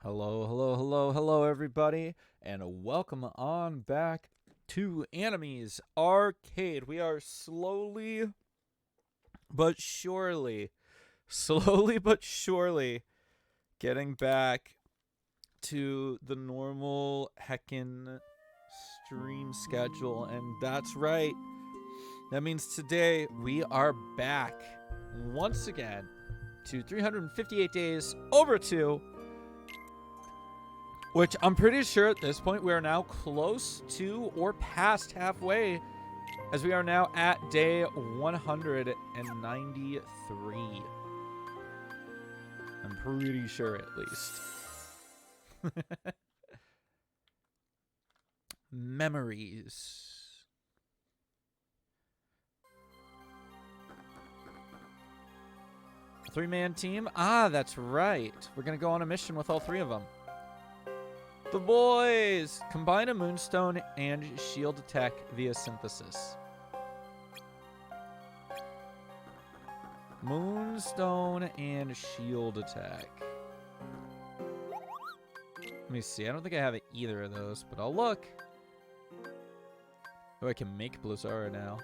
Hello, hello, hello, hello, everybody, and welcome on back to Anime's Arcade. We are slowly but surely getting back to the normal heckin' stream schedule, and that's right. That means today we are back once again to 358 days over 2. Which I'm pretty sure at this point we are now close to or past halfway, as we are now at day 193. I'm pretty sure, at least. Memories. Three-man team? Ah, that's right. We're going to go on a mission with all three of them. The boys! Combine a moonstone and shield attack via synthesis. Moonstone and shield attack. Let me see. I don't think I have either of those, but I'll look. Oh, I can make Blizzara now.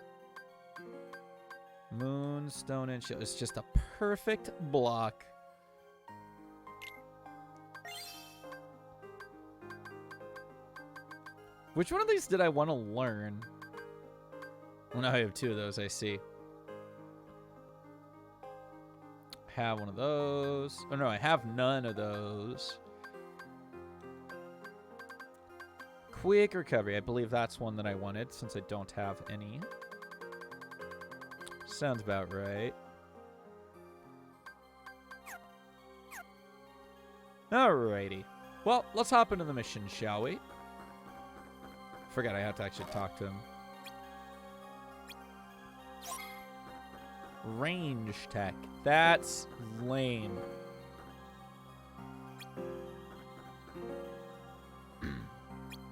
Moonstone and shield. It's just a perfect block. Which one of these did I want to learn? Well, now I have two of those, I see. Have one of those. Oh, no, I have none of those. Quick recovery. I believe that's one that I wanted, since I don't have any. Sounds about right. Alrighty. Well, let's hop into the mission, shall we? Forgot I have to actually talk to him. Range tech. That's lame.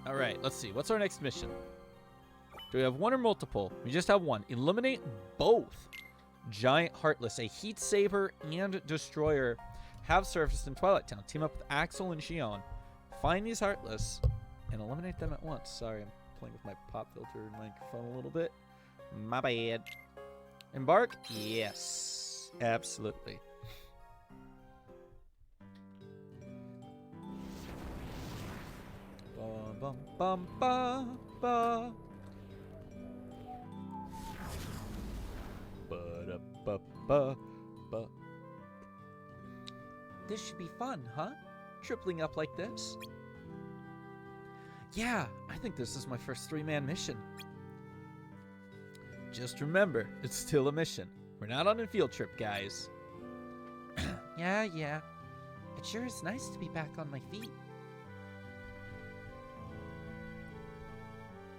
Alright, let's see. What's our next mission? Do we have one or multiple? We just have one. Eliminate both Giant Heartless, a Heat Saber and Destroyer, have surfaced in Twilight Town. Team up with Axel and Shion. Find these Heartless and eliminate them at once. Sorry, I'm playing with my pop filter microphone a little bit. My bad. Embark? Yes. Absolutely. Bum, bum, bum, ba, ba. Ba-da-ba-ba-ba. This should be fun, huh? Tripling up like this. Yeah, I think this is my first three-man mission. Just remember, it's still a mission. We're not on a field trip, guys. Yeah. It sure is nice to be back on my feet.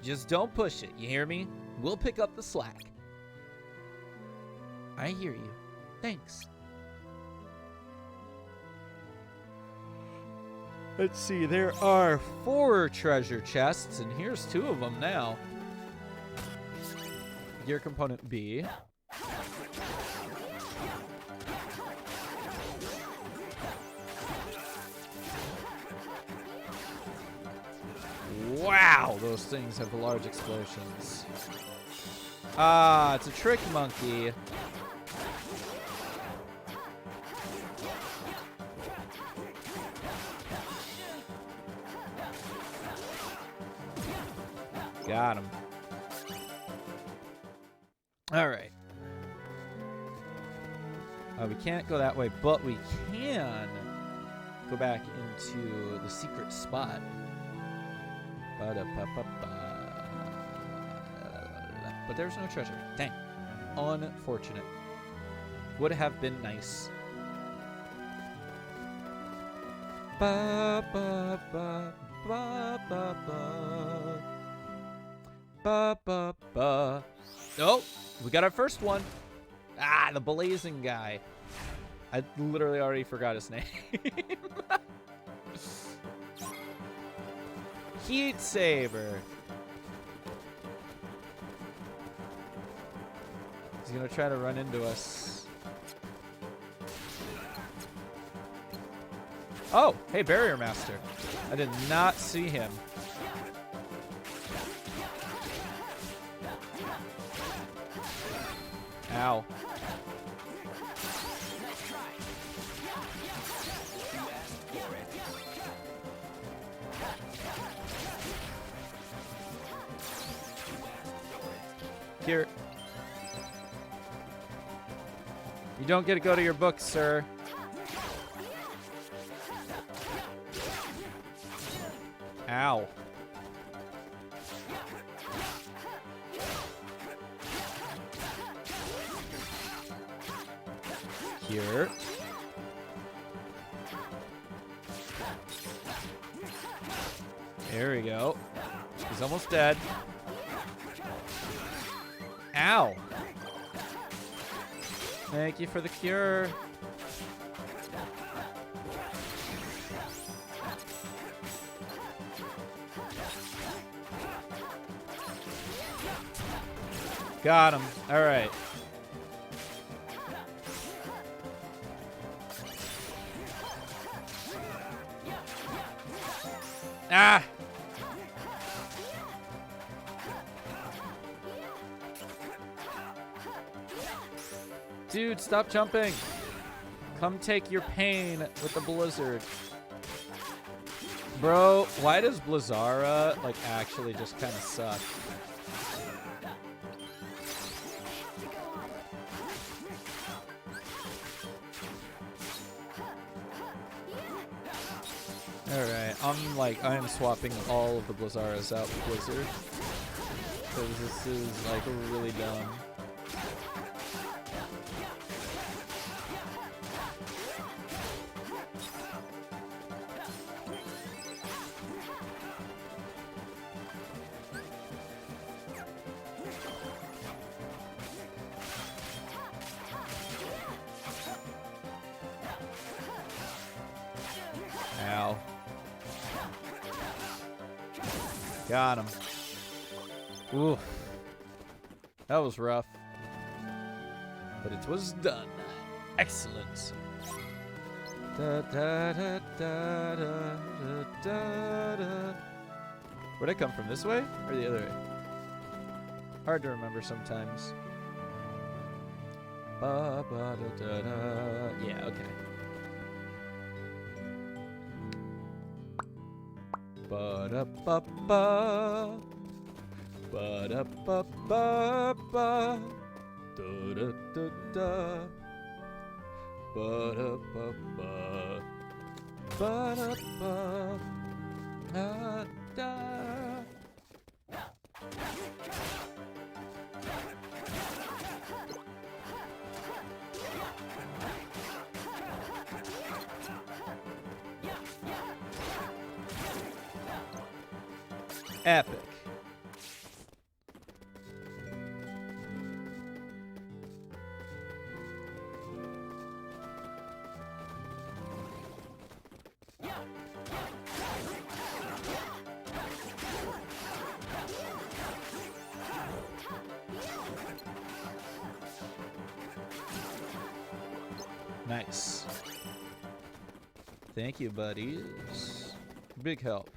Just don't push it, you hear me? We'll pick up the slack. I hear you. Thanks. Let's see, there are 4 treasure chests, and here's 2 of them now. Gear component B. Wow, those things have large explosions. Ah, it's a trick monkey. Got him. All right. We can't go that way, but we can go back into the secret spot. But there's no treasure. Dang. Unfortunate. Would have been nice. Ba ba ba ba ba ba. Ba ba ba. Oh, we got our first one. Ah, the blazing guy. I literally already forgot his name. Heat Saber. He's gonna try to run into us. Oh, hey, Barrier Master. I did not see him. Ow. Here. You don't get to go to your books, sir. Ow. Here. There we go. He's almost dead. Ow. Thank you for the cure. Got him. All right. Ah! Dude, stop jumping. Come take your pain with the blizzard. Bro, why does Blizzara, like, actually just kind of suck? Alright, I am swapping all of the Blizzaras out with Blizzard. Because this is, like, really dumb. Ow. Got him. Ooh. That was rough. But it was done. Excellent. Da, da, da, da, da, da, da. Where'd I come from? This way? Or the other way? Hard to remember sometimes. Ba, ba, da, da, da. Yeah, okay. Ba-da-ba-ba. Ba-da-ba-ba-ba. Da-da-da-da. Ba-da-ba-ba. Ba-da-ba. Da-da. Epic. Nice. Thank you, buddies. Big help.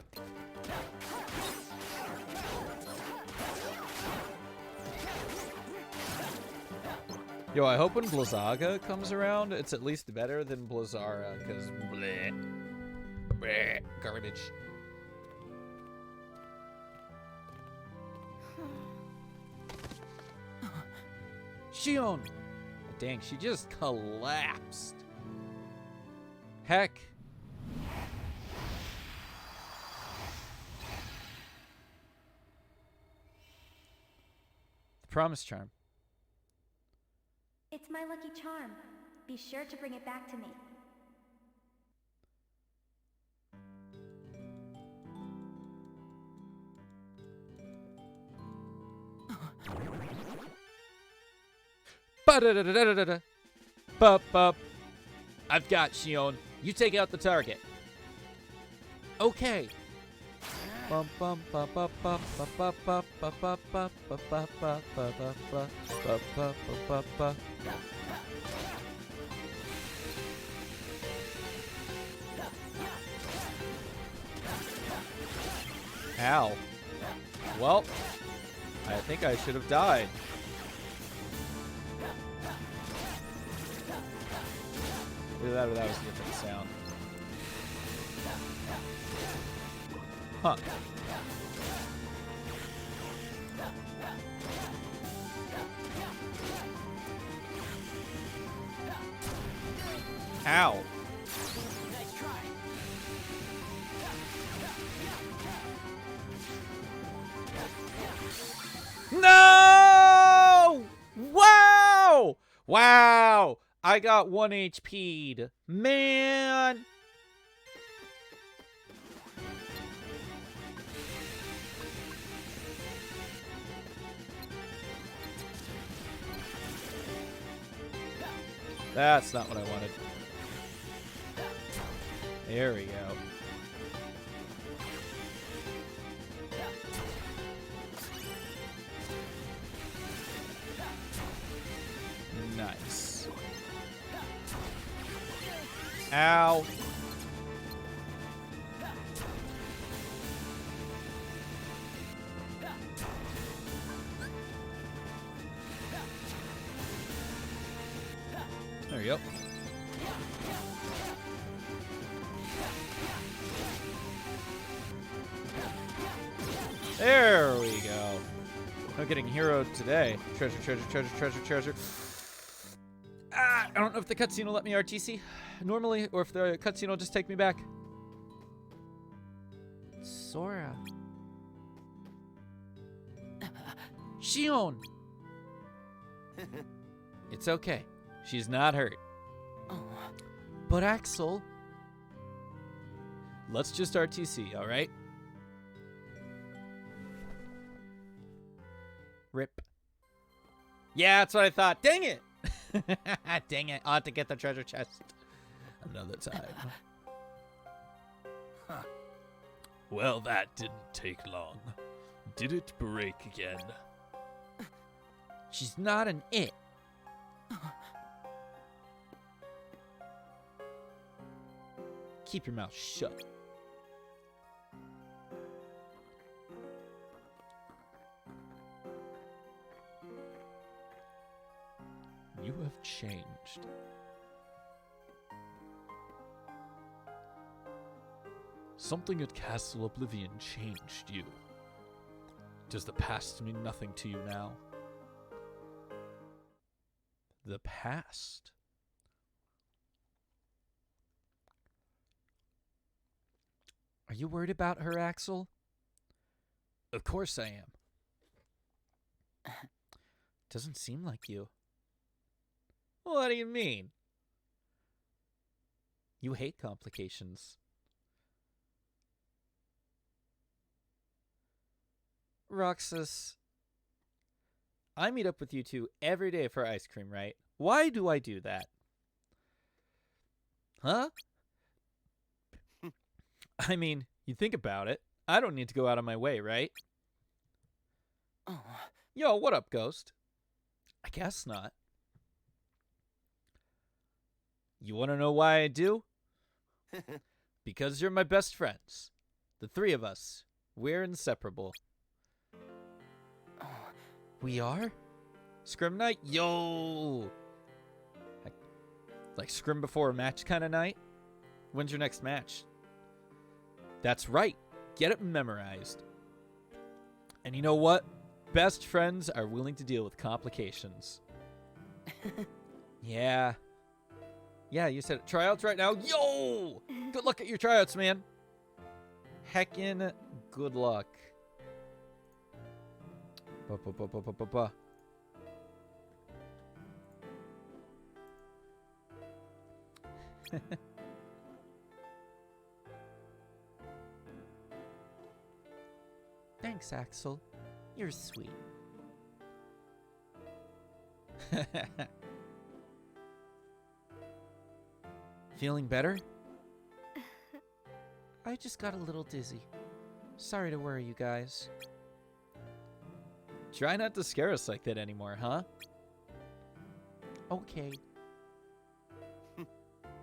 Yo, I hope when Blizzaga comes around, it's at least better than Blizzara, because bleh, bleh, garbage. Shion! Dang, she just collapsed. Heck. The Promise Charm. It's my lucky charm. Be sure to bring it back to me. Ba-da-da-da-da-da-da. Bup-bup. I've got Shion. You take out the target. Okay. Bum bum ba ba ba ba ba ba ba ba ba ba ba ba ba ba ba ba ba. Ow. Well, I think I should have died. Either that or that was a different sound. Huh. Ow. No! Wow! Wow! I got 1 HP'd. Man! That's not what I wanted. There we go. Nice. Ow. There we go. There we go. I'm getting heroed today. Treasure, treasure, treasure, treasure, treasure. Ah, I don't know if the cutscene will let me RTC normally, or if the cutscene will just take me back. Sora. Shion. It's okay. She's not hurt. But Axel. Let's just RTC, all right? Rip. Yeah, that's what I thought. Dang it! Dang it. I'll have to get the treasure chest another time. Huh. Well, that didn't take long. Did it break again? She's not an it. Keep your mouth shut. You have changed. Something at Castle Oblivion changed you. Does the past mean nothing to you now? The past? Are you worried about her, Axel? Of course I am. Doesn't seem like you. What do you mean? You hate complications. Roxas, I meet up with you two every day for ice cream, right? Why do I do that? Huh? I mean, you think about it. I don't need to go out of my way, right? Oh. Yo, what up, Ghost? I guess not. You want to know why I do? Because you're my best friends. The three of us. We're inseparable. We are? Scrim night? Yo! Like scrim before a match kind of night? When's your next match? That's right. Get it memorized. And you know what? Best friends are willing to deal with complications. Yeah. Yeah, you said it. Tryouts right now? Yo! Good luck at your tryouts, man. Heckin' good luck. Ba-ba-ba-ba-ba-ba. Thanks, Axel. You're sweet. Feeling better? I just got a little dizzy. Sorry to worry you guys. Try not to scare us like that anymore, huh? Okay.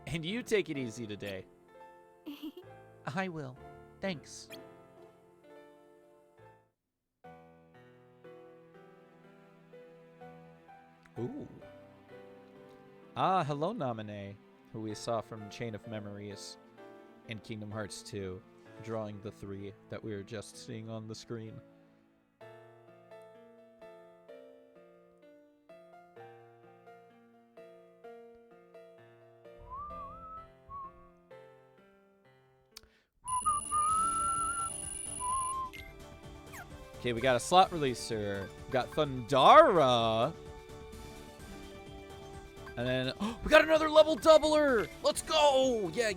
And you take it easy today. I will. Thanks. Ooh. Ah, hello, Naminé, who we saw from Chain of Memories and Kingdom Hearts 2, drawing the 3 that we were just seeing on the screen. Okay, we got a slot releaser. We got Thundara. And then, oh, we got another level doubler. Let's go. Yeah.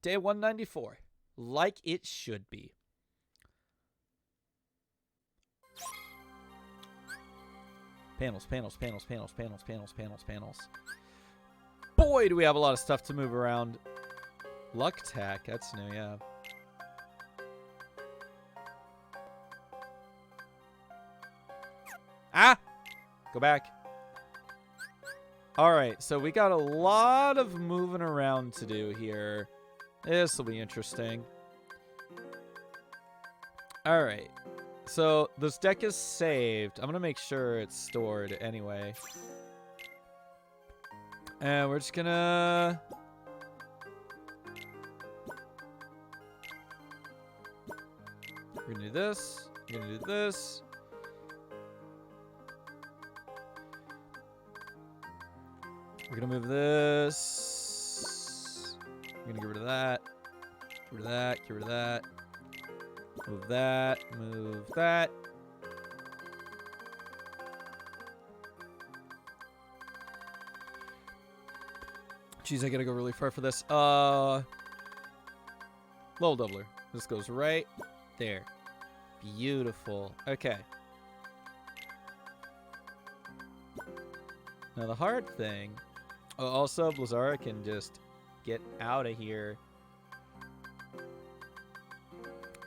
Day 194. Like it should be. Panels. Boy, do we have a lot of stuff to move around. Luck Tack. That's new, yeah. Ah! Go back. Alright, so we got a lot of moving around to do here. This will be interesting. Alright. So, this deck is saved. I'm going to make sure it's stored anyway. And we're just going to... We're going to do this. We're going to do this. We're going to move this. We're going to get rid of that. Get rid of that. Get rid of that. Move that. Move that. Jeez, I gotta go really far for this. Level doubler. This goes right there. Beautiful. Okay. Now the hard thing... Oh, also, Blizzara can just get out of here.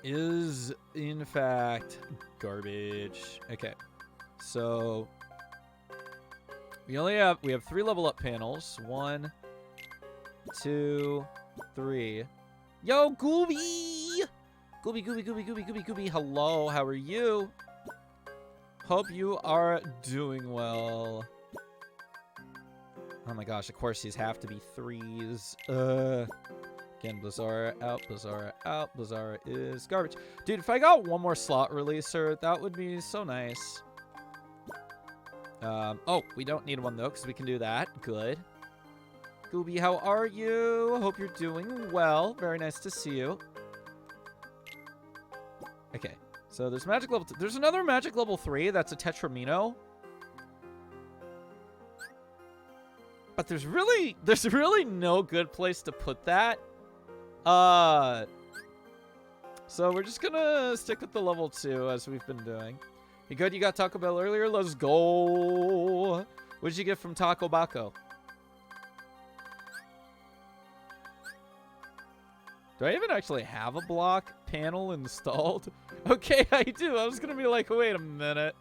Is, in fact, garbage. Okay. So... We have 3 level up panels. 1, 2, 3. Yo, Gooby! Gooby. Hello, how are you? Hope you are doing well. Oh my gosh, of course these have to be 3s. Again, Blizzara out, Blizzara is garbage. Dude, if I got one more slot releaser, that would be so nice. Oh, we don't need one though, because we can do that. Good. Gooby, how are you? Hope you're doing well. Very nice to see you. Okay, so there's magic level 2. There's another magic level 3 that's a Tetramino. But there's really no good place to put that. So we're just gonna stick with the level 2 as we've been doing. You good? You got Taco Bell earlier? Let's go. What did you get from Taco Baco? Do I even actually have a block panel installed? Okay, I do. I was gonna be like, wait a minute.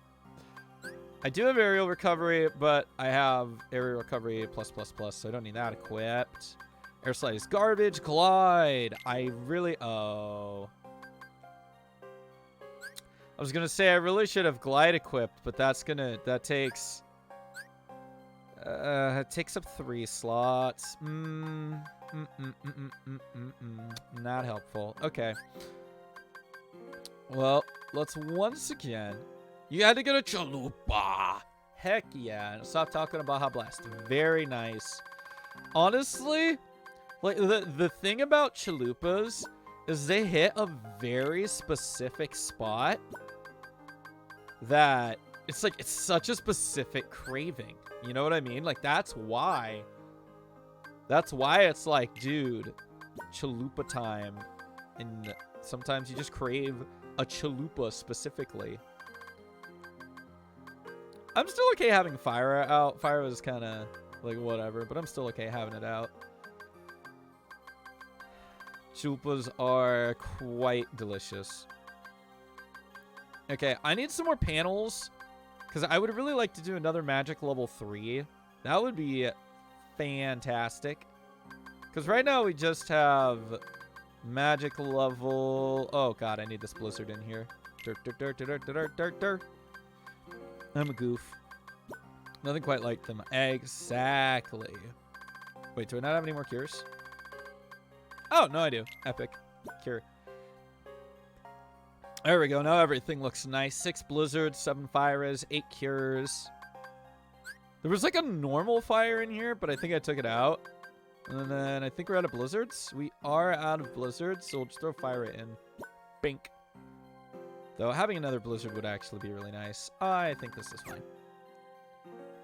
I do have aerial recovery, but I have aerial recovery plus, so I don't need that equipped. Air slide is garbage. Glide. I really... Oh. I was going to say I really should have glide equipped, but that's going to... That takes... it takes up 3 slots. Not helpful. Okay. Well, let's once again... You had to get a chalupa. Heck yeah. Stop talking about Baja Blast. Very nice. Honestly, like the thing about chalupas is they hit a very specific spot that it's like it's such a specific craving. You know what I mean? Like that's why it's like, dude, chalupa time. And sometimes you just crave a chalupa specifically. I'm still okay having Fire out. Fire was kind of like whatever, but I'm still okay having it out. Chalupas are quite delicious. Okay, I need some more panels because I would really like to do another magic level 3. That would be fantastic. Because right now we just have magic level... Oh god, I need this blizzard in here. Dirt. I'm a goof. Nothing quite like them. Exactly. Wait, do I not have any more cures? Oh, no, I do. Epic. Cure. There we go. Now everything looks nice. 6 blizzards, 7 fires, 8 cures. There was like a normal fire in here, but I think I took it out. And then I think we're out of blizzards. We are out of blizzards, so we'll just throw fire in. Bink. Though having another blizzard would actually be really nice. I think this is fine.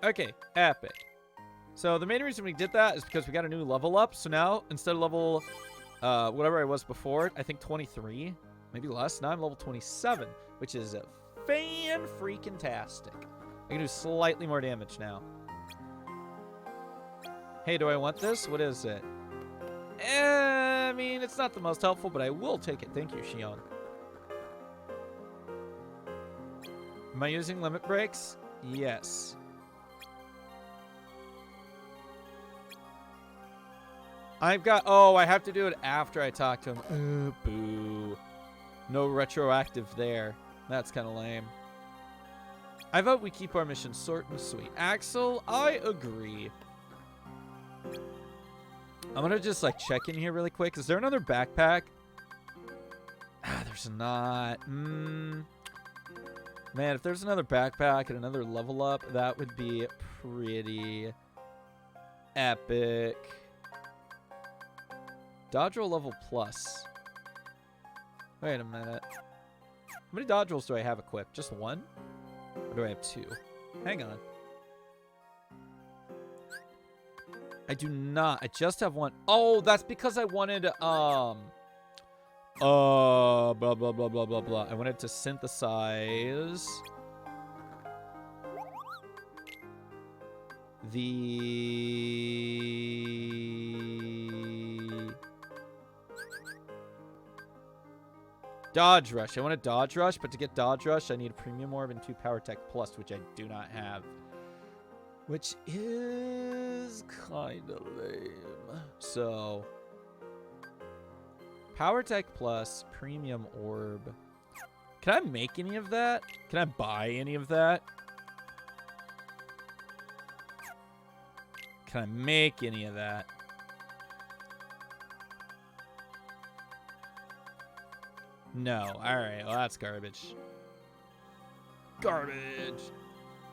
Okay, epic. So the main reason we did that is because we got a new level up. So now, instead of level, whatever I was before, I think 23, maybe less. Now I'm level 27, which is fan-freaking-tastic. I can do slightly more damage now. Hey, do I want this? What is it? I mean, it's not the most helpful, but I will take it. Thank you, Shion. Am I using limit breaks? Yes. I've got... Oh, I have to do it after I talk to him. Boo. No retroactive there. That's kind of lame. I vote we keep our mission short and sweet. Axel, I agree. I'm going to just, like, check in here really quick. Is there another backpack? Ah, there's not. Man, if there's another backpack and another level up, that would be pretty epic. Dodge roll level plus. Wait a minute. How many dodge rolls do I have equipped? Just one? Or do I have 2? Hang on. I do not. I just have 1. Oh, that's because I wanted, blah, blah, blah, blah, blah, blah. I wanted to synthesize the Dodge Rush. I want a Dodge Rush, but to get Dodge Rush, I need a Premium Orb and 2 Power Tech Plus, which I do not have. Which is kind of lame. So, Power Tech Plus, Premium Orb. Can I make any of that? Can I buy any of that? Can I make any of that? No. Alright, well, that's garbage. Garbage!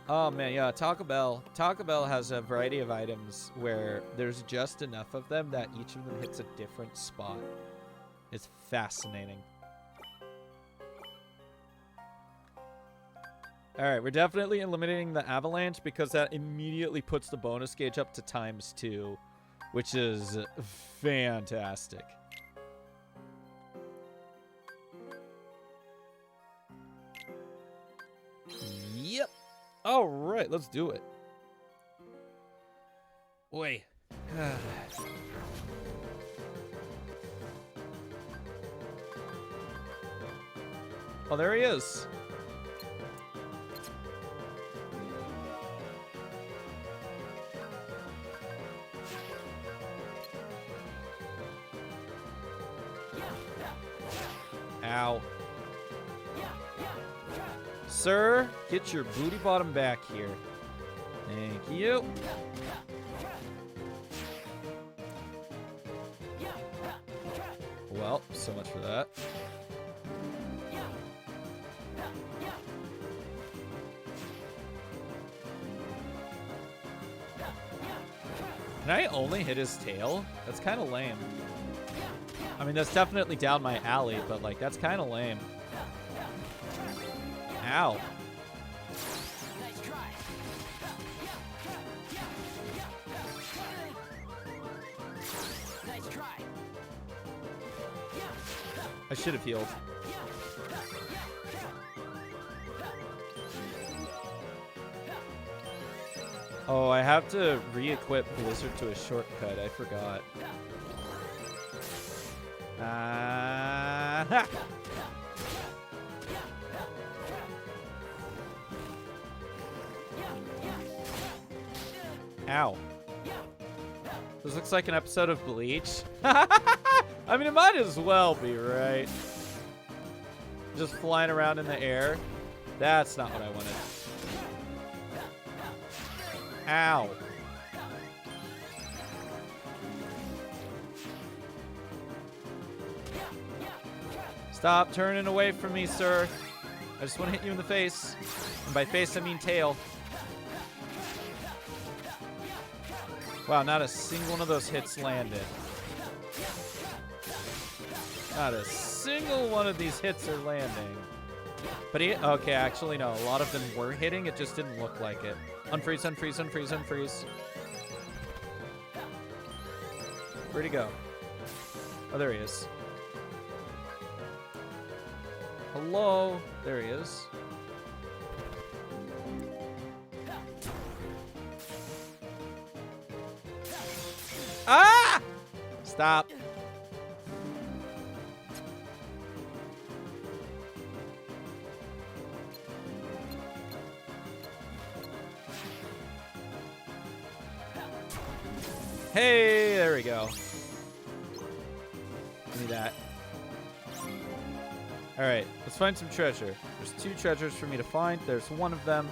Oh, man, yeah, Taco Bell. Taco Bell has a variety of items where there's just enough of them that each of them hits a different spot. It's fascinating. Alright, we're definitely eliminating the avalanche because that immediately puts the bonus gauge up to ×2, which is fantastic. Yep. All right, let's do it. Wait. Oh, there he is. Ow. Sir, get your booty bottom back here. Thank you. Well, so much for that. Can I only hit his tail? That's kind of lame. I mean, that's definitely down my alley, but, like, that's kind of lame. Ow. Nice try. Nice try. I should have healed. Oh, I have to re-equip Blizzard to a shortcut. I forgot. Ha! Ow. This looks like an episode of Bleach. I mean, it might as well be, right? Just flying around in the air. That's not what I wanted. Ow. Stop turning away from me, sir. I just want to hit you in the face. And by face, I mean tail. Wow, not a single one of those hits landed. Not a single one of these hits are landing. But okay, actually, no. A lot of them were hitting. It just didn't look like it. Unfreeze, unfreeze, unfreeze, unfreeze. Where'd he go? Oh, there he is. Hello? There he is. Ah! Stop. Hey, there we go. Give me that. All right, let's find some treasure. There's 2 treasures for me to find. There's one of them.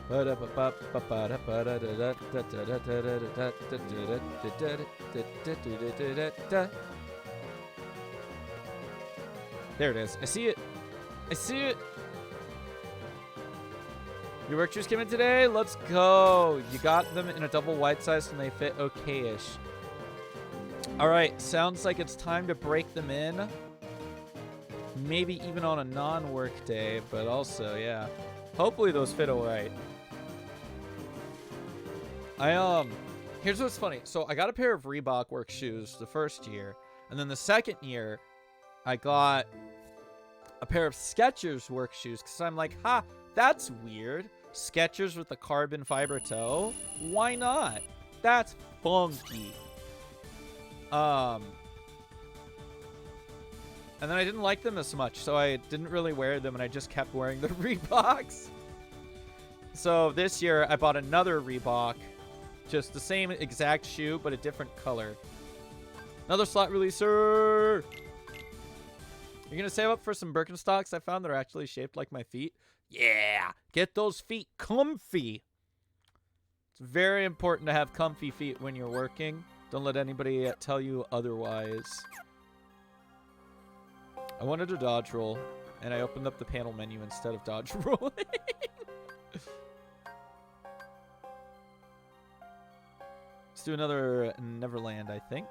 There it is. I see it. I see it. Your work shoes came in today? Let's go. You got them in a double wide size and they fit okay-ish. All right, sounds like it's time to break them in. Maybe even on a non-work day, but also, yeah. Hopefully those fit all right. Here's what's funny. So I got a pair of Reebok work shoes the first year, and then the second year, I got a pair of Skechers work shoes because I'm like, ha, that's weird. Skechers with the carbon fiber toe? Why not? That's funky. And then I didn't like them as much, so I didn't really wear them, and I just kept wearing the Reeboks. So this year, I bought another Reebok. Just the same exact shoe, but a different color. Another slot releaser! You're gonna save up for some Birkenstocks I found that are actually shaped like my feet? Yeah! Get those feet comfy! It's very important to have comfy feet when you're working. Don't let anybody tell you otherwise. I wanted a dodge roll, and I opened up the panel menu instead of dodge rolling. Let's do another Neverland, I think.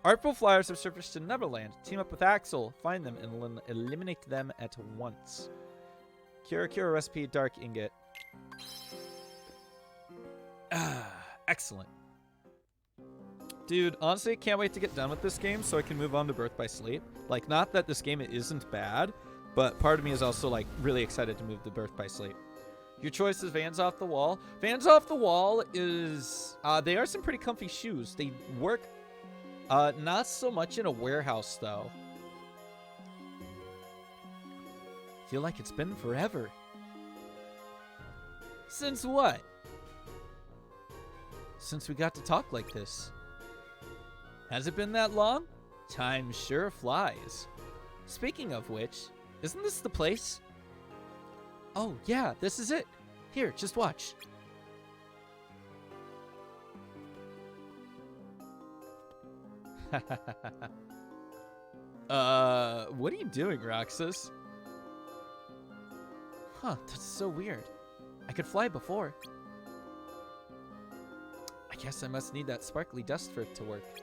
Artful flyers have surfaced in Neverland. Team up with Axel, find them, and eliminate them at once. Cura recipe, dark ingot. Excellent. Dude, honestly, can't wait to get done with this game so I can move on to Birth by Sleep. Like, not that this game isn't bad, but part of me is also, like, really excited to move to Birth by Sleep. Your choice is Vans Off the Wall. Vans Off the Wall is... they are some pretty comfy shoes. They work not so much in a warehouse, though. Feel like it's been forever. Since what? Since we got to talk like this. Has it been that long? Time sure flies. Speaking of which, isn't this the place? Oh, yeah, this is it. Here, just watch. What are you doing, Roxas? Huh, that's so weird. I could fly before. I guess I must need that sparkly dust for it to work.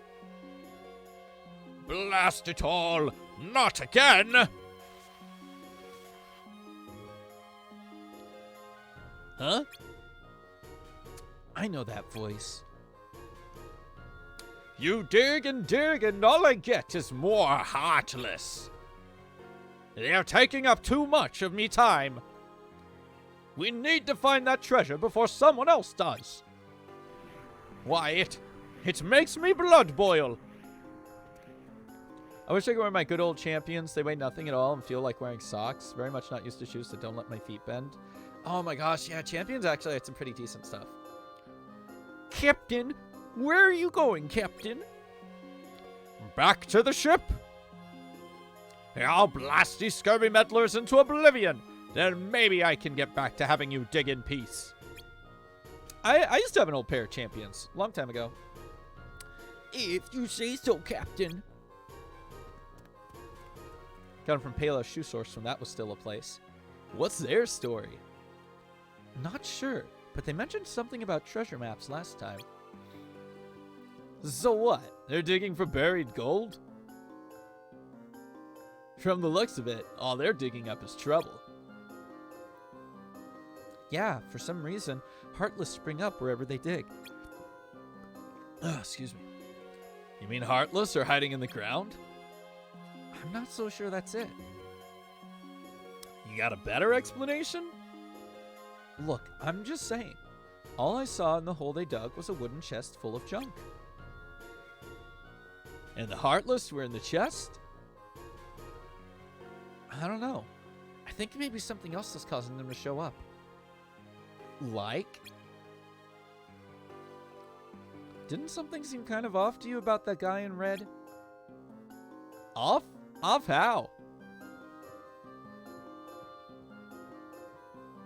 Blast it all! Not again! Huh? I know that voice. You dig, and all I get is more heartless. They're taking up too much of me time. We need to find that treasure before someone else does. Why, it makes me blood boil. I wish I could wear my good old champions. They weigh nothing at all and feel like wearing socks. Very much not used to shoes that don't let my feet bend. Oh my gosh, yeah, champions actually had some pretty decent stuff. Captain, where are you going, Captain? Back to the ship. I'll blast these scurvy meddlers into oblivion. Then maybe I can get back to having you dig in peace. I used to have an old pair of champions. Long time ago. If you say so, Captain. Got them from Payless Shoe Source when that was still a place. What's their story? Not sure, but they mentioned something about treasure maps last time. So what? They're digging for buried gold? From the looks of it, all they're digging up is trouble. Yeah, for some reason, Heartless spring up wherever they dig. Excuse me. You mean Heartless are hiding in the ground? I'm not so sure that's it. You got a better explanation? Look, I'm just saying. All I saw in the hole they dug was a wooden chest full of junk. And the Heartless were in the chest? I don't know. I think maybe something else is causing them to show up. Like? Didn't something seem kind of off to you about that guy in red? Off? Off how?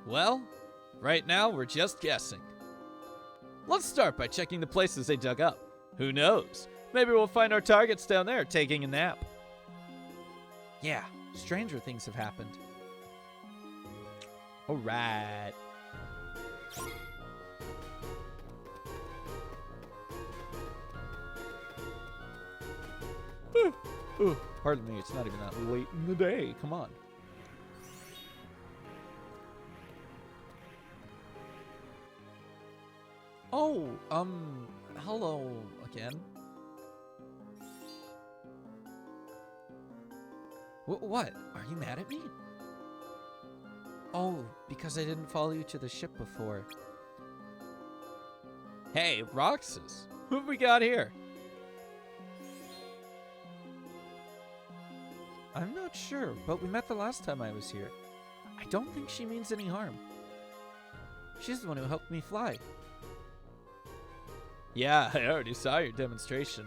Well, right now we're just guessing. Let's start by checking the places they dug up. Who knows? Maybe we'll find our targets down there taking a nap. Yeah, stranger things have happened. Alright. Pardon me, it's not even that late in the day. Come on. Oh, hello again. What? Are you mad at me? Oh, because I didn't follow you to the ship before. Hey, Roxas, who have we got here? I'm not sure, but we met the last time I was here. I don't think she means any harm. She's the one who helped me fly. Yeah, I already saw your demonstration.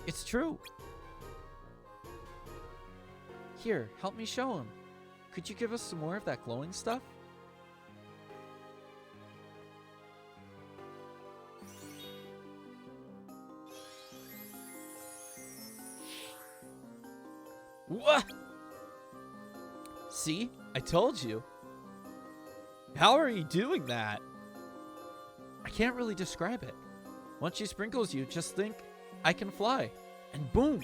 It's true. Here, help me show him. Could you give us some more of that glowing stuff? What? See? I told you. How are you doing that? I can't really describe it. Once she sprinkles you, just think, I can fly. And boom.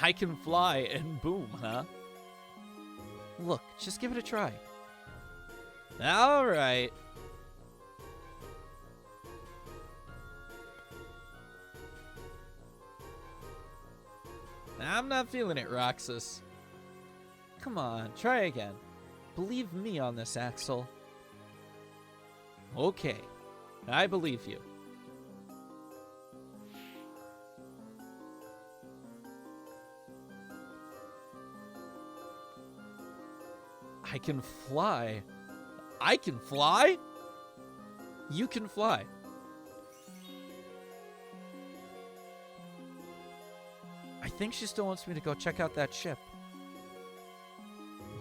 I can fly and boom, huh? Look, just give it a try. Alright. I'm not feeling it, Roxas. Come on, try again. Believe me on this, Axel. Okay, I believe you. I can fly. I can fly? You can fly. I think she still wants me to go check out that ship.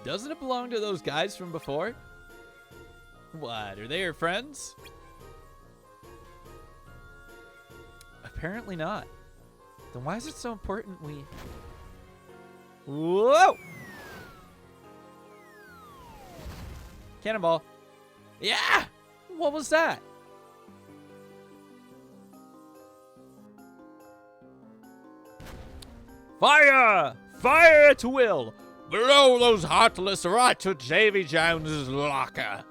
Doesn't it belong to those guys from before? What, are they your friends? Apparently not. Then why is it so important we... Whoa! Cannonball. Yeah! What was that? Fire! Fire at will! Blow those Heartless right to Davy Jones's locker.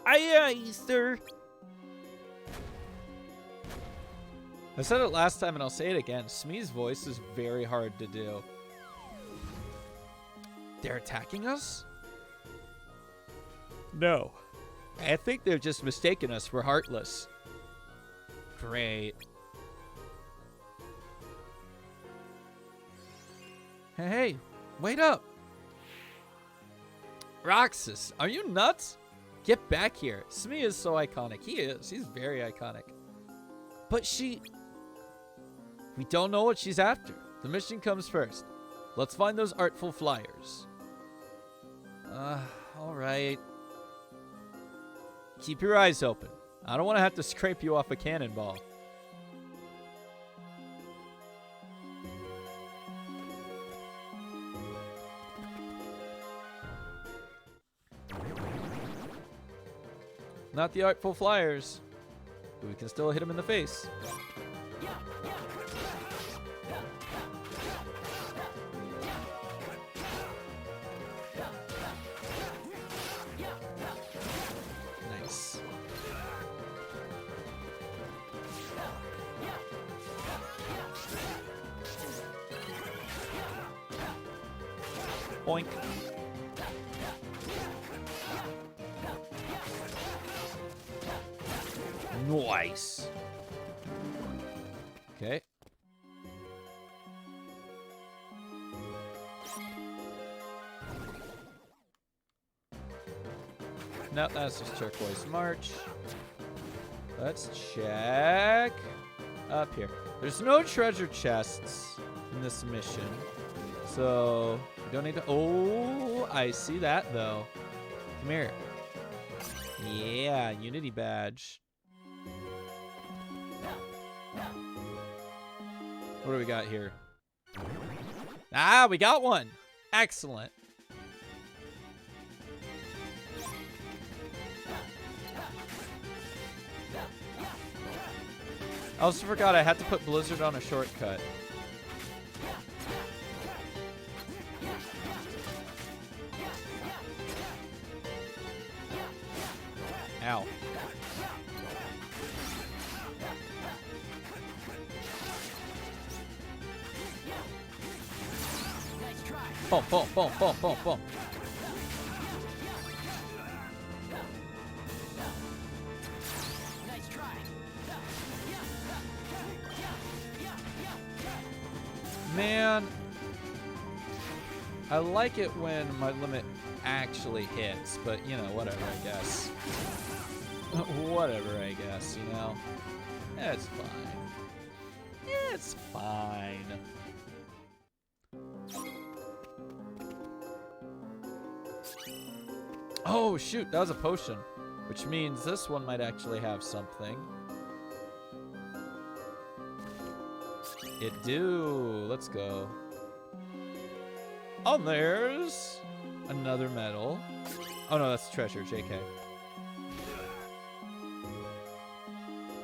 Aye, aye, sir. I said it last time and I'll say it again. Smee's voice is very hard to do. They're attacking us? No. I think they've just mistaken us for Heartless. Great. Hey, wait up. Roxas, are you nuts? Get back here. Smee is so iconic. He is. He's very iconic. But she... We don't know what she's after. The mission comes first. Let's find those artful flyers. Alright. Keep your eyes open. I don't want to have to scrape you off a cannonball. Not the artful flyers. But we can still hit him in the face. Nice. Boink. Nice. Okay. No, that's just turquoise march. Let's check up here. There's no treasure chests in this mission, so we don't need to. Oh, I see that though. Come here. Yeah, Unity badge. What do we got here? Ah, we got one. Excellent. I also forgot I had to put Blizzard on a shortcut. Ow. Boom, boom, boom, boom, boom, boom. Nice try. Man, I like it when my limit actually hits, but you know, whatever, I guess. Whatever, I guess, you know. It's fine. It's fine. Oh, shoot, that was a potion, which means this one might actually have something. It do. Let's go. Oh, there's another medal. Oh, no, that's treasure, JK.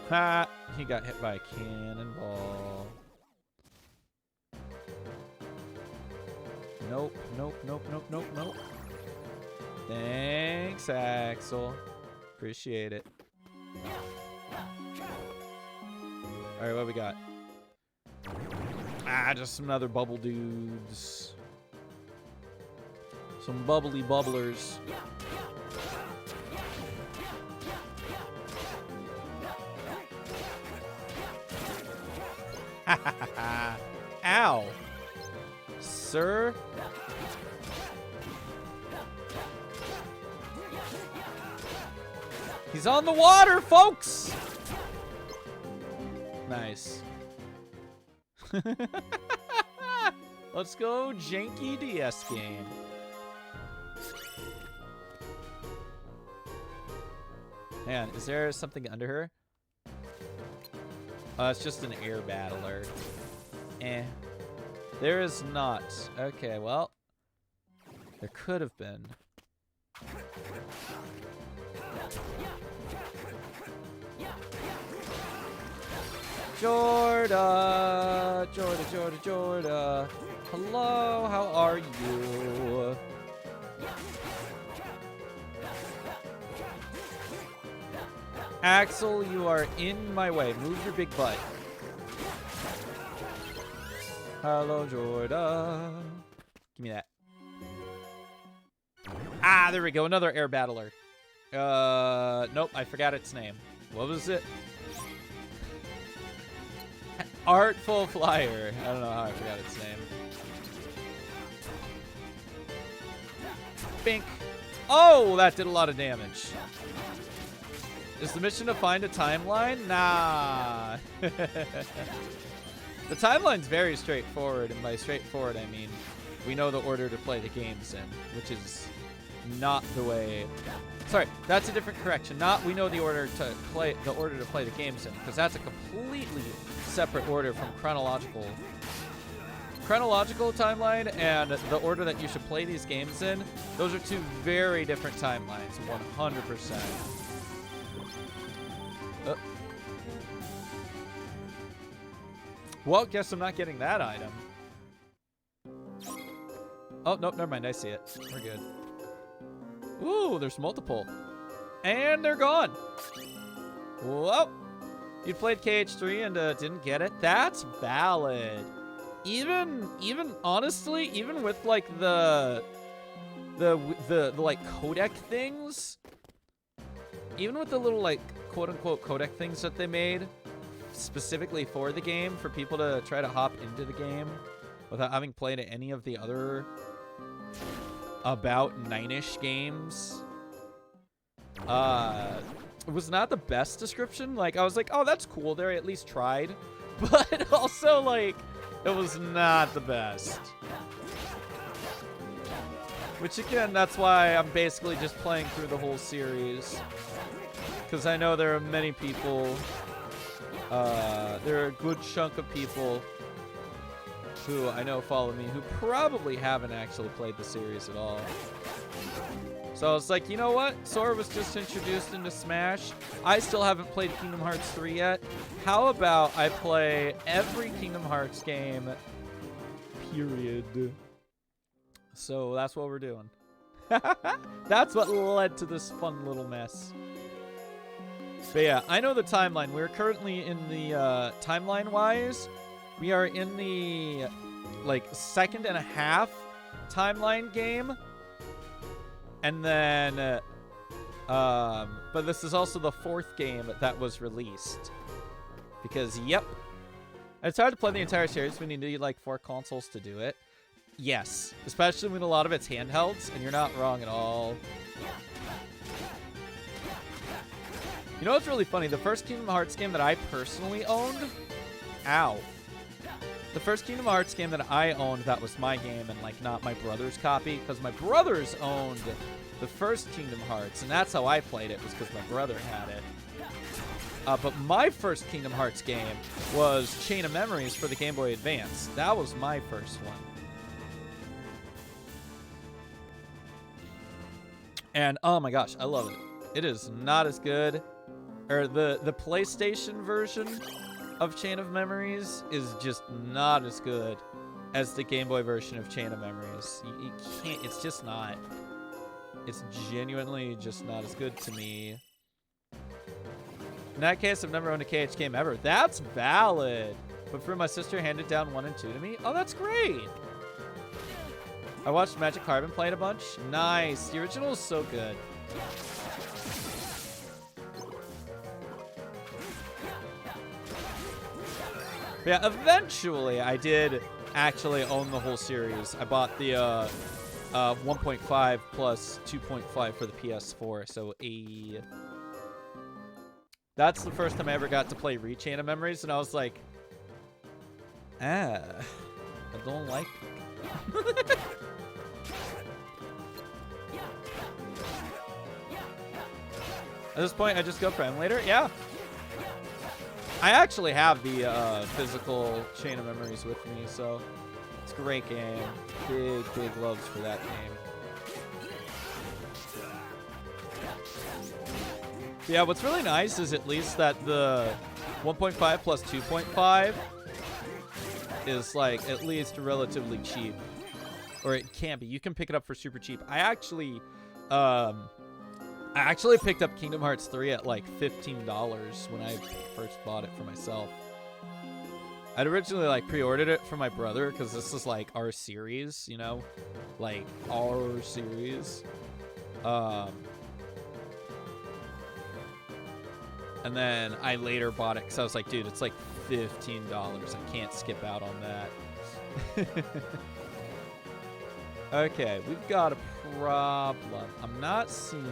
Ha! He got hit by a cannonball. Nope, nope, nope, nope, nope, nope. Thanks, Axel. Appreciate it. Alright, what we got? Ah, just some other bubble dudes. Some bubbly bubblers. Ow. Sir? He's on the water, folks! Nice. Let's go, janky DS game. Man, is there something under her? It's just an air battler. Eh. There is not. Okay, well. There could have been. Jorda, Jorda. Hello, how are you? Axel, you are in my way. Move your big butt. Hello, Jorda. Give me that. Ah, there we go. Another air battler. Nope, I forgot its name. What was it? Artful Flyer. I don't know how I forgot its name. Bink. Oh, that did a lot of damage. Is the mission to find a timeline? Nah. The timeline's very straightforward, and by straightforward I mean we know the order to play the games in, which is not the way. Sorry, that's a different correction. Not we know the order to play the games in, because that's a completely separate order from chronological timeline and the order that you should play these games in. Those are two very different timelines, 100%. Well, guess I'm not getting that item. Oh, nope, never mind. I see it. We're good. Ooh, there's multiple. And they're gone. Whoa. You played KH3 and didn't get it? That's valid. Even honestly, even with like the like codec things, even with the little like quote unquote codec things that they made specifically for the game for people to try to hop into the game without having played any of the other about 9-ish games, it was not the best description. Like, I was like, oh, that's cool, they at least tried, but also like it was not the best, which again, that's why I'm basically just playing through the whole series, because I know there are many people, there are a good chunk of people who I know follow me who probably haven't actually played the series at all. So I was like, you know what? Sora was just introduced into Smash. I still haven't played Kingdom Hearts 3 yet. How about I play every Kingdom Hearts game, period. So that's what we're doing. That's what led to this fun little mess. But yeah, I know the timeline. We're currently in the, timeline-wise, we are in the, like, 2.5 timeline game. And then, but this is also the 4th game that was released. Because, yep. It's hard to play the entire series when you need, like, 4 consoles to do it. Yes. Especially when a lot of it's handhelds, and you're not wrong at all. You know what's really funny? The first Kingdom Hearts game that I personally owned... Ow. The first Kingdom Hearts game that I owned that was my game and like not my brother's copy, because my brothers owned the first Kingdom Hearts and that's how I played it, was because my brother had it. But my first Kingdom Hearts game was Chain of Memories for the Game Boy Advance. That was my first one. And oh my gosh, I love it. It is not as good, or the PlayStation version of Chain of Memories is just not as good as the Game Boy version of Chain of Memories. You can't, it's just not. It's genuinely just not as good to me. In that case, I've never owned a KH game ever. That's valid. But for my sister handed down 1 and 2 to me. Oh, that's great. I watched Magic Carbon play it a bunch. Nice. The original is so good. Yeah, eventually I did actually own the whole series. I bought the 1.5 plus 2.5 for the PS4, so that's the first time I ever got to play Chain of Memories, and I was like, I don't like it. At this point, I just go for emulator? Yeah. I actually have the physical Chain of Memories with me, so it's a great game. Big loves for that game. Yeah, what's really nice is at least that the 1.5 plus 2.5 is like at least relatively cheap. Or it can be. You can pick it up for super cheap. I actually picked up Kingdom Hearts 3 at like $15 when I first bought it for myself. I'd originally like pre-ordered it for my brother because this is like our series, you know? Like our series. And then I later bought it because I was like, dude, it's like $15. I can't skip out on that. Okay, we've got a problem. I'm not seeing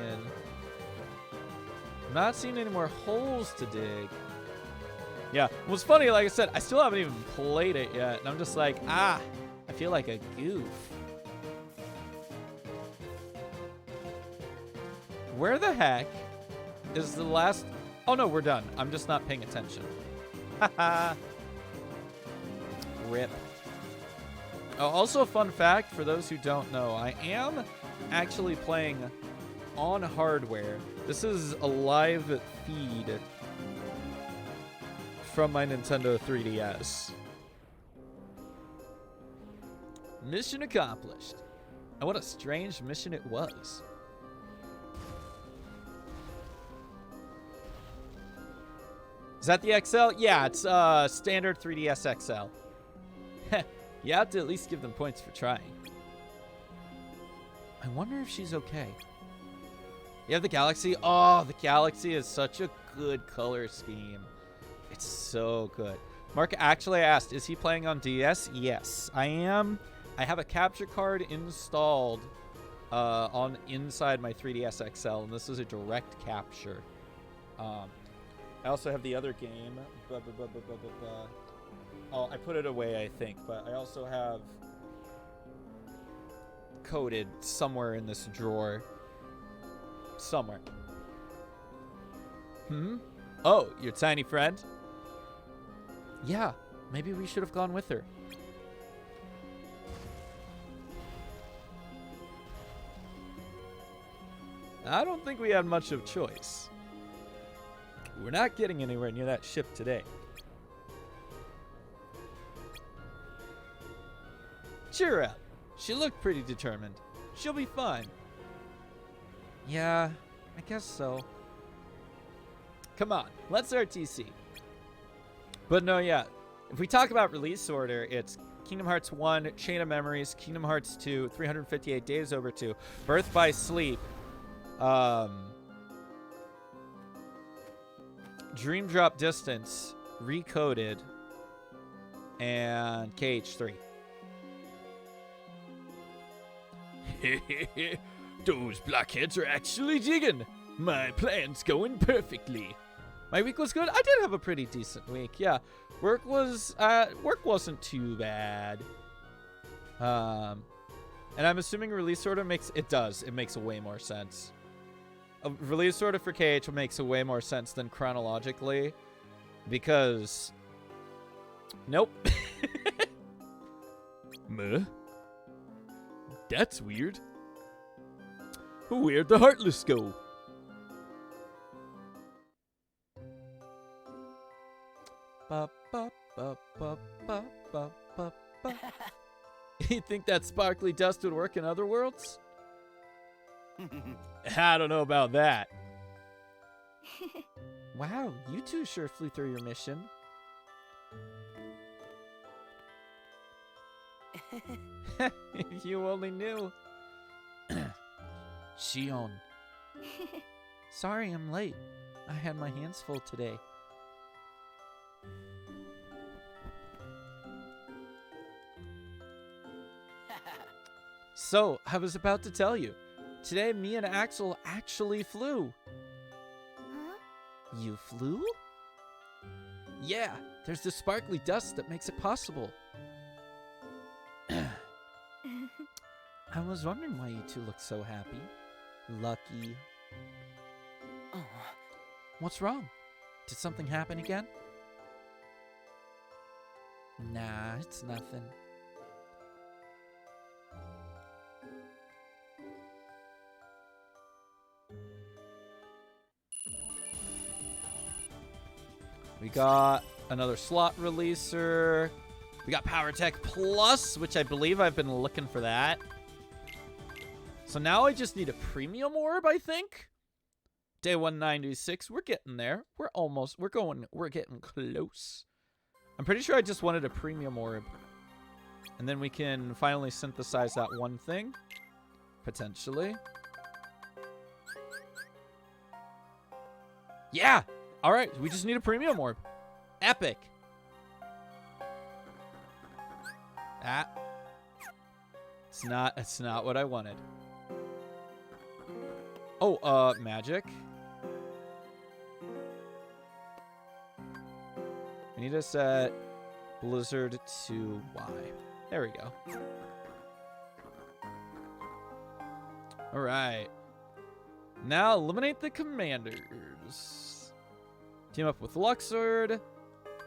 any more holes to dig. Yeah, what's funny, like I said, I still haven't even played it yet, and I'm just like, I feel like a goof. Where the heck is the last... Oh, no, we're done. I'm just not paying attention. Haha. Rip. Oh, also a fun fact for those who don't know, I am actually playing on hardware. This is a live feed from my Nintendo 3DS. Mission accomplished. And what a strange mission it was. Is that the XL? Yeah, it's standard 3DS XL. You have to at least give them points for trying. I wonder if she's okay. You have the Galaxy? Oh, the Galaxy is such a good color scheme. It's so good. Mark actually asked, is he playing on DS? Yes, I am. I have a capture card installed on inside my 3DS XL, and this is a direct capture. I also have the other game. Oh, I put it away, I think, but I also have coded somewhere in this drawer. Somewhere. Oh, your tiny friend? Yeah, maybe we should have gone with her. I don't think we had much of choice. We're not getting anywhere near that ship today. Cheer up. She looked pretty determined. She'll be fine. Yeah, I guess so. Come on, let's RTC. But no, yeah. If we talk about release order, it's Kingdom Hearts 1, Chain of Memories, Kingdom Hearts 2, 358 Days Over 2, Birth by Sleep, Dream Drop Distance, Recoded, and KH3. Those blockheads are actually digging. My plan's going perfectly. My week was good. I did have a pretty decent week. Yeah, work wasn't too bad. And I'm assuming release order makes it makes way more sense. A release order for KH makes way more sense than chronologically, because nope. Meh. That's weird. Where'd the Heartless go? Ba, ba, ba, ba, ba, ba, ba, ba. You think that sparkly dust would work in other worlds? I don't know about that. Wow, you two sure flew through your mission. If you only knew. Shion. Sorry I'm late. I had my hands full today. So, I was about to tell you. Today, me and Axel actually flew. Huh? You flew? Yeah, there's this sparkly dust that makes it possible. I was wondering why you two look so happy. Lucky. Oh. What's wrong? Did something happen again? Nah, it's nothing. We got another slot releaser. We got Power Tech Plus, which I believe I've been looking for that. So now I just need a premium orb, I think. Day 196, we're getting there. We're getting close. I'm pretty sure I just wanted a premium orb. And then we can finally synthesize that one thing. Potentially. Yeah! Alright, we just need a premium orb. Epic. Ah. It's not what I wanted. Oh, magic. We need to set Blizzard to Y. There we go. All right. Now eliminate the commanders. Team up with Luxord.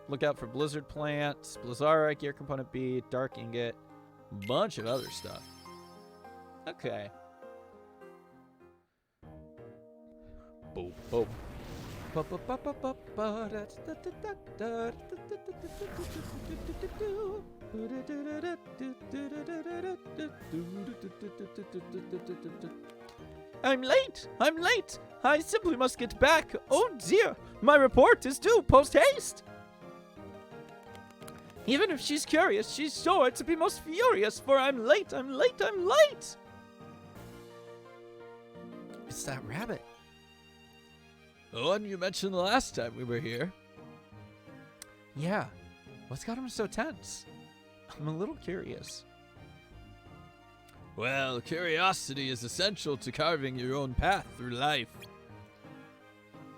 Look out for Blizzard Plants, Blizzara, Gear Component B, Dark Ingot, bunch of other stuff. Okay. Boop, boop. I'm late! I'm late! I simply must get back! Oh dear! My report is due post-haste! Even if she's curious, she's sure to be most furious, for I'm late, I'm late, I'm late! It's that rabbit. The one you mentioned the last time we were here. Yeah. What's got him so tense? I'm a little curious. Well, curiosity is essential to carving your own path through life.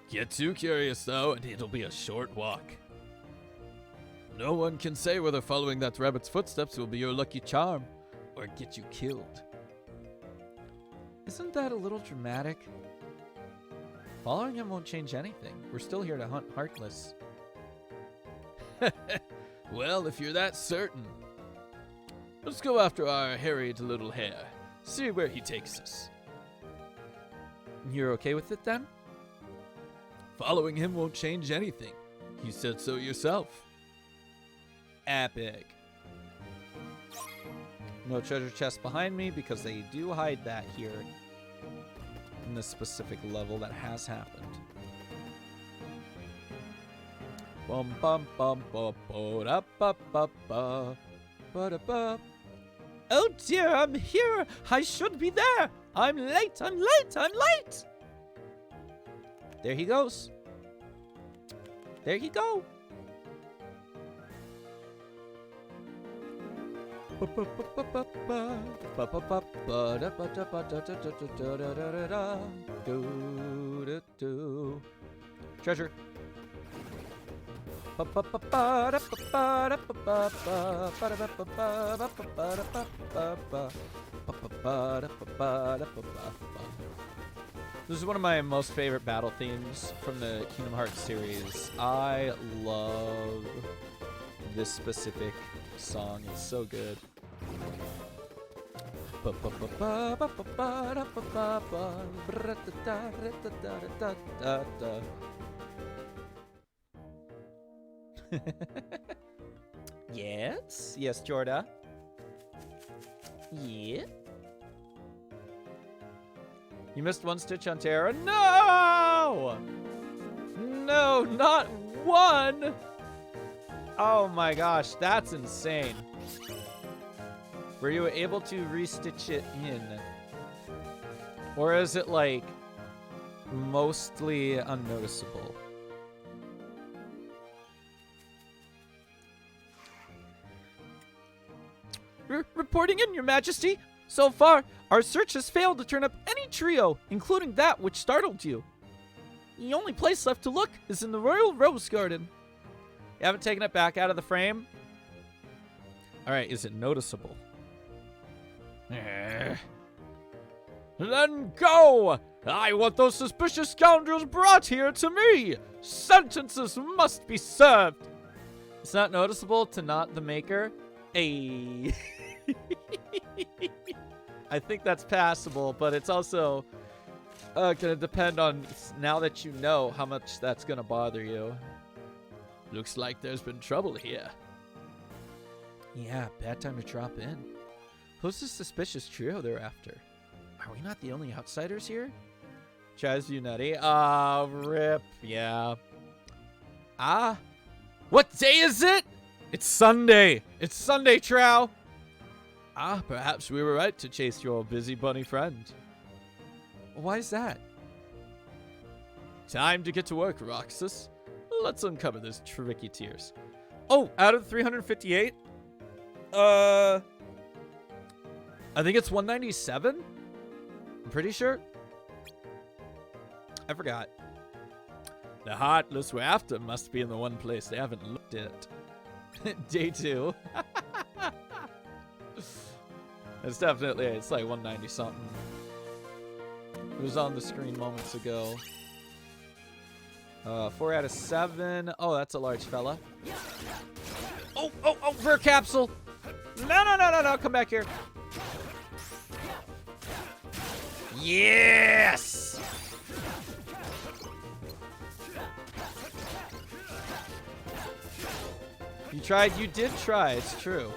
Get too curious, though, and it'll be a short walk. No one can say whether following that rabbit's footsteps will be your lucky charm or get you killed. Isn't that a little dramatic? Following him won't change anything. We're still here to hunt Heartless. Well, if you're that certain, let's go after our harried little hare. See where he takes us. You're okay with it then? Following him won't change anything. You said so yourself. Epic. No treasure chest behind me because they do hide that here in this specific level that has happened. Bum bum bum bum ba ba ba ba ba ba. Oh dear, I'm here. I should be there. I'm late. I'm late. I'm late. There he goes. There he go. Treasure. This is one of my most favorite battle themes from the Kingdom Hearts series. I love this specific song. It's so good. Yes? Yes, Jorda? Yeah? You missed one stitch on Terra? No! No, not one! Oh my gosh, that's insane. Were you able to restitch it in? Or is it like mostly unnoticeable? Reporting in, Your Majesty. So far, our search has failed to turn up any trio, including that which startled you. The only place left to look is in the Royal Rose Garden. You haven't taken it back out of the frame? Alright, is it noticeable? Then go! I want those suspicious scoundrels brought here to me! Sentences must be served! It's not noticeable to not the maker? Ayy. I think that's passable, but it's also gonna depend on, now that you know, how much that's gonna bother you. Looks like there's been trouble here. Yeah, bad time to drop in. Who's the suspicious trio they're after? Are we not the only outsiders here? Chaz, you nutty. Ah, rip. Yeah. Ah. What day is it? It's Sunday. It's Sunday, Trow. Ah, perhaps we were right to chase your busy bunny friend. Why is that? Time to get to work, Roxas. Let's uncover this tricky tears. Oh, out of 358? I think it's 197? I'm pretty sure. I forgot. The Heartless we're after must be in the one place they haven't looked at. Day 2. It's definitely, it's like 190 something. It was on the screen moments ago. 4 out of 7. Oh, that's a large fella. Oh, for a capsule. No, come back here. Yes! You tried, you did try, it's true.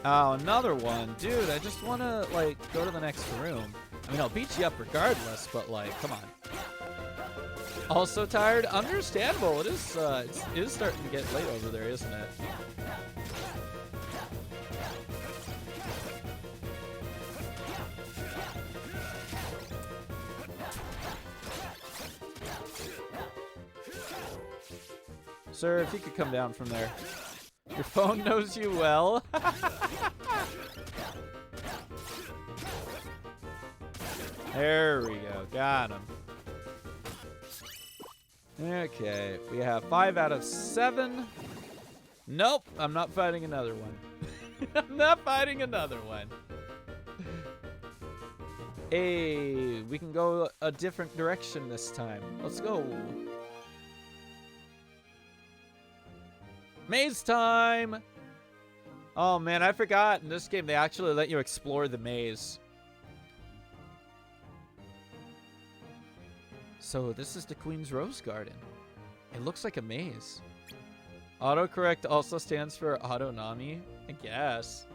Oh, another one. Dude, I just want to, like, go to the next room. I mean, I'll beat you up regardless, but, like, come on. Also tired? Understandable. It is starting to get late over there, isn't it? Sir, if you could come down from there. Your phone knows you well. There we go. Got him. Okay. We have 5 out of 7. Nope. I'm not fighting another one. I'm not fighting another one. Hey, we can go a different direction this time. Let's go. Maze time! Oh man, I forgot. In this game, they actually let you explore the maze. So this is the Queen's Rose Garden. It looks like a maze. Autocorrect also stands for autonomy, I guess.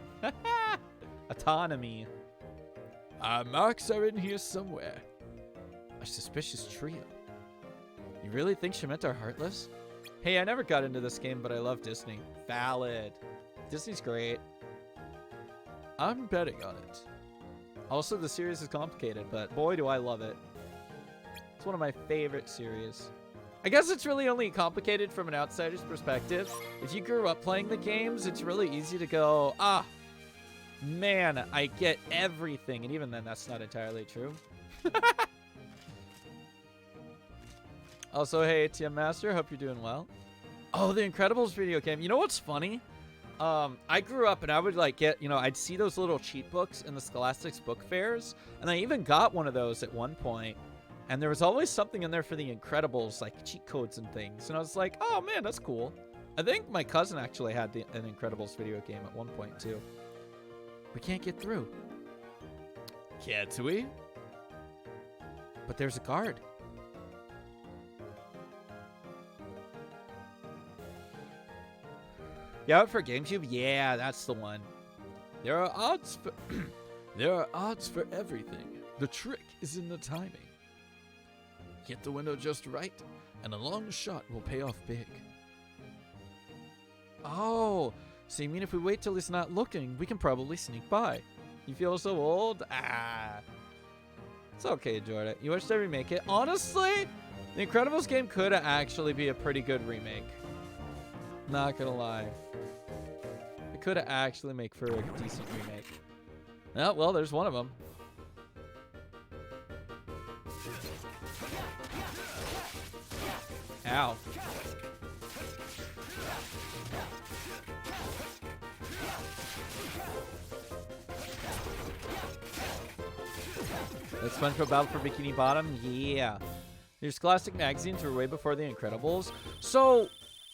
Autonomy. Our marks are in here somewhere. A suspicious trio. You really think she meant our Heartless? Hey, I never got into this game, but I love Disney. Valid. Disney's great. I'm betting on it. Also, the series is complicated, but boy, do I love it. It's one of my favorite series. I guess it's really only complicated from an outsider's perspective. If you grew up playing the games, it's really easy to go, ah, man, I get everything. And even then, that's not entirely true. Also, hey, ATM Master, hope you're doing well. Oh, the Incredibles video game. You know what's funny? I grew up and I would like get, I'd see those little cheat books in the Scholastic's book fairs. And I even got one of those at one point. And there was always something in there for the Incredibles, like cheat codes and things. And I was like, oh man, that's cool. I think my cousin actually had an Incredibles video game at one point too. We can't get through. Can't we? But there's a guard. Yeah, for GameCube? Yeah, that's the one. There are odds for there are odds for everything. The trick is in the timing. Hit the window just right, and a long shot will pay off big. Oh, so you mean if we wait till he's not looking, we can probably sneak by. You feel so old? Ah. It's okay, Jordan. You wish they remake it? Honestly, the Incredibles game could actually be a pretty good remake. Not gonna lie. It could actually make for a decent remake. Oh, well, there's one of them. Ow. That's SpongeBob Battle for Bikini Bottom? Yeah. Your Scholastic magazines were way before the Incredibles. So,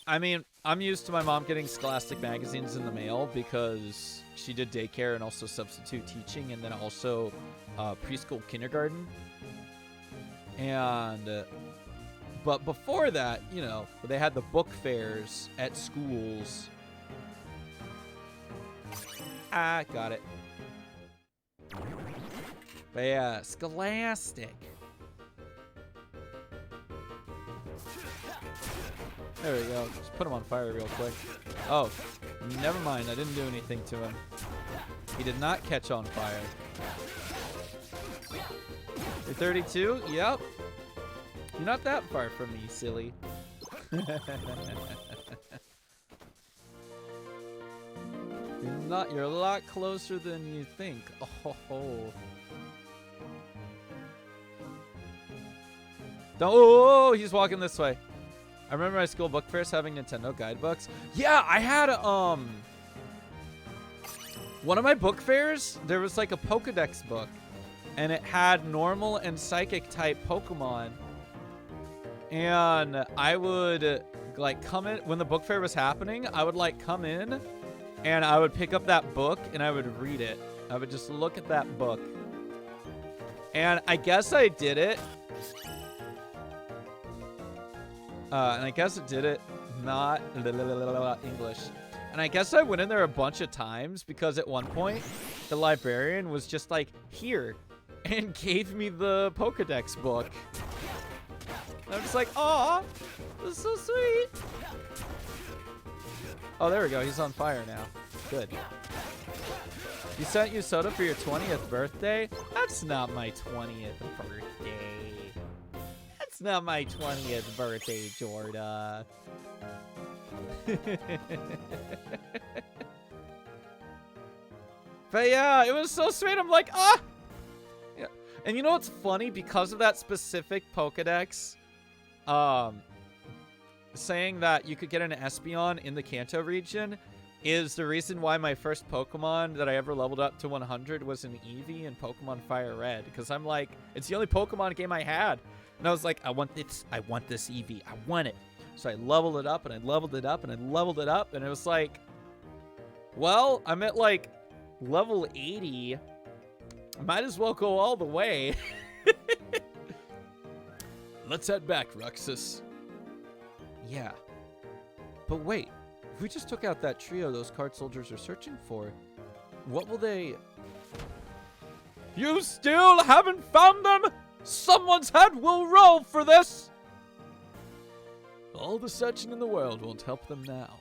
I mean, I'm used to my mom getting Scholastic magazines in the mail because she did daycare and also substitute teaching and then also preschool kindergarten. And, but before that, they had the book fairs at schools. Ah, got it. But yeah, Scholastic. There we go. Just put him on fire real quick. Oh, never mind. I didn't do anything to him. He did not catch on fire. You're 32? Yep. You're not that far from me, silly. not. You're a lot closer than you think. Oh, ho, ho. Oh, he's walking this way. I remember my school book fairs having Nintendo guidebooks. Yeah, I had one of my book fairs. There was like a Pokedex book, and it had normal and psychic type Pokemon. And I would like come in when the book fair was happening. I would like come in, and I would pick up that book and I would read it. I would just look at that book, and I guess I did it. And I guess it did it not English. And I guess I went in there a bunch of times because at one point the librarian was just like, here, and gave me the Pokedex book. And I'm just like, aw, this is so sweet. Oh, there we go. He's on fire now. Good. You sent you soda for your 20th birthday? That's not my 20th birthday. It's not my 20th birthday, Jorda. But yeah, it was so sweet. I'm like, ah! Yeah. And you know what's funny? Because of that specific Pokedex, saying that you could get an Espeon in the Kanto region is the reason why my first Pokemon that I ever leveled up to 100 was an Eevee in Pokemon Fire Red. Because I'm like, it's the only Pokemon game I had. And I was like, I want this Eevee. I want it. So I leveled it up, and I leveled it up, and I leveled it up, and it was like, well, I'm at like level 80. I might as well go all the way. Let's head back, Ruxus. Yeah. But wait, if we just took out that trio those card soldiers are searching for, what will they... You still haven't found them? Someone's head will roll for this! All the searching in the world won't help them now.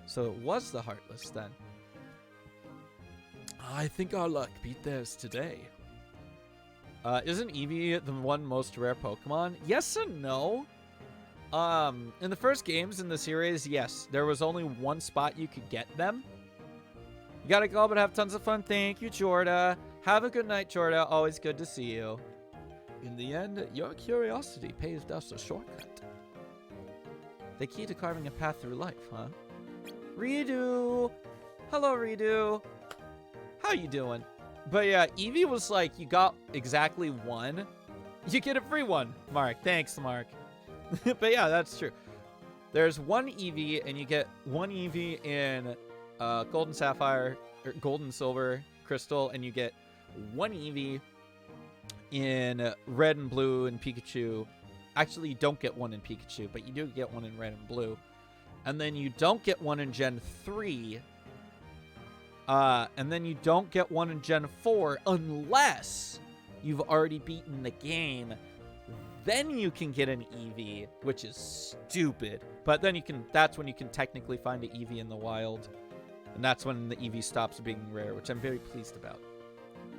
So it was the Heartless then. I think our luck beat theirs today. Isn't Eevee the one most rare Pokemon? Yes and no. In the first games in the series, yes, there was only one spot you could get them. You gotta go, but have tons of fun. Thank you, Jorda. Have a good night, Jorda. Always good to see you. In the end, your curiosity paved us a shortcut. The key to carving a path through life, huh? Redo! Hello, Redo. How you doing? But yeah, Eevee was like, you got exactly one. You get a free one, Mark. Thanks, Mark. But yeah, that's true. There's one Eevee, and you get one Eevee in Golden Sapphire, or Golden Silver Crystal, and you get one Eevee in Red and Blue and Pikachu. Actually, you don't get one in Pikachu, but you do get one in Red and Blue. And then you don't get one in Gen 3. And then you don't get one in Gen 4 unless you've already beaten the game. Then you can get an Eevee, which is stupid. But then that's when you can technically find an Eevee in the wild. And that's when the Eevee stops being rare, which I'm very pleased about.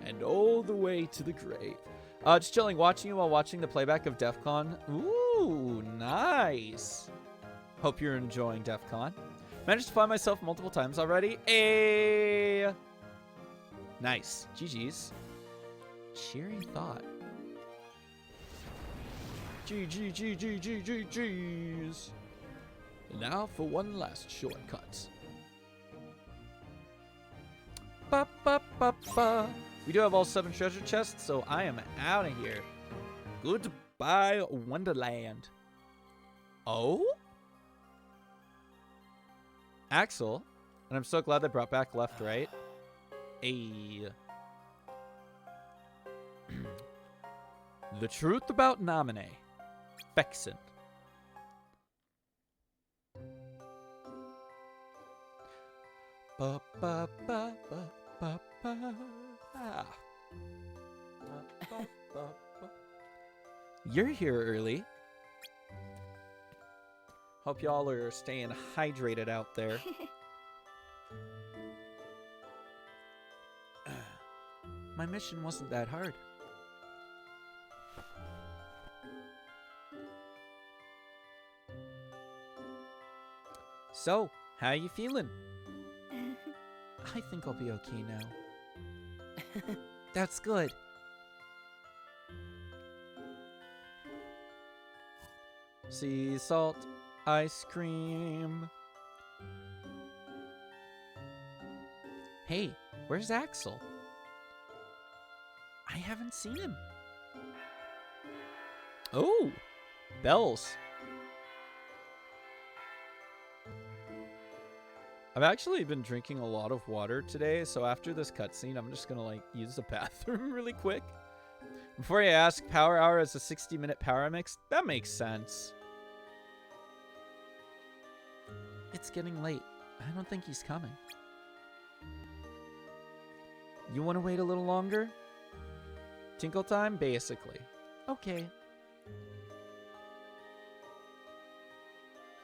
And all the way to the grave. Just chilling, watching you while watching the playback of DEF CON. Ooh, nice. Hope you're enjoying DEF CON. Managed to find myself multiple times already. Hey! Nice. GG's. Cheery thought. GG's. Now for one last shortcut. Ba, ba, ba, ba. We do have all 7 treasure chests, so I am out of here. Goodbye, Wonderland. Oh? Axel. And I'm so glad they brought back left, right. The truth about Namine. Vexen. Ba, ba, ba, ba, ba, ba. Ah. You're here early. Hope y'all are staying hydrated out there. My mission wasn't that hard. So, how you feeling? I think I'll be okay now. That's good. Sea salt ice cream. Hey, where's Axel? I haven't seen him. Oh, bells. I've actually been drinking a lot of water today, so after this cutscene, I'm just gonna like use the bathroom really quick. Before you ask, Power Hour is a 60-minute power mix. That makes sense. It's getting late. I don't think he's coming. You want to wait a little longer? Tinkle time, basically. Okay.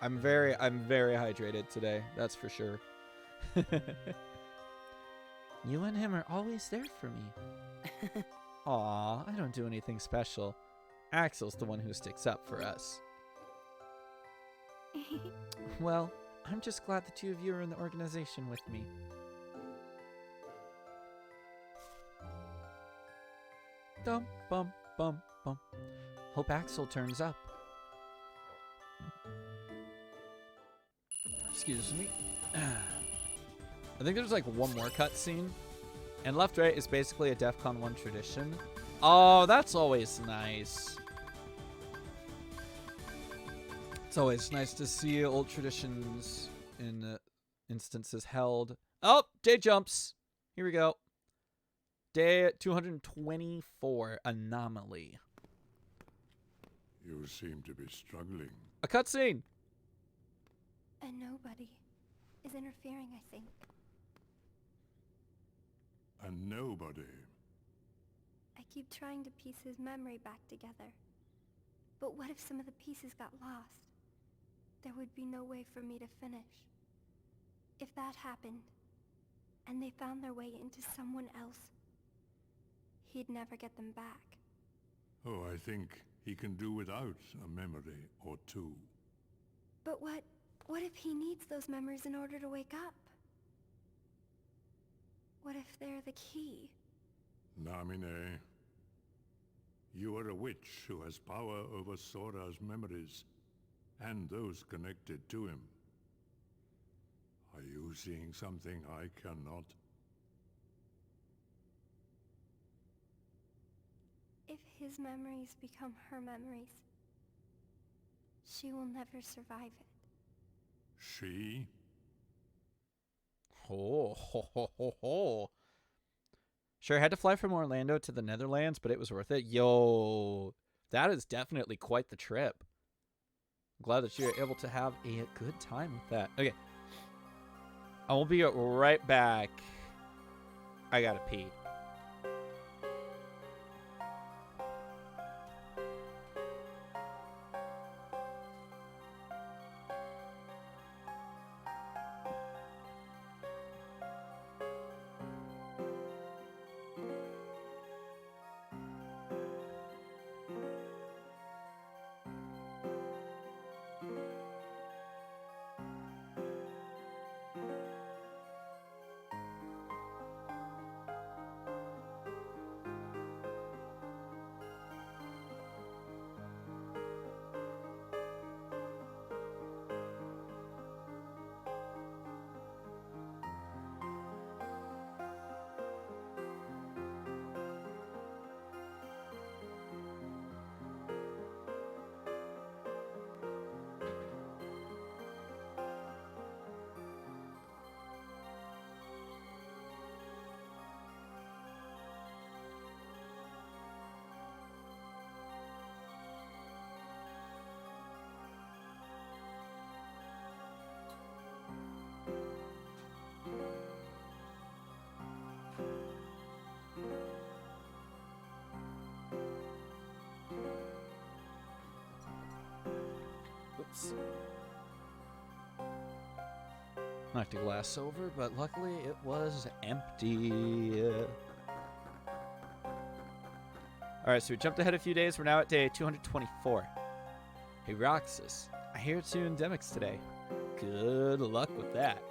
I'm very hydrated today. That's for sure. You and him are always there for me. Aw, I don't do anything special. Axel's the one who sticks up for us. Well, I'm just glad the two of you are in the organization with me. Dum bum bum bum. Hope Axel turns up. Excuse me. I think there's like one more cutscene. And left right is basically a DEF CON 1 tradition. Oh, that's always nice. It's always nice to see old traditions in instances held. Oh, day jumps. Here we go. Day 224, Anomaly. You seem to be struggling. A cutscene. And nobody is interfering, I think. And nobody. I keep trying to piece his memory back together. But what if some of the pieces got lost? There would be no way for me to finish. If that happened, and they found their way into someone else, he'd never get them back. Oh, I think he can do without a memory or two. But what if he needs those memories in order to wake up? What if they're the key? Namine, you are a witch who has power over Sora's memories, and those connected to him. Are you seeing something I cannot? If his memories become her memories, she will never survive it. She? Oh, ho, ho, ho, ho. Sure, I had to fly from Orlando to the Netherlands, but it was worth it. Yo, that is definitely quite the trip. I'm glad that you're able to have a good time with that. Okay. I will be right back. I gotta pee. Oops. Knocked a glass over, but luckily it was empty. Alright, so we jumped ahead a few days. We're now at day 224. Hey, Roxas. I hear it's endemics today. Good luck with that.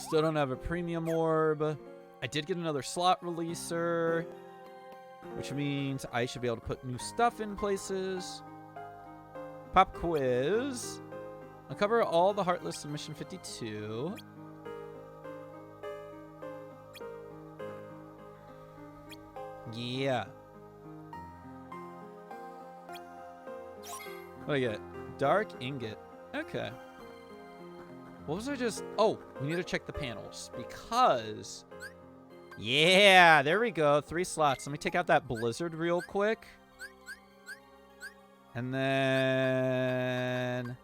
Still don't have a premium orb. I did get another slot releaser, which means I should be able to put new stuff in places. Pop quiz. Uncover all the Heartless in Mission 52. Yeah. What do I get? Dark ingot. Okay. What was I just... Oh, we need to check the panels because... Yeah, there we go. 3 slots. Let me take out that blizzard real quick. And then...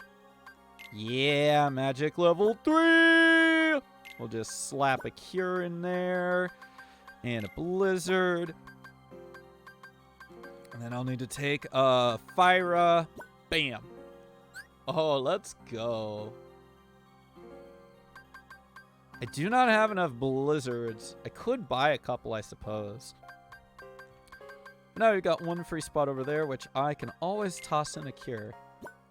Yeah, magic level 3! We'll just slap a cure in there. And a blizzard. And then I'll need to take a Fyra. Bam. Oh, let's go. I do not have enough blizzards. I could buy a couple, I suppose. Now we've got 1 free spot over there, which I can always toss in a cure.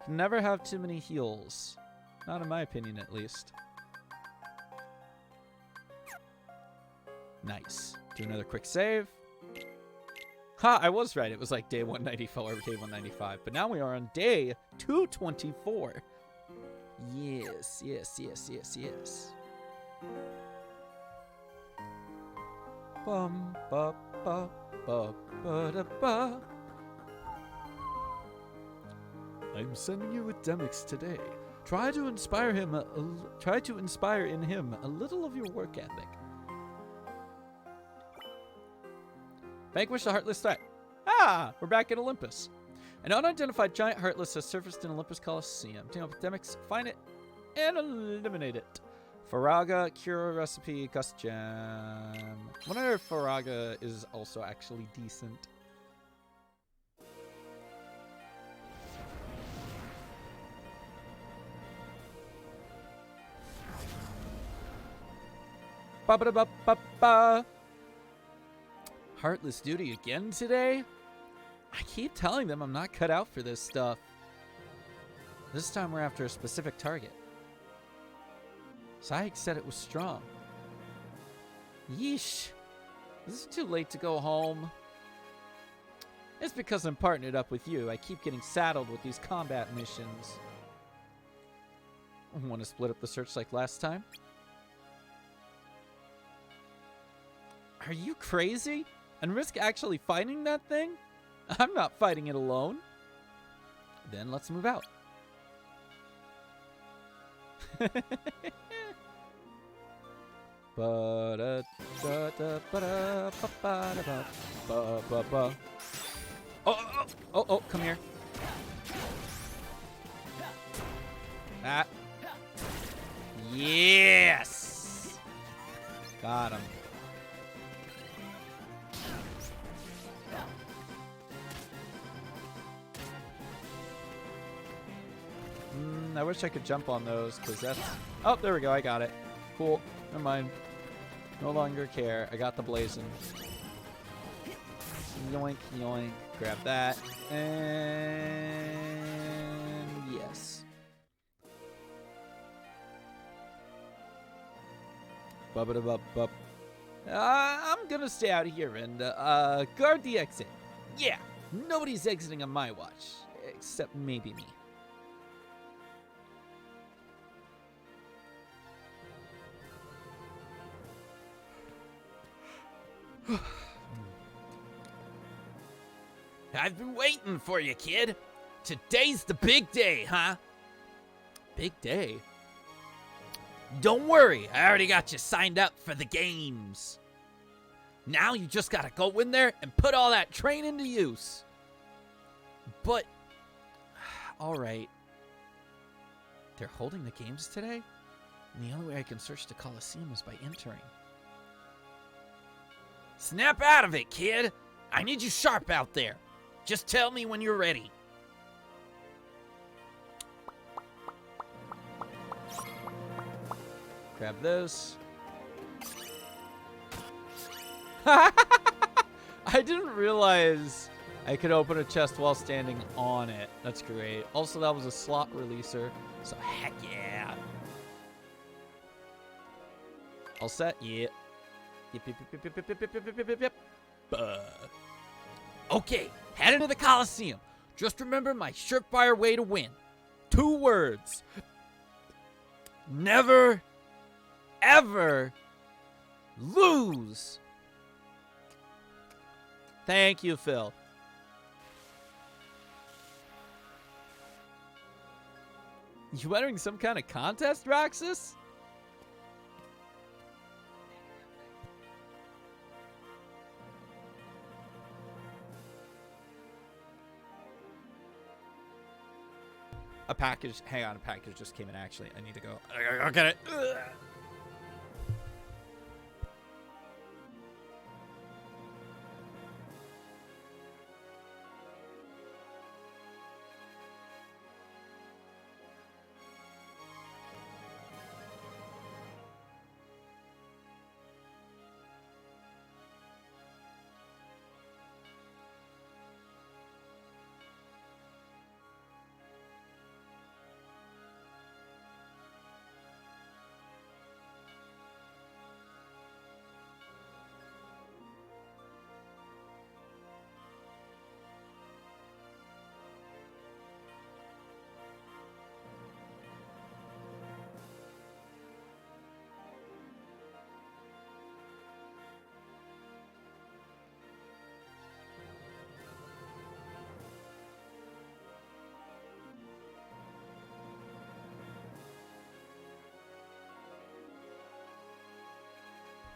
Can never have too many heals. Not in my opinion, at least. Nice. Do another quick save. Ha, I was right. It was like day 194 or day 195. But now we are on day 224. Yes, yes, yes, yes, yes. Bum, ba, ba, ba, ba, da, ba. I'm sending you with Demix today. Try to inspire in him a little of your work ethic. Vanquish the Heartless threat. Ah, we're back in Olympus. An unidentified giant Heartless has surfaced in Olympus Coliseum. Team up with Demix, find it, and eliminate it. Faraga, Cure Recipe, Gust Gem. I wonder if Faraga is also actually decent. Ba-ba-da-ba-ba-ba. Heartless duty again today? I keep telling them I'm not cut out for this stuff. This time we're after a specific target. Syke said it was strong. Yeesh. Is it too late to go home? It's because I'm partnered up with you. I keep getting saddled with these combat missions. Want to split up the search like last time? Are you crazy? And risk actually fighting that thing? I'm not fighting it alone. Then let's move out. Oh, come here. That. Yes! Got him. I wish I could jump on those, because that's... Oh, there we go. I got it. Cool. Never mind. No longer care. I got the blazing. Yoink, yoink. Grab that. And... yes. Bub-a-da-bub-bub. I'm gonna stay out here and guard the exit. Yeah, nobody's exiting on my watch, except maybe me. I've been waiting for you, kid. Today's the big day, huh? Big day? Don't worry, I already got you signed up for the games. Now you just gotta go in there and put all that training to use. But, alright. They're holding the games today? And the only way I can search the Coliseum is by entering. Snap out of it, kid! I need you sharp out there. Just tell me when you're ready. Grab this. I didn't realize I could open a chest while standing on it. That's great. Also, that was a slot releaser, so heck yeah. All set? Yeah. Yep, yep, yep, yep, yep, yep, yep, yep, yep, yep. Okay, head into the Coliseum. Just remember my surefire way to win. 2 words. Never, ever lose. Thank you, Phil. You entering some kind of contest, Roxas? A package. Hang on, a package just came in. Actually, I need to go. I gotta go get it. Ugh.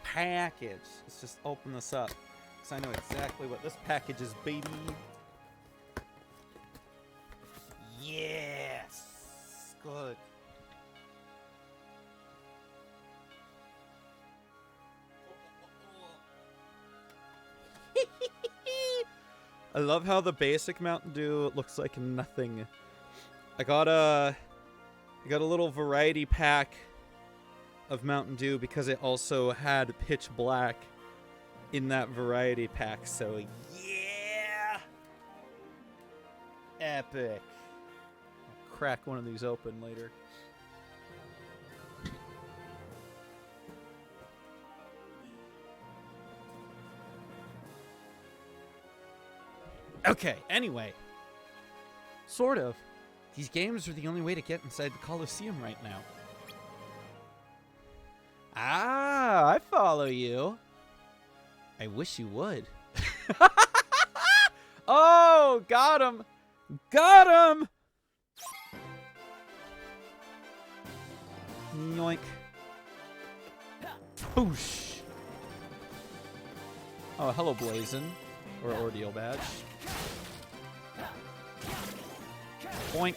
Package. Let's just open this up, because I know exactly what this package is, baby. Yes! Good. I love how the basic Mountain Dew looks like nothing. I got a little variety pack of Mountain Dew because it also had Pitch Black in that variety pack, so yeah! Epic. I'll crack one of these open later. Okay, anyway. Sort of. These games are the only way to get inside the Coliseum right now. Ah, I follow you. I wish you would. Oh, got him. Got him. Yoink. Boosh. Oh, hello, Blazin'. Or Ordeal Badge. Boink.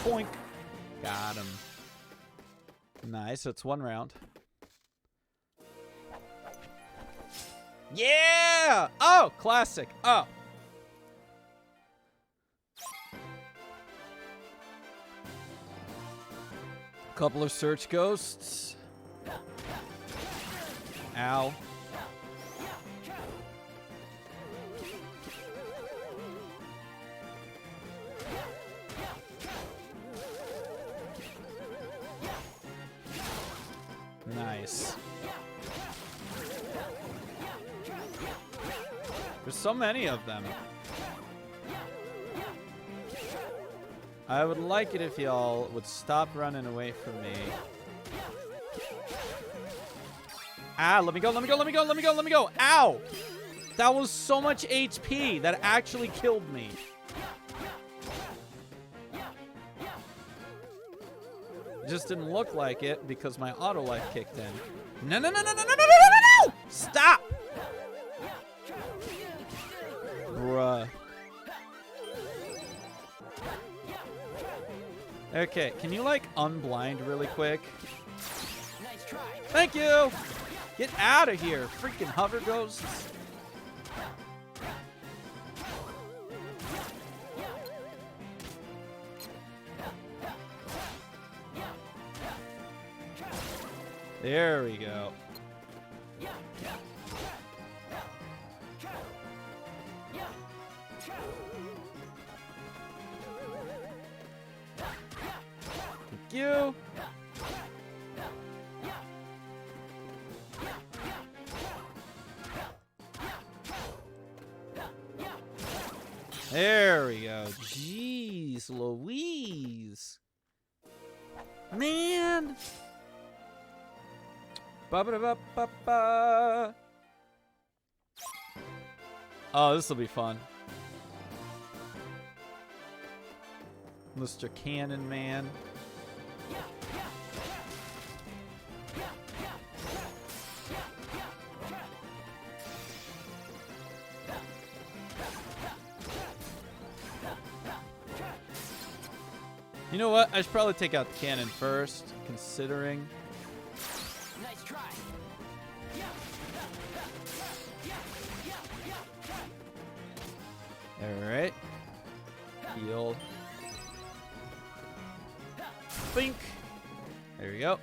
Boink. Got him. Nice, it's 1 round. Yeah! Oh, classic. Oh. Couple of search ghosts. Ow. Nice. There's so many of them. I would like it if y'all would stop running away from me. Ah, let me go, let me go, let me go, let me go, let me go. Ow! That was so much HP that actually killed me. It just didn't look like it because my auto life kicked in. No, no, no, no, no, no, no, no, no, no! Stop! Bruh. Okay, can you like unblind really quick? Nice try. Thank you! Get out of here, freaking hover ghosts. There we go. Thank you. There we go. Jeez Louise. Man. Ba-ba-da-ba-ba-ba. Oh, this will be fun. Mr. Cannon Man. You know what? I should probably take out the cannon first, considering. Nice try. Alright. Heal. Bink. There we go.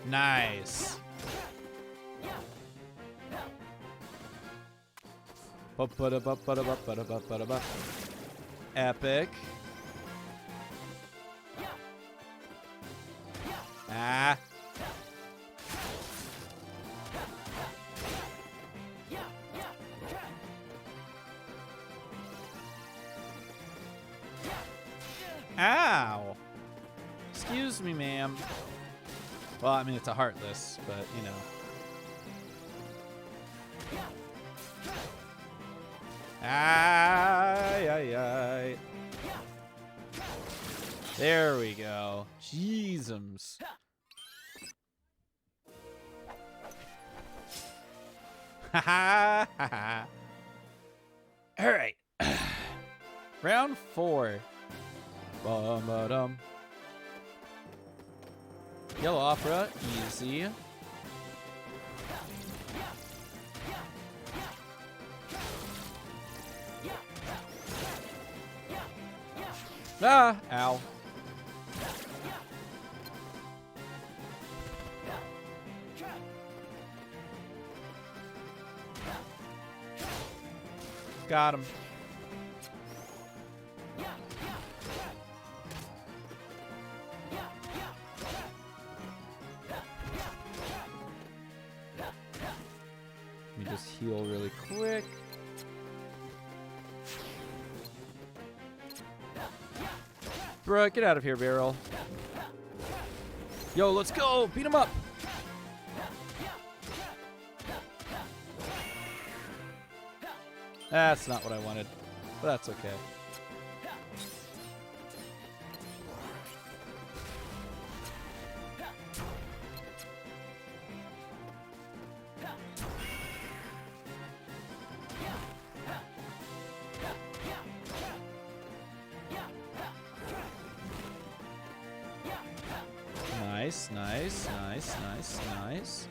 Nice. Ba-ba-da-ba-ba-da-ba-ba-da-ba-ba-da-ba. Epic. Ah. Ow. Excuse me, ma'am. Well, I mean, it's a heartless, but, you know. Ay, ay, ay. There we go. Jeezums. Ha ha ha ha. All right. Round 4. Bum-ba-dum. Yellow Opera, easy. Ah, ow. Got him. Let me just heal really quick. Bruh, get out of here, Barrel. Yo, let's go. Beat him up. That's not what I wanted, but that's okay. Nice, nice, nice, nice, nice.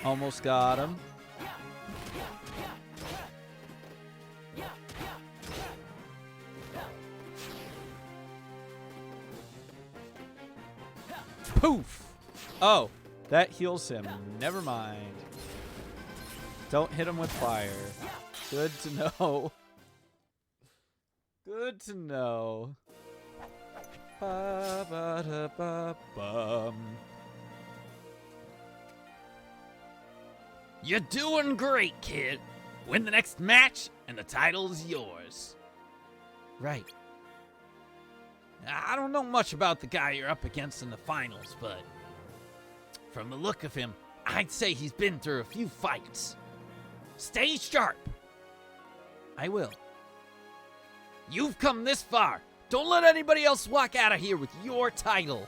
Almost got him. Poof! Oh, that heals him. Never mind. Don't hit him with fire. Good to know. Good to know. Ba-ba-da-ba-bum. You're doing great, kid. Win the next match, and the title's yours. Right. I don't know much about the guy you're up against in the finals, but from the look of him, I'd say he's been through a few fights. Stay sharp. I will. You've come this far. Don't let anybody else walk out of here with your title.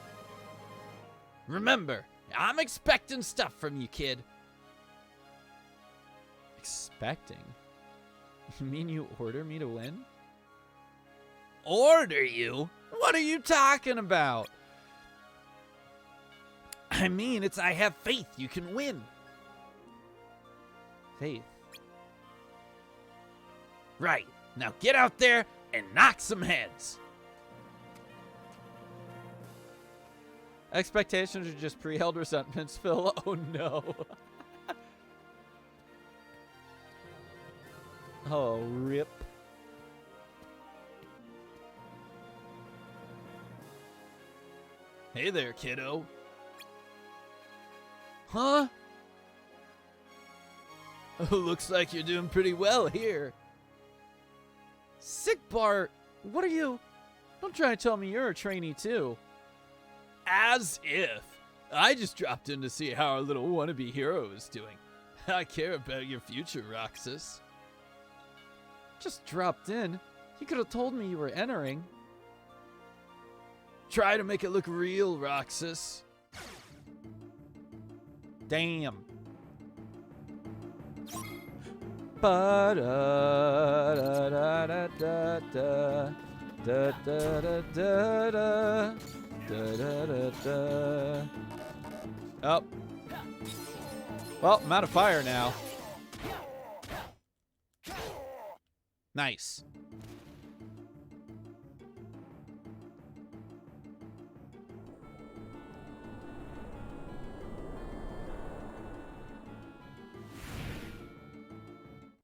Remember, I'm expecting stuff from you, kid. Expecting? You mean you order me to win? Order you? What are you talking about? I mean, it's I have faith you can win. Faith? Right. Now get out there and knock some heads. Expectations are just pre-held resentments, Phil. Oh no. Oh, rip. Hey there, kiddo. Huh? Oh, looks like you're doing pretty well here. Sick Bart, what are you? Don't try to tell me you're a trainee too. As if. I just dropped in to see how our little wannabe hero is doing. I care about your future, Roxas. Just dropped in? You could have told me you were entering. Try to make it look real, Roxas. Damn. Ba da da da da da da da da da da da da da. Oh. Well, I'm out of fire now. Nice.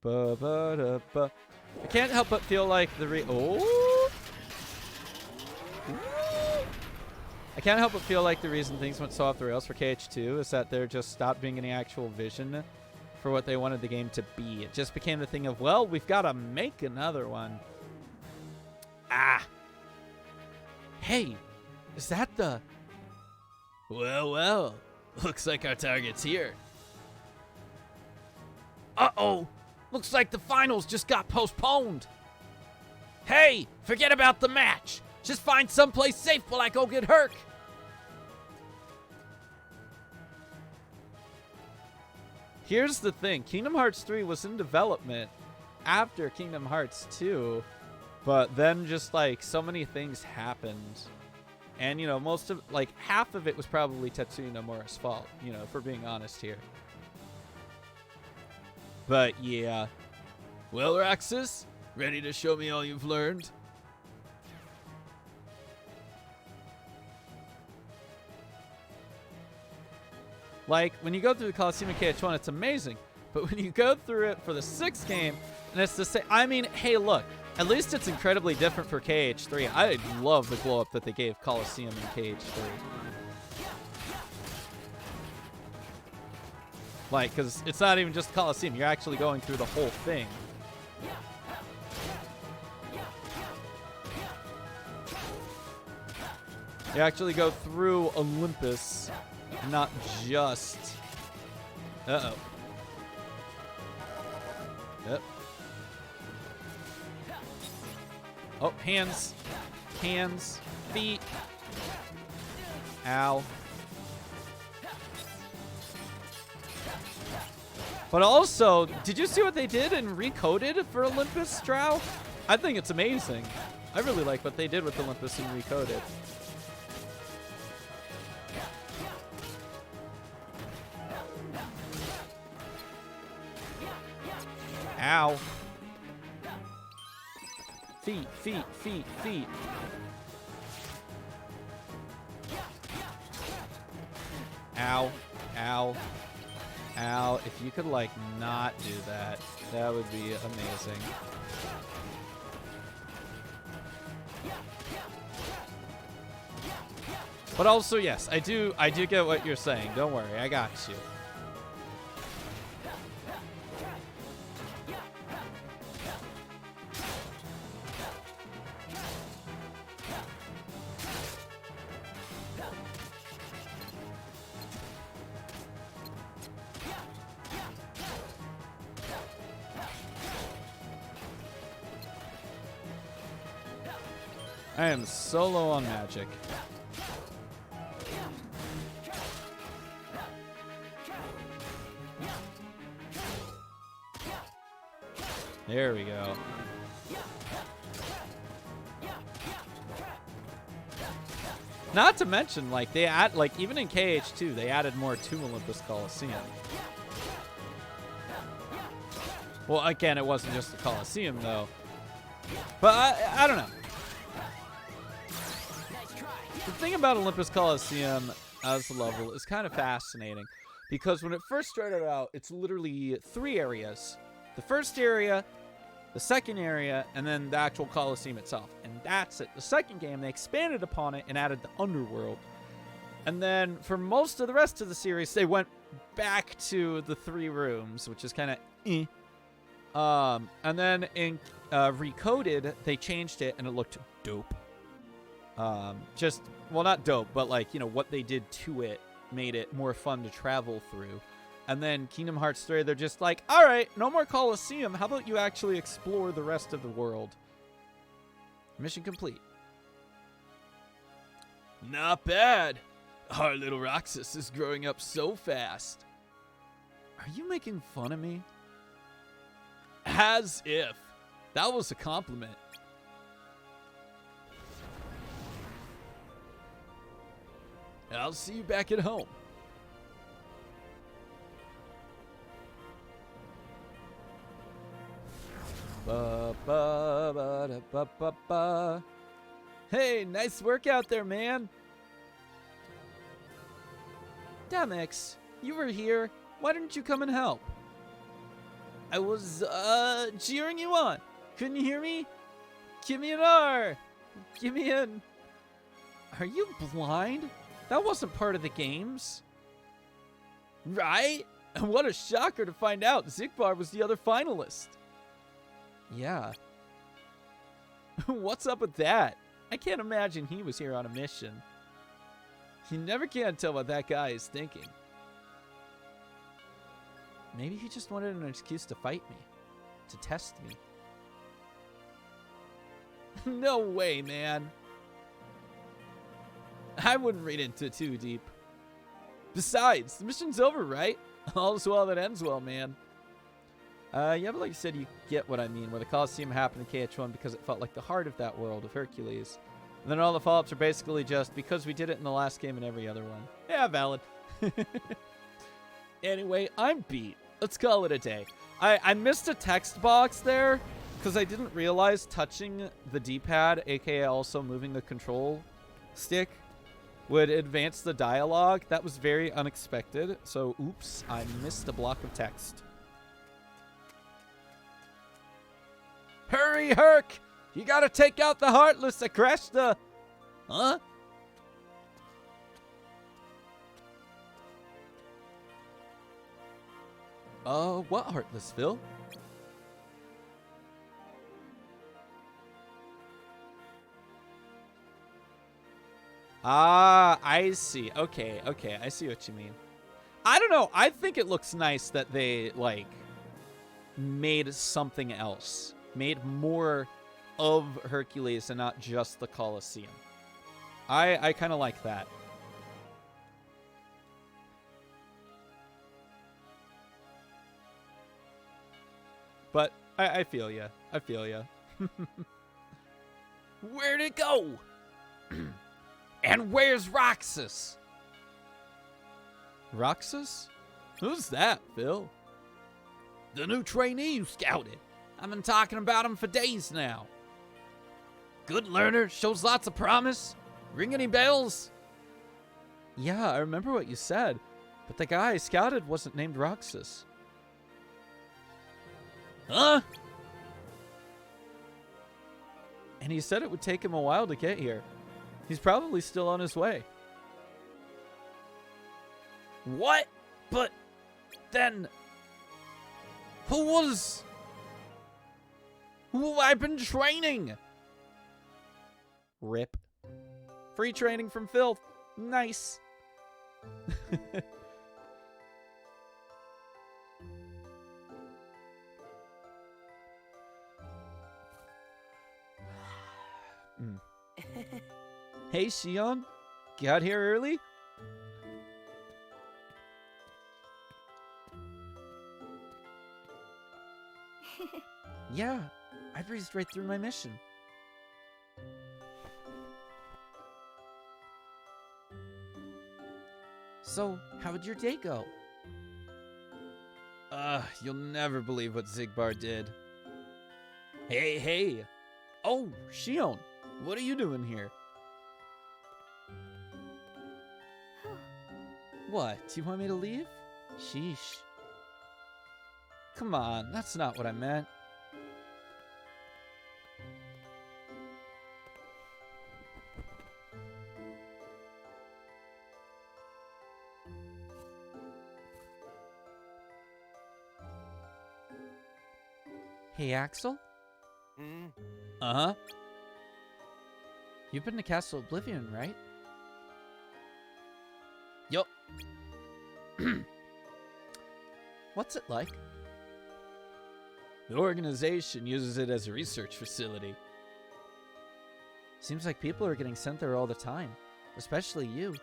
Ba ba da ba. I can't help but feel like I can't help but feel like the reason things went so off the rails for KH2 is that there just stopped being any actual vision for what they wanted the game to be. It just became the thing of, well, we've got to make another one. Ah. Hey, is that the... Well, well, looks like our target's here. Uh-oh. Looks like the finals just got postponed. Hey, forget about the match. Just find someplace safe while I go get Herc. Here's the thing. Kingdom Hearts 3 was in development after Kingdom Hearts 2, but then just like so many things happened. And, you know, most of, like, half of it was probably Tetsuya Nomura's fault, you know, if we're being honest here. But, yeah. Well, Roxas, ready to show me all you've learned? Like, when you go through the Coliseum in KH1, it's amazing. But when you go through it for the 6th game, and it's the same... I mean, hey, look. At least it's incredibly different for KH3. I love the glow-up that they gave Coliseum in KH3. Like, because it's not even just Coliseum. You're actually going through the whole thing. You actually go through Olympus, not just... Uh-oh. Yep. Oh, hands. Hands. Feet. Ow. But also, did you see what they did and recoded for Olympus, Drow? I think it's amazing. I really like what they did with Olympus and recoded. Ow. Feet, feet, feet, feet. Ow, ow, ow. If you could, like, not do that, that would be amazing. But also, yes, I do get what you're saying. Don't worry, I got you. I am so low on magic. There we go. Not to mention, like, they add, like, even in KH2, they added more to Olympus Coliseum. Well, again, it wasn't just the Coliseum, though. But I don't know. The thing about Olympus Coliseum as a level is kind of fascinating, because when it first started out, it's literally 3 areas. The first area the second area, and then the actual Colosseum itself. And that's it. The second game, they expanded upon it and added the underworld. And then for most of the rest of the series, they went back to the 3 rooms, which is kind of and then in Recoded, they changed it and it looked dope. Just, well, not dope, but like, you know, what they did to it made it more fun to travel through. And then Kingdom Hearts 3, they're just like, all right, no more Colosseum. How about you actually explore the rest of the world? Mission complete. Not bad. Our little Roxas is growing up so fast. Are you making fun of me? As if. That was a compliment. I'll see you back at home. Ba, ba, ba, da, ba, ba, ba. Hey, nice work out there, man. Demix, you were here. Why didn't you come and help? I was, cheering you on. Couldn't you hear me? Give me an R. Give me an... Are you blind? That wasn't part of the games. Right? And what a shocker to find out Zigbar was the other finalist. Yeah. What's up with that? I can't imagine he was here on a mission. You never can tell what that guy is thinking. Maybe he just wanted an excuse to fight me. To test me. No way, man. I wouldn't read into it too deep. Besides, the mission's over, right? All's well that ends well, man. Yeah, but like you said, you get what I mean, where the Colosseum happened in KH1 because it felt like the heart of that world of Hercules. And then all the follow-ups are basically just because we did it in the last game and every other one. Yeah, valid. Anyway, I'm beat. Let's call it a day. I missed a text box there because I didn't realize touching the D-pad, aka also moving the control stick, would advance the dialogue. That was very unexpected. So, oops, I missed a block of text. Hurry, Herc! You gotta take out the Heartless that crashed the... Huh? What Heartless, Phil? Ah, I see. Okay, I see what you mean. I don't know. I think it looks nice that they, like, made something else. Made more of Hercules and not just the Colosseum. I kind of like that. But I feel ya. I feel ya. Where'd it go? And where's Roxas? Roxas? Who's that, Phil? The new trainee you scouted. I've been talking about him for days now. Good learner, shows lots of promise. Ring any bells? Yeah, I remember what you said. But the guy I scouted wasn't named Roxas. Huh? And he said it would take him a while to get here. He's probably still on his way. What? But then... Who I've been training? Rip. Free training from Filth. Nice. Hey, Shion. Got here early? Yeah, I breezed right through my mission. So, how would your day go? You'll never believe what Zigbar did. Hey. Oh, Shion, what are you doing here? What, do you want me to leave? Sheesh. Come on, that's not what I meant. Hey, Axel? Hmm? Uh-huh. You've been to Castle Oblivion, right? Yup. What's it like? The organization uses it as a research facility. Seems like people are getting sent there all the time, especially you.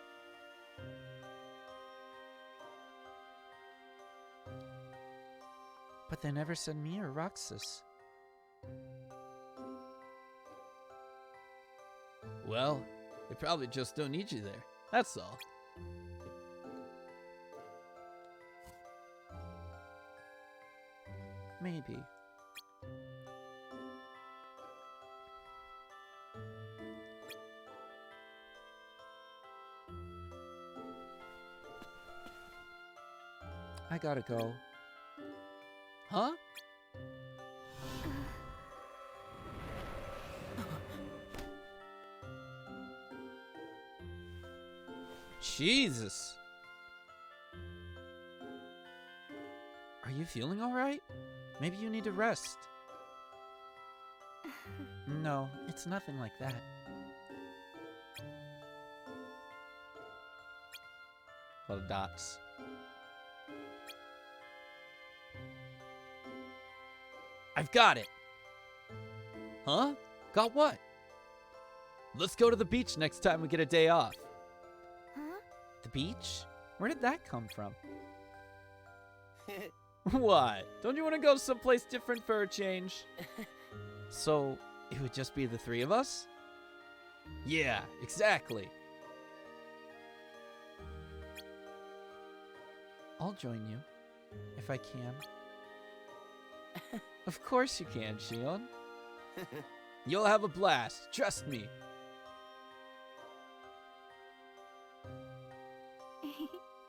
But they never send me or Roxas. Well, they probably just don't need you there. That's all. Maybe. I gotta go. Huh? Jesus. Are you feeling all right? Maybe you need to rest. No, it's nothing like that. Little dots. I've got it. Huh? Got what? Let's go to the beach next time we get a day off. Huh? The beach? Where did that come from? What? Don't you want to go someplace different for a change? So, it would just be the three of us? Yeah, exactly. I'll join you, if I can. Of course you can, Shion. You'll have a blast, trust me.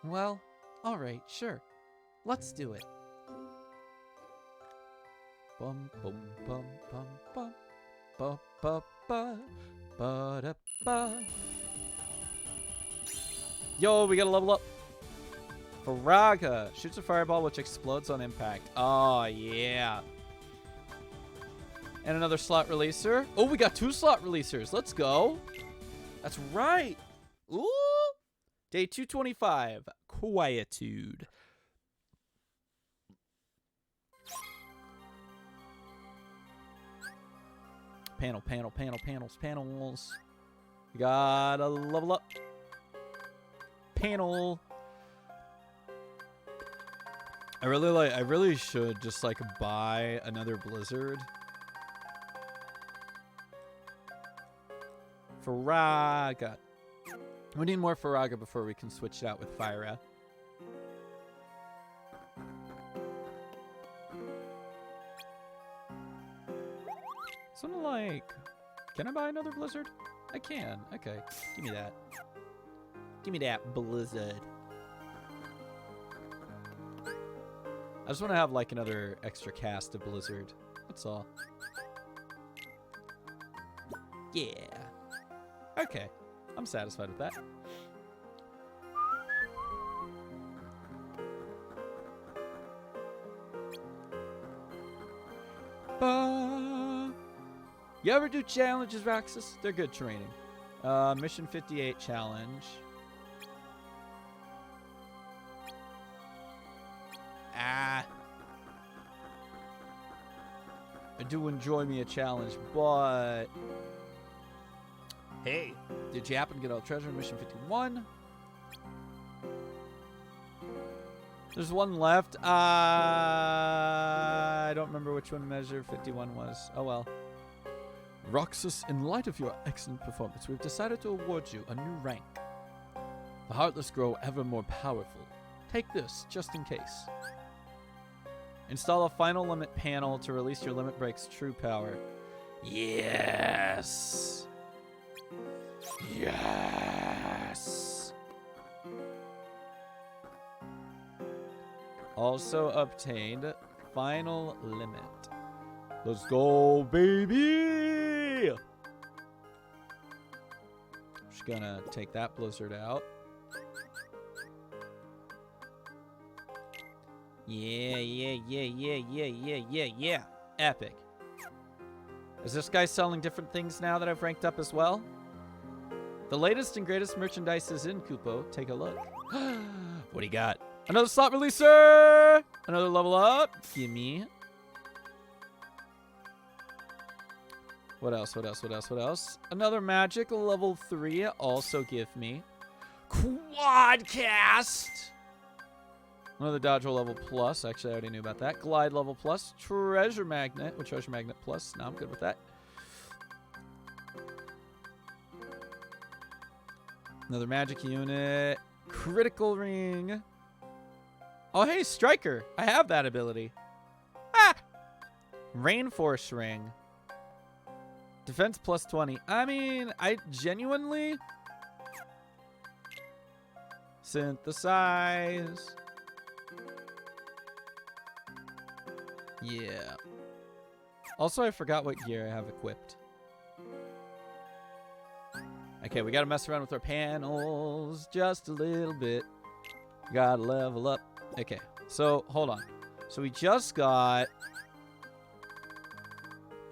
Well, alright, sure. Let's do it. Bum bum bum bum bum ba ba ba ba da ba. Yo, we gotta level up. Faraga shoots a fireball which explodes on impact. Oh yeah. And another slot releaser. Oh, we got 2 slot releasers. Let's go. That's right. Ooh. Day 225. Quietude. Panels. We gotta level up. Panel. I really should just like buy another Blizzard. Faraga. We need more Faraga before we can switch it out with Fyra. Something like, can I buy another Blizzard? I can. Okay, give me that. Give me that Blizzard. I just want to have like another extra cast of Blizzard. That's all. Yeah. Okay. I'm satisfied with that. You ever do challenges, Roxas? They're good training. Mission 58 challenge. I do enjoy me a challenge, but hey, did you happen to get all the treasure in Mission 51? There's one left. I don't remember which one Measure 51 was. Oh well. Roxas, in light of your excellent performance, we've decided to award you a new rank. The Heartless grow ever more powerful. Take this, just in case. Install a final limit panel to release your limit break's true power. Yes! Yes! Also obtained final limit. Let's go, baby! Just gonna take that Blizzard out. Yeah. Epic. Is this guy selling different things now that I've ranked up as well? The latest and greatest merchandise is in, Kupo. Take a look. What do you got? Another slot releaser! Another level up. Gimme. What else? What else? What else? What else? Another magic level 3. Also give me. Quadcast! Another dodge roll level plus. Actually, I already knew about that. Glide level plus. Treasure magnet. With treasure magnet plus. Now I'm good with that. Another magic unit. Critical ring. Oh, hey, Striker. I have that ability. Ah! Rainforce ring. Defense plus 20. I mean, I genuinely... Synthesize. Yeah. Also, I forgot what gear I have equipped. Okay, we gotta mess around with our panels just a little bit. Gotta level up. Okay, so hold on. So we just got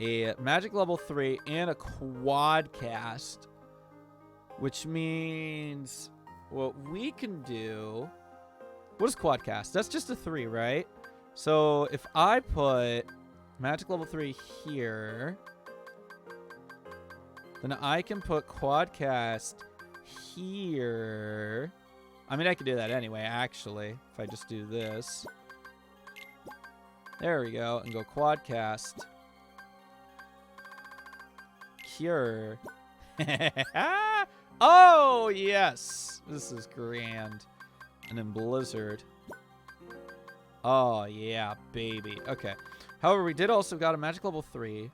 a magic level 3 and a quadcast, which means what we can do... What is quadcast? That's just a 3, right? So if I put magic level 3 here, then I can put quadcast here. I mean, I could do that anyway, actually, if I just do this. There we go, and go quadcast. Cure. Oh, yes. This is grand. And then Blizzard. Oh, yeah, baby. Okay. However, we did also got a magic level 3.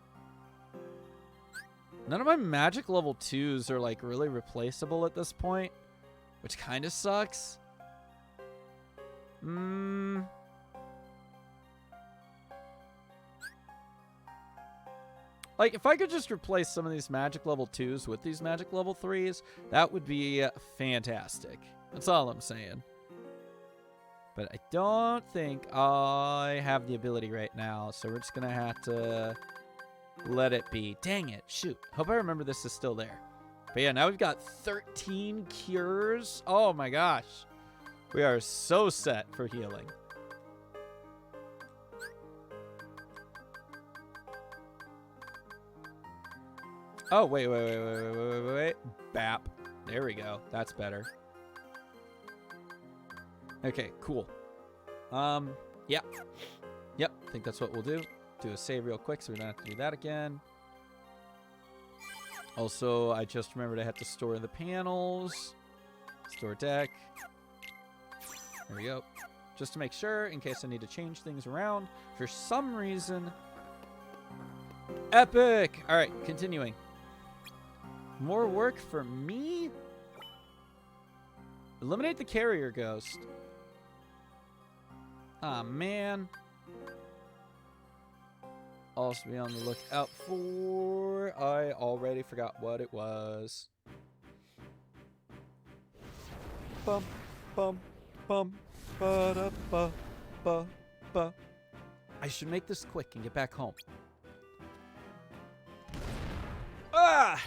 None of my magic level 2s are, like, really replaceable at this point, which kind of sucks. Like, if I could just replace some of these magic level 2s with these magic level 3s, that would be fantastic. That's all I'm saying. But I don't think I have the ability right now, so we're just going to have to let it be. Dang it. Shoot. Hope I remember this is still there. But yeah, now we've got 13 cures. Oh my gosh. We are so set for healing. Oh, wait. Bap. There we go. That's better. Okay, cool. Yeah. Yep, I think that's what we'll do. Do a save real quick so we don't have to do that again. Also, I just remembered I have to store the panels. Store deck. There we go. Just to make sure, in case I need to change things around for some reason. Epic! Alright, continuing. More work for me? Eliminate the carrier ghost. Ah, man. Also be on the lookout for... I already forgot what it was. Bum, bum, bum, ba da ba, ba, ba. I should make this quick and get back home. Ah!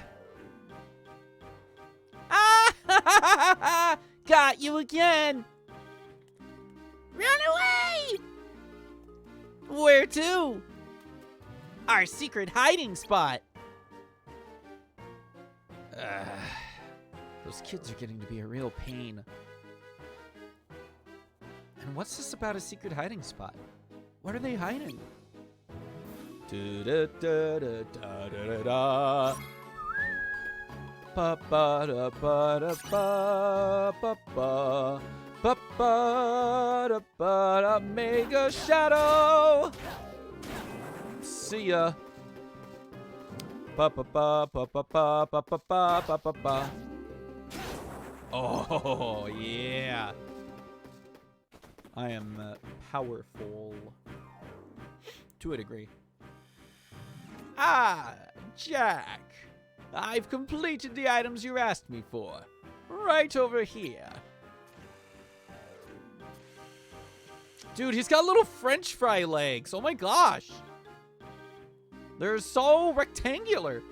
Ah! Got you again! Run away! Where to? Our secret hiding spot. Those kids are getting to be a real pain. And what's this about a secret hiding spot? What are they hiding? Da da da da da da. Ba ba da ba da ba ba ba. Ba ba da ba da. Mega Shadow. See ya. Ba ba ba ba ba ba ba ba ba ba ba ba. Oh yeah. I am powerful to a degree. Ah, Jack. I've completed the items you asked me for. Right over here. Dude, he's got little French fry legs. Oh my gosh. They're so rectangular.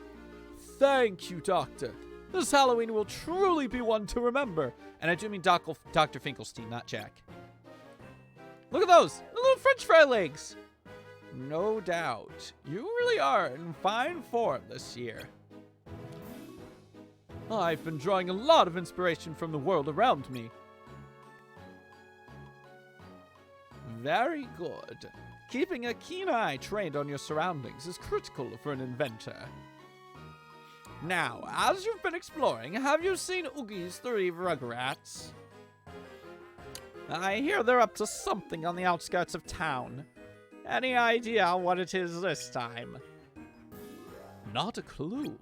Thank you, Doctor. This Halloween will truly be one to remember. And I do mean Dr. Finkelstein, not Jack. Look at those, the little French fry legs. No doubt. You really are in fine form this year. I've been drawing a lot of inspiration from the world around me. Very good. Keeping a keen eye trained on your surroundings is critical for an inventor. Now, as you've been exploring, have you seen Oogie's 3 Rugrats? I hear they're up to something on the outskirts of town. Any idea what it is this time? Not a clue.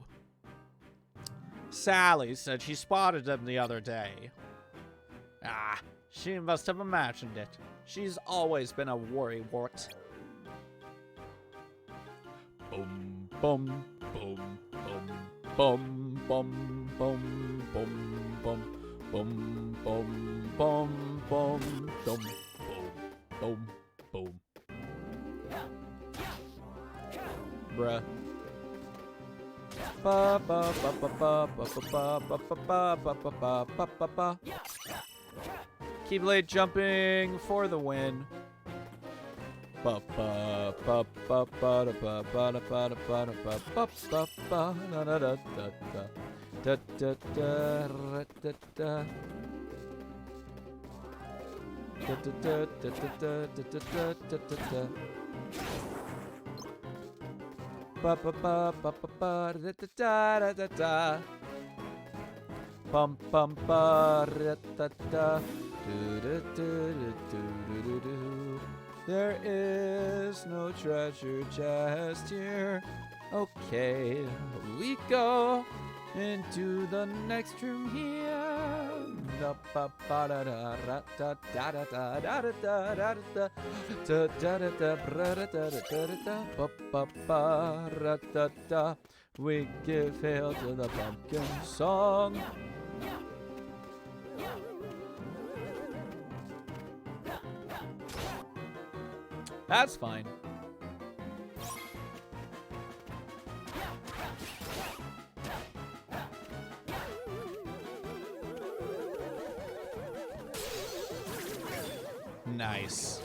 Sally said she spotted them the other day. Ah, she must have imagined it. She's always been a worrywart. Boom, boom, boom, boom, boom, boom, boom, boom, boom, boom, boom, boom, boom, boom, boom, boom. Bruh. Ba ba ba ba ba ba ba ba ba ba ba ba ba ba. Keyblade jumping for the win. Ba ba ba ba ba da ba ba da ba da ba da ba ba ba ba da da da da da da da da da. Ba ba ba ba ba ba da da da da da. Bum bum ba da da da. Do do do do do do do. There is no treasure chest here. Okay, we go into the next room here. Da ba ba da da da da da da da da da da da da da da da da da da ba ba ba da da da. We give hail to the pumpkin song. That's fine. Nice.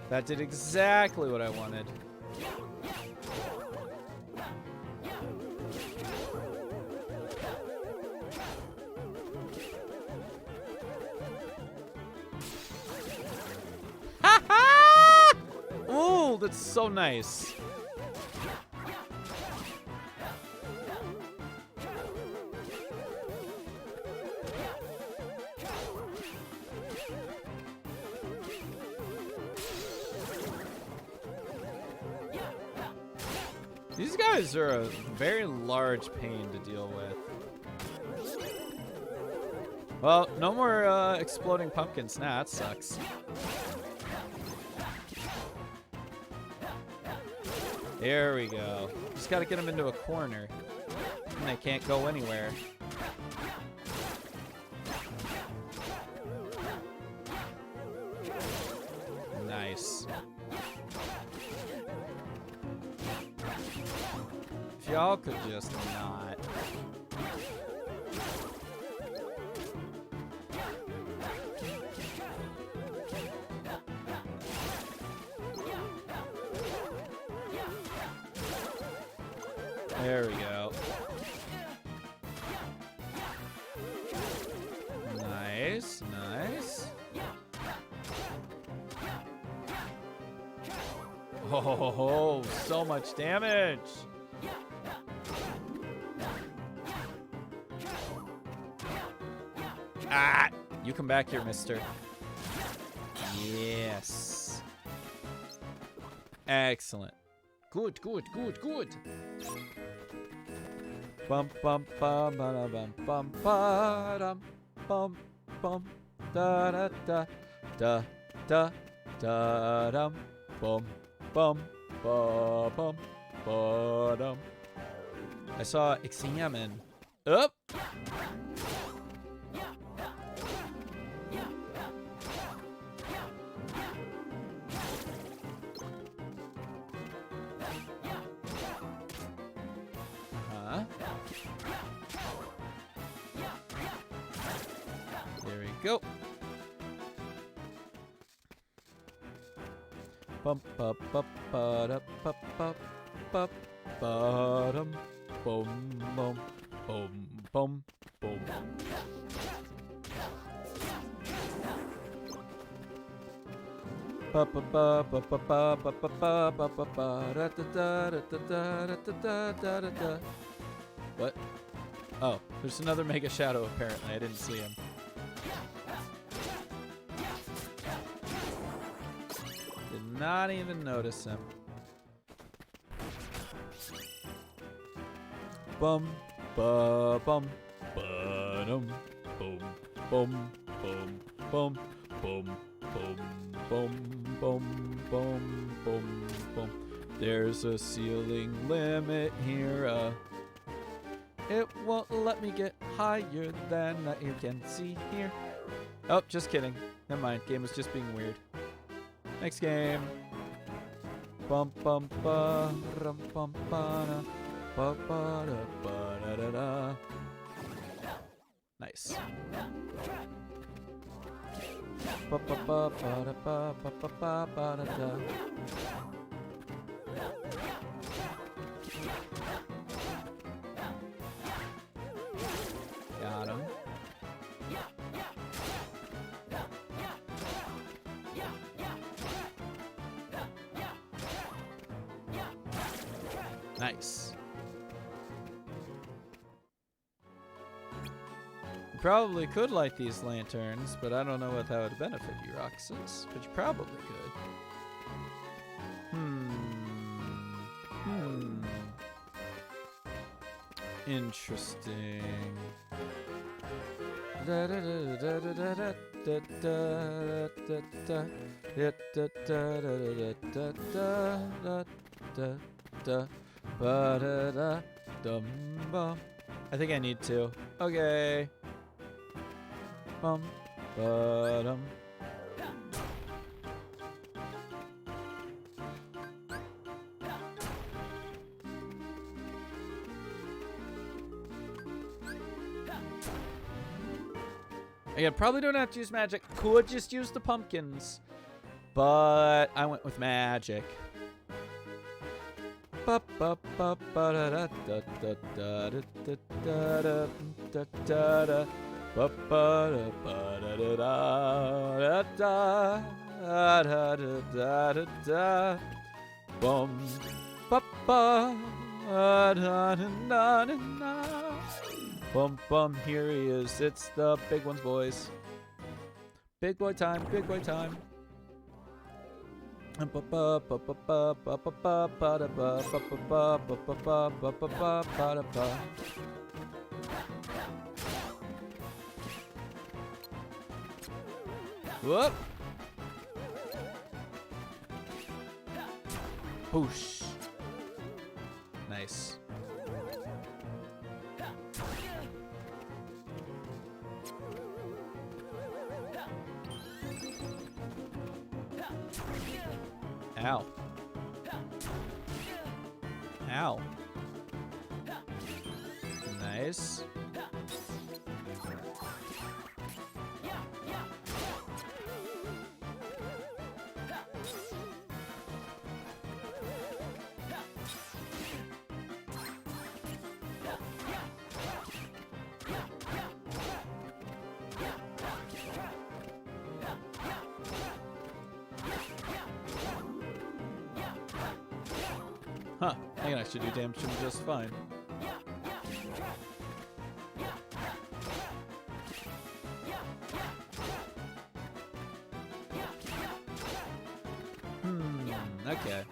That did exactly what I wanted. Ooh, that's so nice. These guys are a very large pain to deal with. Well, no more exploding pumpkins. Nah, that sucks. There we go. Just gotta get them into a corner. And they can't go anywhere. Nice. If y'all could just not. There we go. Nice, nice. Oh, so much damage. Ah, you come back here, mister. Yes. Excellent. Good, good, good, good. Bum bum bum ba bum bum ba dum bum bum da da da da da da dum bum bum ba bum ba dum. I saw examine. Up. There we go. Bum ba ba ba da ba ba ba ba dum bum bum bum bum bum. Ba ba ba ba ba ba ba ba ba ba ba ba da da da da da da da da da. What? Oh, there's another Mega Shadow apparently. I didn't see him. Did not even notice him. Bum ba bum ba dum bum bum bum bum bum bum bum bum bum bum bum. There's a ceiling limit here. It won't let me get higher than that you can see here. Oh, just kidding. Never mind. Game was just being weird. Next game. Bum bum ba rum bum ba da ba ba da ba da da da. Nice. Ba ba ba ba da ba ba ba ba ba da da. Got him. Nice. You probably could light these lanterns, but I don't know what that would benefit you, Roxas. But you probably could. Interesting. I think I need to. Okay. Bum ba-dum. Again, probably don't have to use magic. Could just use the pumpkins. But I went with magic. Ba ba ba ba da da da da da da da da da da ba ba da ba da da da da da da da da bum ba ba da da da da. Bum bum, here he is. It's the big ones, boys. Big boy time, big boy time. Whoop! Whoosh. Nice. Ow. Ow. Nice. Huh, I can actually do damage to him just fine. Okay.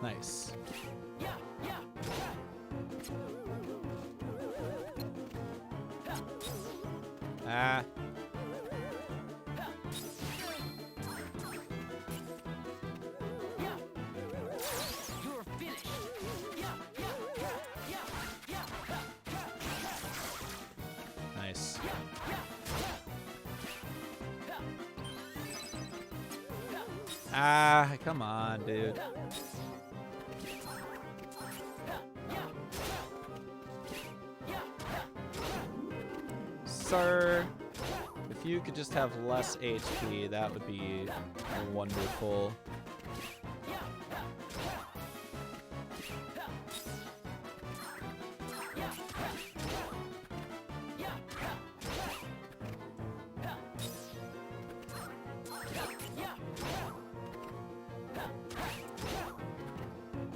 Nice. Ah. Nice. Ah, come on, dude. Sir, if you could just have less HP, that would be wonderful.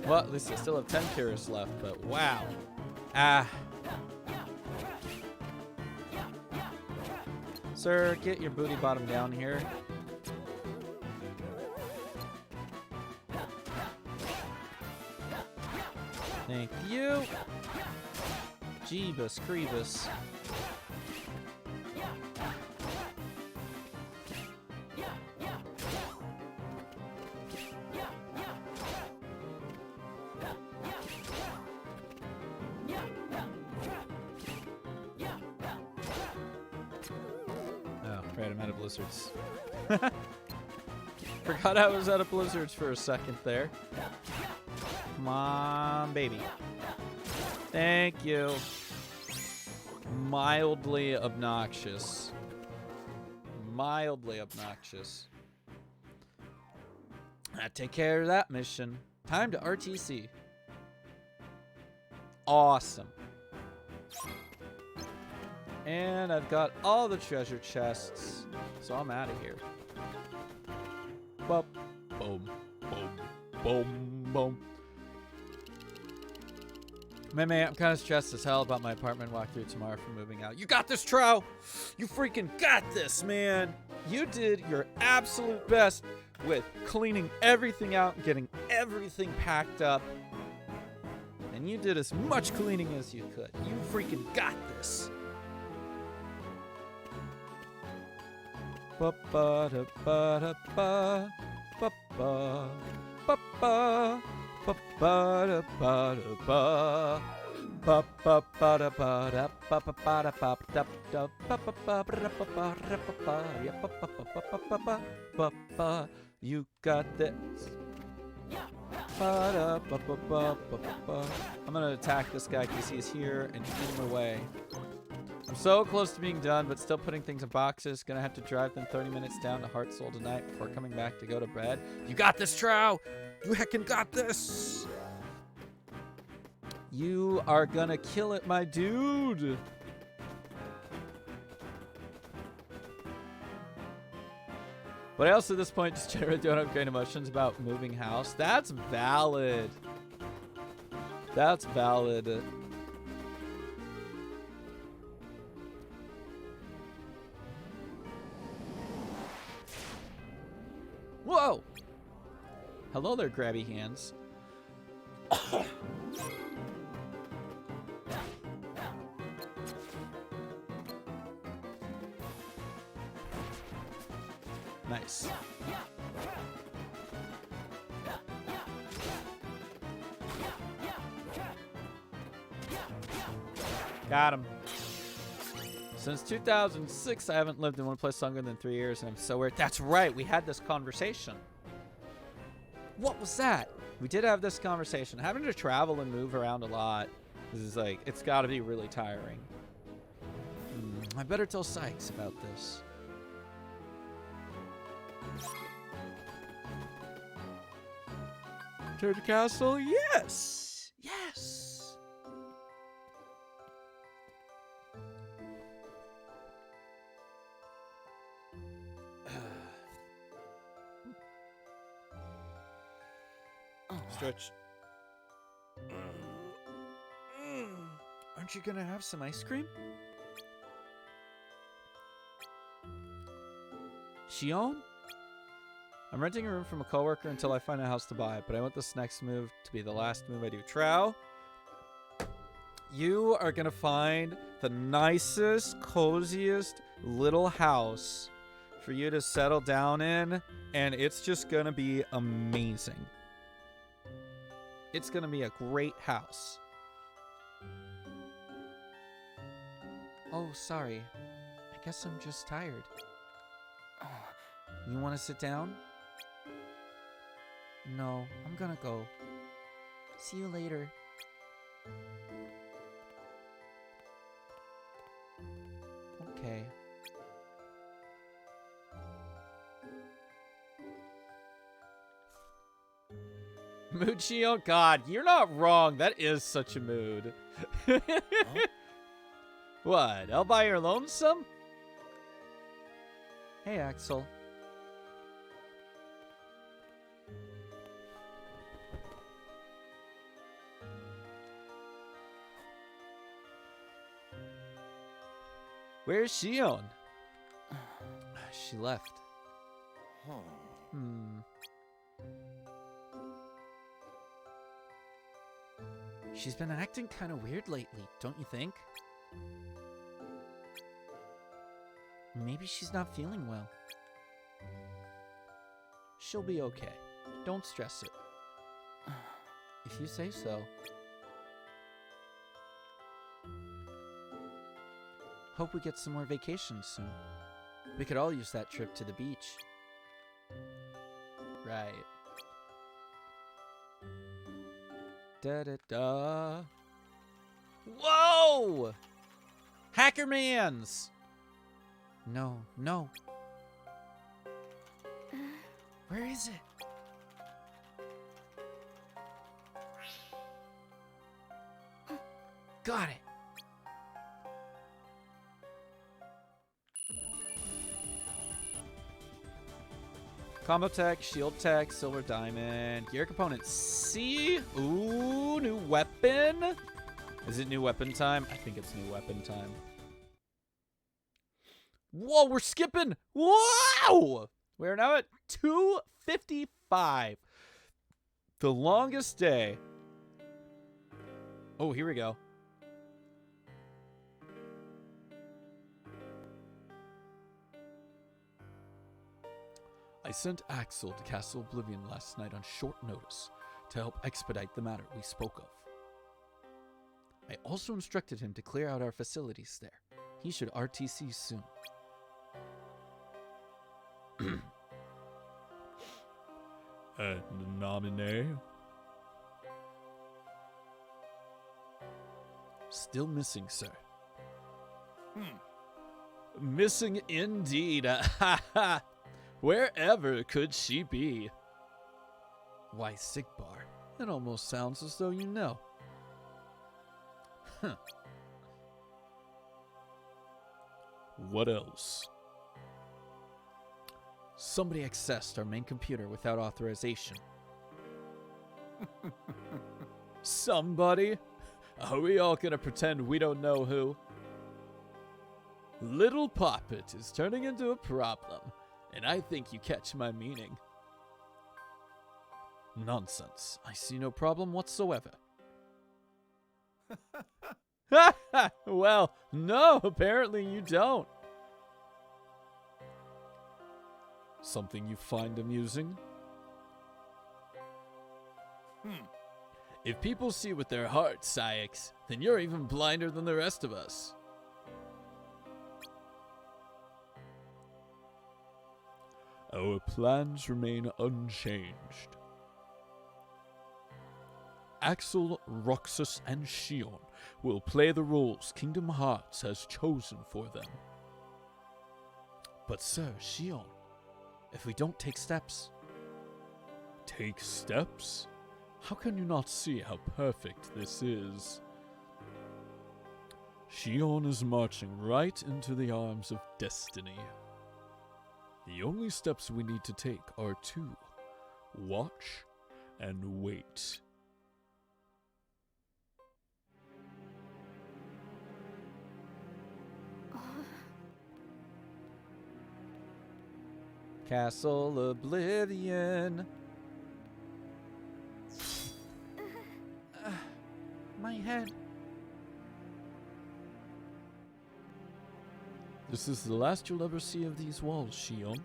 Well, at least I still have 10 cures left, but wow. Ah. Sir, get your booty bottom down here. Thank you. Jeebus Creebus. Right, I'm out of blizzards. Forgot I was out of blizzards for a second there. Come on, baby. Thank you. Mildly obnoxious. Mildly obnoxious. That take care of that mission. Time to RTC. Awesome. And I've got all the treasure chests, so I'm out of here. Boom, boom, boom, boom, boom. Man, I'm kind of stressed as hell about my apartment walkthrough tomorrow for moving out. You got this, Trow! You freaking got this, man! You did your absolute best with cleaning everything out and getting everything packed up. And you did as much cleaning as you could. You freaking got this. Ba ba da ba da ba ba ba ba ba ba ba da ba da ba ba ba ba da ba da ba ba ba da ba da da ba ba ba da ba ba da ba ba ya ba ba ba ba ba ba ba ba. You got this. Ba da ba ba ba ba ba. I'm gonna attack this guy because he's here and in my way. I'm so close to being done, but still putting things in boxes. Gonna have to drive them 30 minutes down to Heart Soul tonight before coming back to go to bed. You got this, Trow! You heckin' got this! You are gonna kill it, my dude! But I also at this point just generally don't have great emotions about moving house. That's valid. That's valid. Whoa! Hello there, grabby hands. Nice. Got him. Since 2006, I haven't lived in one place longer than 3 years, and I'm so weird. That's right, we had this conversation. What was that? We did have this conversation. Having to travel and move around a lot is like, it's got to be really tiring. I better tell Sykes about this. Return to castle? Yes! Yes! Stretch. Aren't you gonna have some ice cream? Shion? I'm renting a room from a coworker until I find a house to buy, but I want this next move to be the last move I do. Trow, you are gonna find the nicest, coziest little house for you to settle down in, and it's just gonna be amazing. It's gonna be a great house. Oh, sorry. I guess I'm just tired. You want to sit down? No, I'm gonna go. See you later. Okay. Moochie, oh god, you're not wrong. That is such a mood. What, all by your lonesome? Hey, Axel. Where's Shion? She left. She's been acting kind of weird lately, don't you think? Maybe she's not feeling well. She'll be okay. Don't stress it. If you say so. Hope we get some more vacations soon. We could all use that trip to the beach. Right. Da-da-da. Whoa! Hackermans! No, no. Where is it? Got it. Combo tech, shield tech, silver diamond, gear component C. Ooh, new weapon. Is it new weapon time? I think it's new weapon time. Whoa, we're skipping. Wow! We're now at 2:55. The longest day. Oh, here we go. I sent Axel to Castle Oblivion last night on short notice to help expedite the matter we spoke of. I also instructed him to clear out our facilities there. He should RTC soon. And nominee? Still missing, sir. Missing indeed. Wherever could she be? Why, Sigbar, it almost sounds as though you know. Huh. What else? Somebody accessed our main computer without authorization. Somebody? Are we all gonna pretend we don't know who? Little Poppet is turning into a problem, and I think you catch my meaning. Nonsense. I see no problem whatsoever. Well, no, apparently you don't. Something you find amusing? If people see with their hearts, Syx, then you're even blinder than the rest of us. Our plans remain unchanged. Axel, Roxas, and Shion will play the roles Kingdom Hearts has chosen for them. But sir, Shion, if we don't take steps... Take steps? How can you not see how perfect this is? Shion is marching right into the arms of destiny. The only steps we need to take are two. Watch and wait. Castle Oblivion. My head. This is the last you'll ever see of these walls, Shion.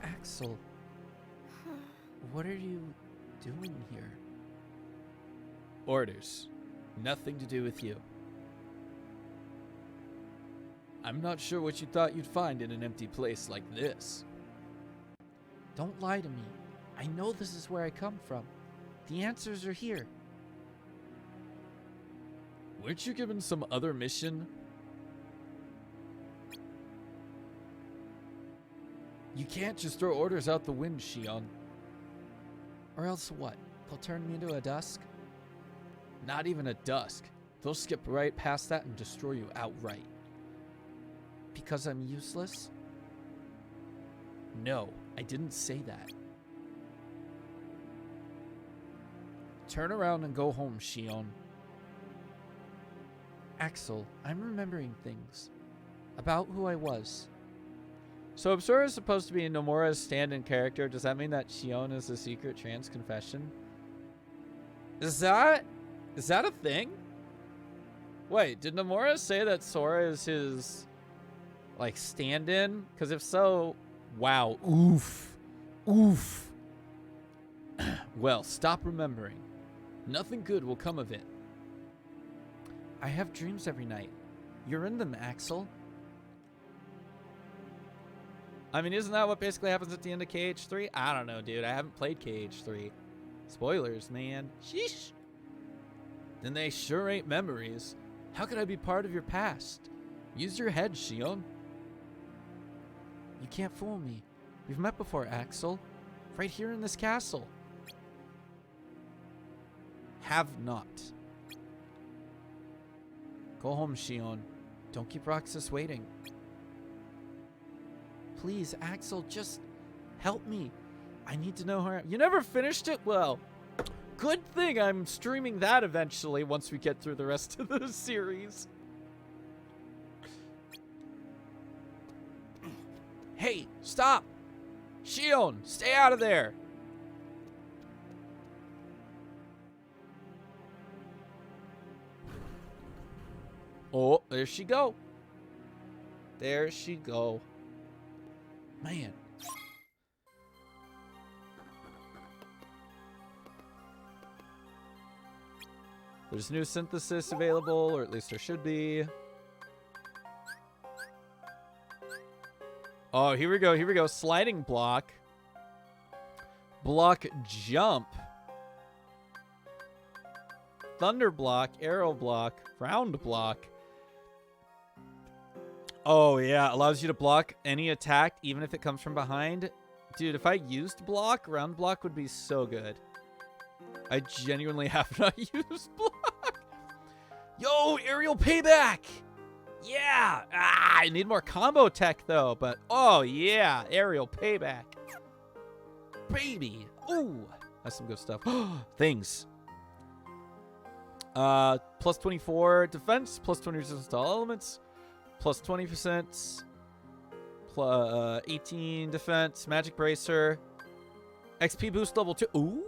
Axel, What are you doing here? Orders. Nothing to do with you. I'm not sure what you thought you'd find in an empty place like this. Don't lie to me. I know this is where I come from. The answers are here. Weren't you given some other mission? You can't just throw orders out the wind, Shion. Or else what? They'll turn me into a dusk? Not even a dusk. They'll skip right past that and destroy you outright. Because I'm useless? No, I didn't say that. Turn around and go home, Shion. Axel, I'm remembering things. About who I was. So if Sora is supposed to be Nomura's stand-in character, does that mean that Shion is a secret trans confession? Is that a thing? Wait, did Nomura say that Sora is his, like, stand-in? Because if so, wow, oof, oof. Well, stop remembering. Nothing good will come of it. I have dreams every night. You're in them, Axel. I mean, isn't that what basically happens at the end of KH3? I don't know, dude. I haven't played KH3. Spoilers, man. Sheesh. Then they sure ain't memories. How could I be part of your past? Use your head, Shion. You can't fool me. We've met before, Axel. Right here in this castle. Have not. Go home, Shion. Don't keep Roxas waiting. Please, Axel, just help me. I need to know her. You never finished it? Well, good thing I'm streaming that eventually once we get through the rest of the series. Hey, stop! Shion, stay out of there! Oh, there she go. There she go. Man. There's new synthesis available, or at least there should be. Oh, here we go. Here we go. Sliding block. Block jump. Thunder block. Arrow block. Round block. Oh, yeah. Allows you to block any attack, even if it comes from behind. Dude, if I used block, round block would be so good. I genuinely have not used block. Yo, aerial payback. Yeah. I need more combo tech, though. But, oh, yeah. Aerial payback. Baby. Ooh. That's some good stuff. Things. Plus 24 defense. Plus 20 resistance to all elements. Plus 20%, 18 defense, magic bracer, XP boost level 2. Ooh,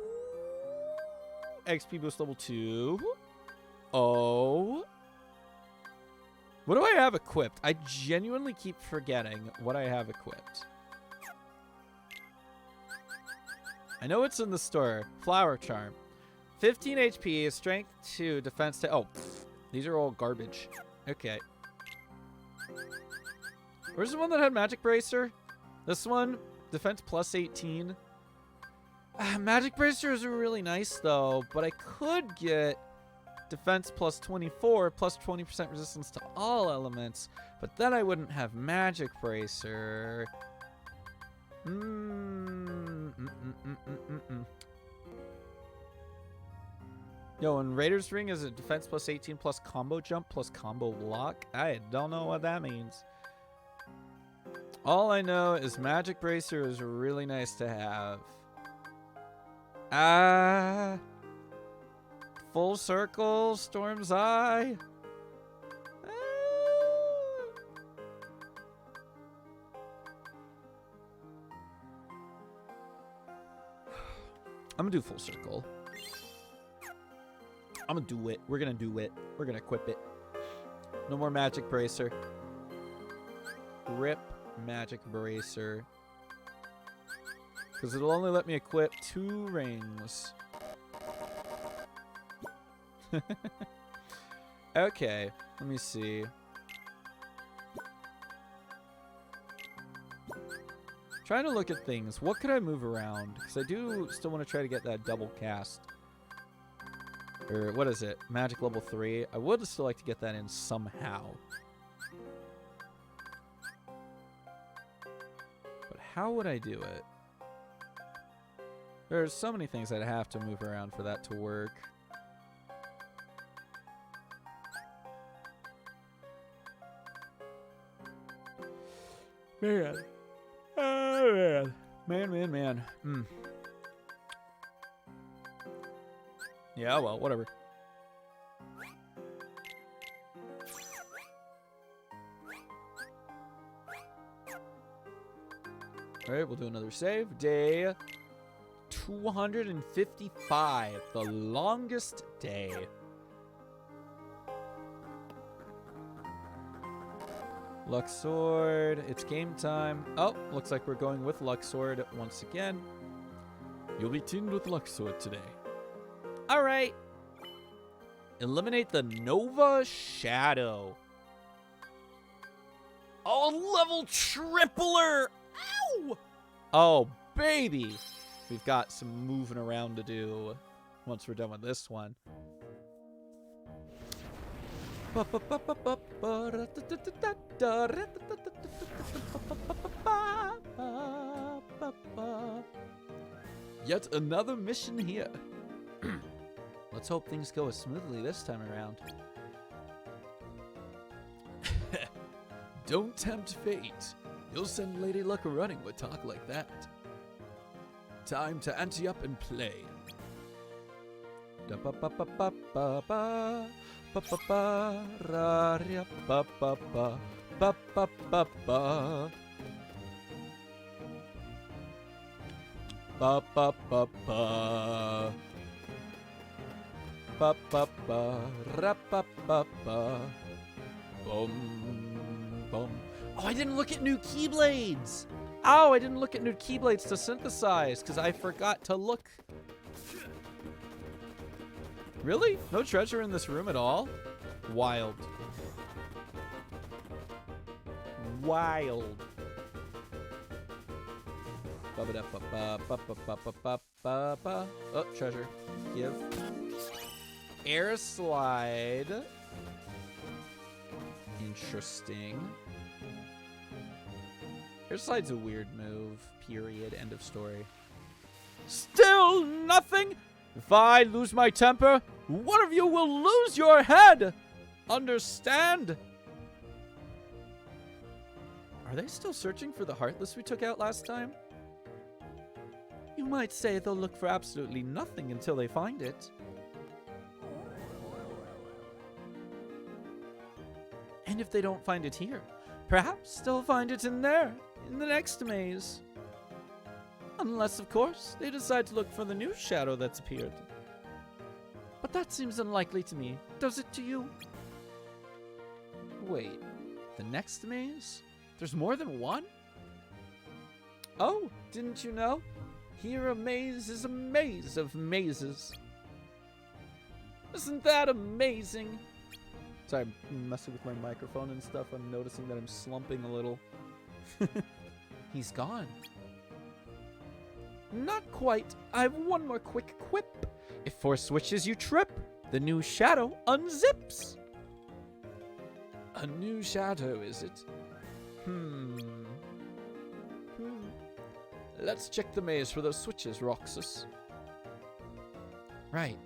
XP boost level 2. Oh, what do I have equipped? I genuinely keep forgetting what I have equipped. I know it's in the store. Flower charm, 15 HP, strength 2, defense 10. Oh, these are all garbage. Okay. Where's the one that had magic bracer? This one, defense plus 18. Magic bracer is really nice though, but I could get defense plus 24, plus 20% resistance to all elements, but then I wouldn't have magic bracer. Yo, and Raider's Ring is a defense plus 18 plus combo jump plus combo block. I don't know what that means. All I know is Magic Bracer is really nice to have. Full Circle, Storm's Eye. I'm gonna do Full Circle. I'm gonna do it. We're gonna do it. We're gonna equip it. No more Magic Bracer. Rip Magic Bracer. Because it'll only let me equip 2 rings. Okay, let me see. Trying to look at things. What could I move around? Because I do still want to try to get that double cast. Or what is it? Magic level 3. I would still like to get that in somehow. But how would I do it? There's so many things I'd have to move around for that to work. Man. Oh, man. Yeah, well, whatever. Alright, we'll do another save. Day 255. The longest day. Luxord. It's game time. Oh, looks like we're going with Luxord once again. You'll be teamed with Luxord today. Alright. Eliminate the Nova Shadow. Oh, level tripler! Ow! Oh, baby! We've got some moving around to do once we're done with this one. Yet another mission here. Let's hope things go as smoothly this time around. Don't tempt fate. You'll send Lady Luck running with talk like that. Time to ante up and play. Oh, I didn't look at new Keyblades! Oh, I didn't look at new Keyblades to synthesize because I forgot to look. Really? No treasure in this room at all? Wild. Wild. Oh, treasure. Give. Air slide. Interesting. Air slide's a weird move. Period. End of story. Still nothing? If I lose my temper, one of you will lose your head. Understand? Are they still searching for the Heartless we took out last time? You might say they'll look for absolutely nothing until they find it. And if they don't find it here, perhaps they'll find it in there, in the next maze. Unless, of course, they decide to look for the new shadow that's appeared. But that seems unlikely to me. Does it to you? Wait, the next maze? There's more than one? Oh, didn't you know? Here a maze is a maze of mazes. Isn't that amazing? Sorry, I'm messing with my microphone and stuff. I'm noticing that I'm slumping a little. He's gone. Not quite. I have one more quick quip. If 4 switches you trip, the new shadow unzips. A new shadow, is it? Let's check the maze for those switches, Roxas. Right.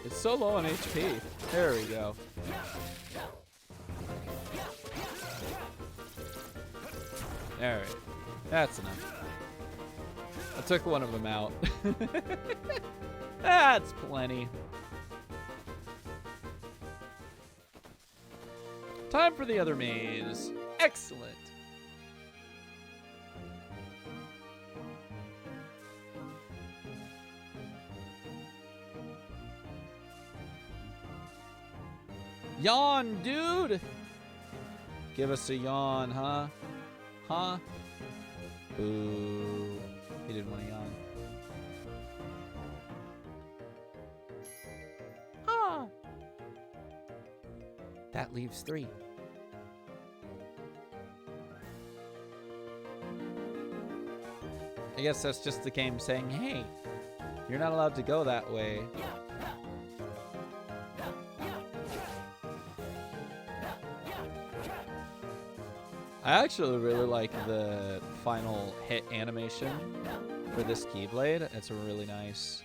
It's so low on HP. There we go. Alright. That's enough. I took one of them out. That's plenty. Time for the other maze. Excellent. Yawn, dude! Give us a yawn, huh? Huh? Boo. He didn't want to yawn. Ah! That leaves 3. I guess that's just the game saying, hey, you're not allowed to go that way. I actually really like the final hit animation for this Keyblade. It's a really nice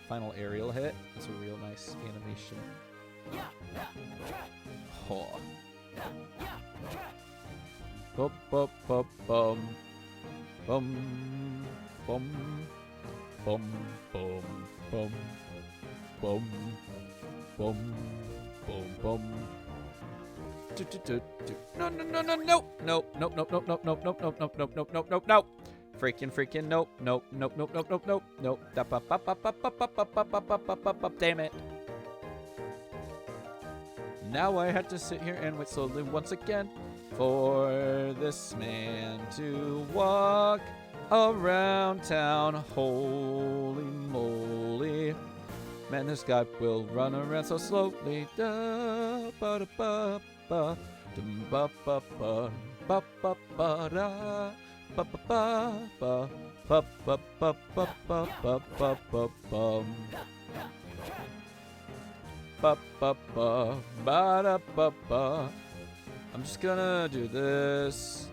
final aerial hit. It's a real nice animation. Oh. Bum, bum, bum, bum. Bum, bum, bum, bum, bum, bum, bum, bum, bum. No, no, no, no, no, no, no, no, no, no, no, no, no, no, no, no, no, no, no. Freaking, nope, nope, nope, nope, nope, nope, nope, nope. Damn it. Now I had to sit here and wait slowly once again for this man to walk around town. Holy moly. Man, this guy will run around so slowly. Da ba da ba ba dum ba ba ba ba ba ba da ba ba ba ba ba ba ba ba ba ba ba bum. Ba ba ba ba da ba ba. I'm just gonna do this.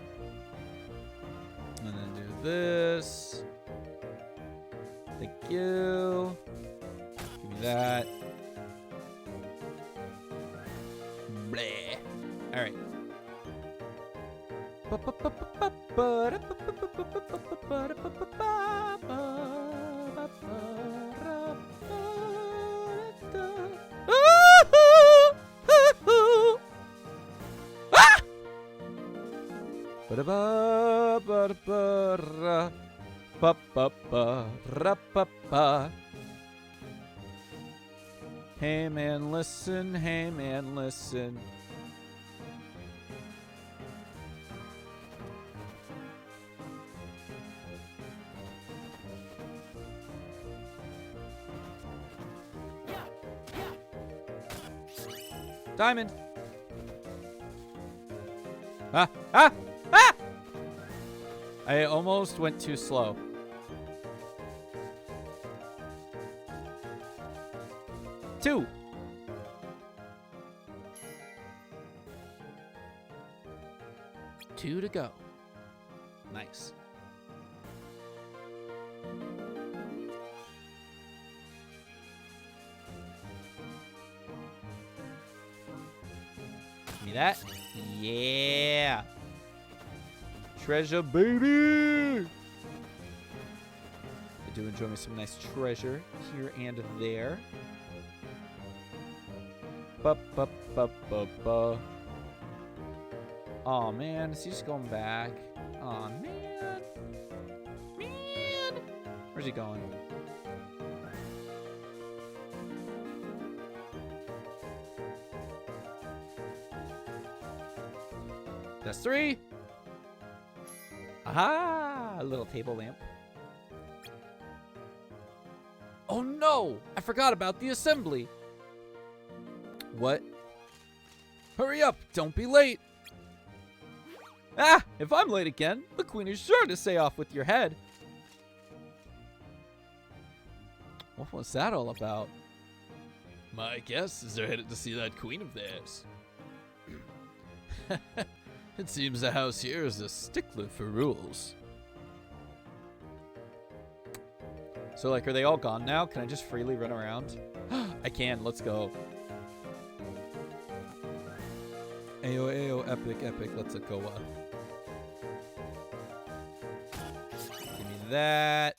And then do this. Thank you. Give me that. Bleh. All right. Hey man, listen. Hey man, listen. Diamond. Ah! Ah! Ah! I almost went too slow. Two. Two to go. Nice. Give me that. Yeah. Treasure, baby. I do enjoy me some nice treasure here and there. Ba ba ba ba ba. Aw, man, is he just going back? Aw, man. Man. Where's he going? That's 3. Aha! A little table lamp. Oh no! I forgot about the assembly. What? Hurry up! Don't be late! Ah! If I'm late again, the queen is sure to say off with your head. What was that all about? My guess is they're headed to see that queen of theirs. It seems the house here is a stickler for rules. So, like, are they all gone now? Can I just freely run around? I can. Let's go. Ayo, ayo, epic, epic. Let's go. that.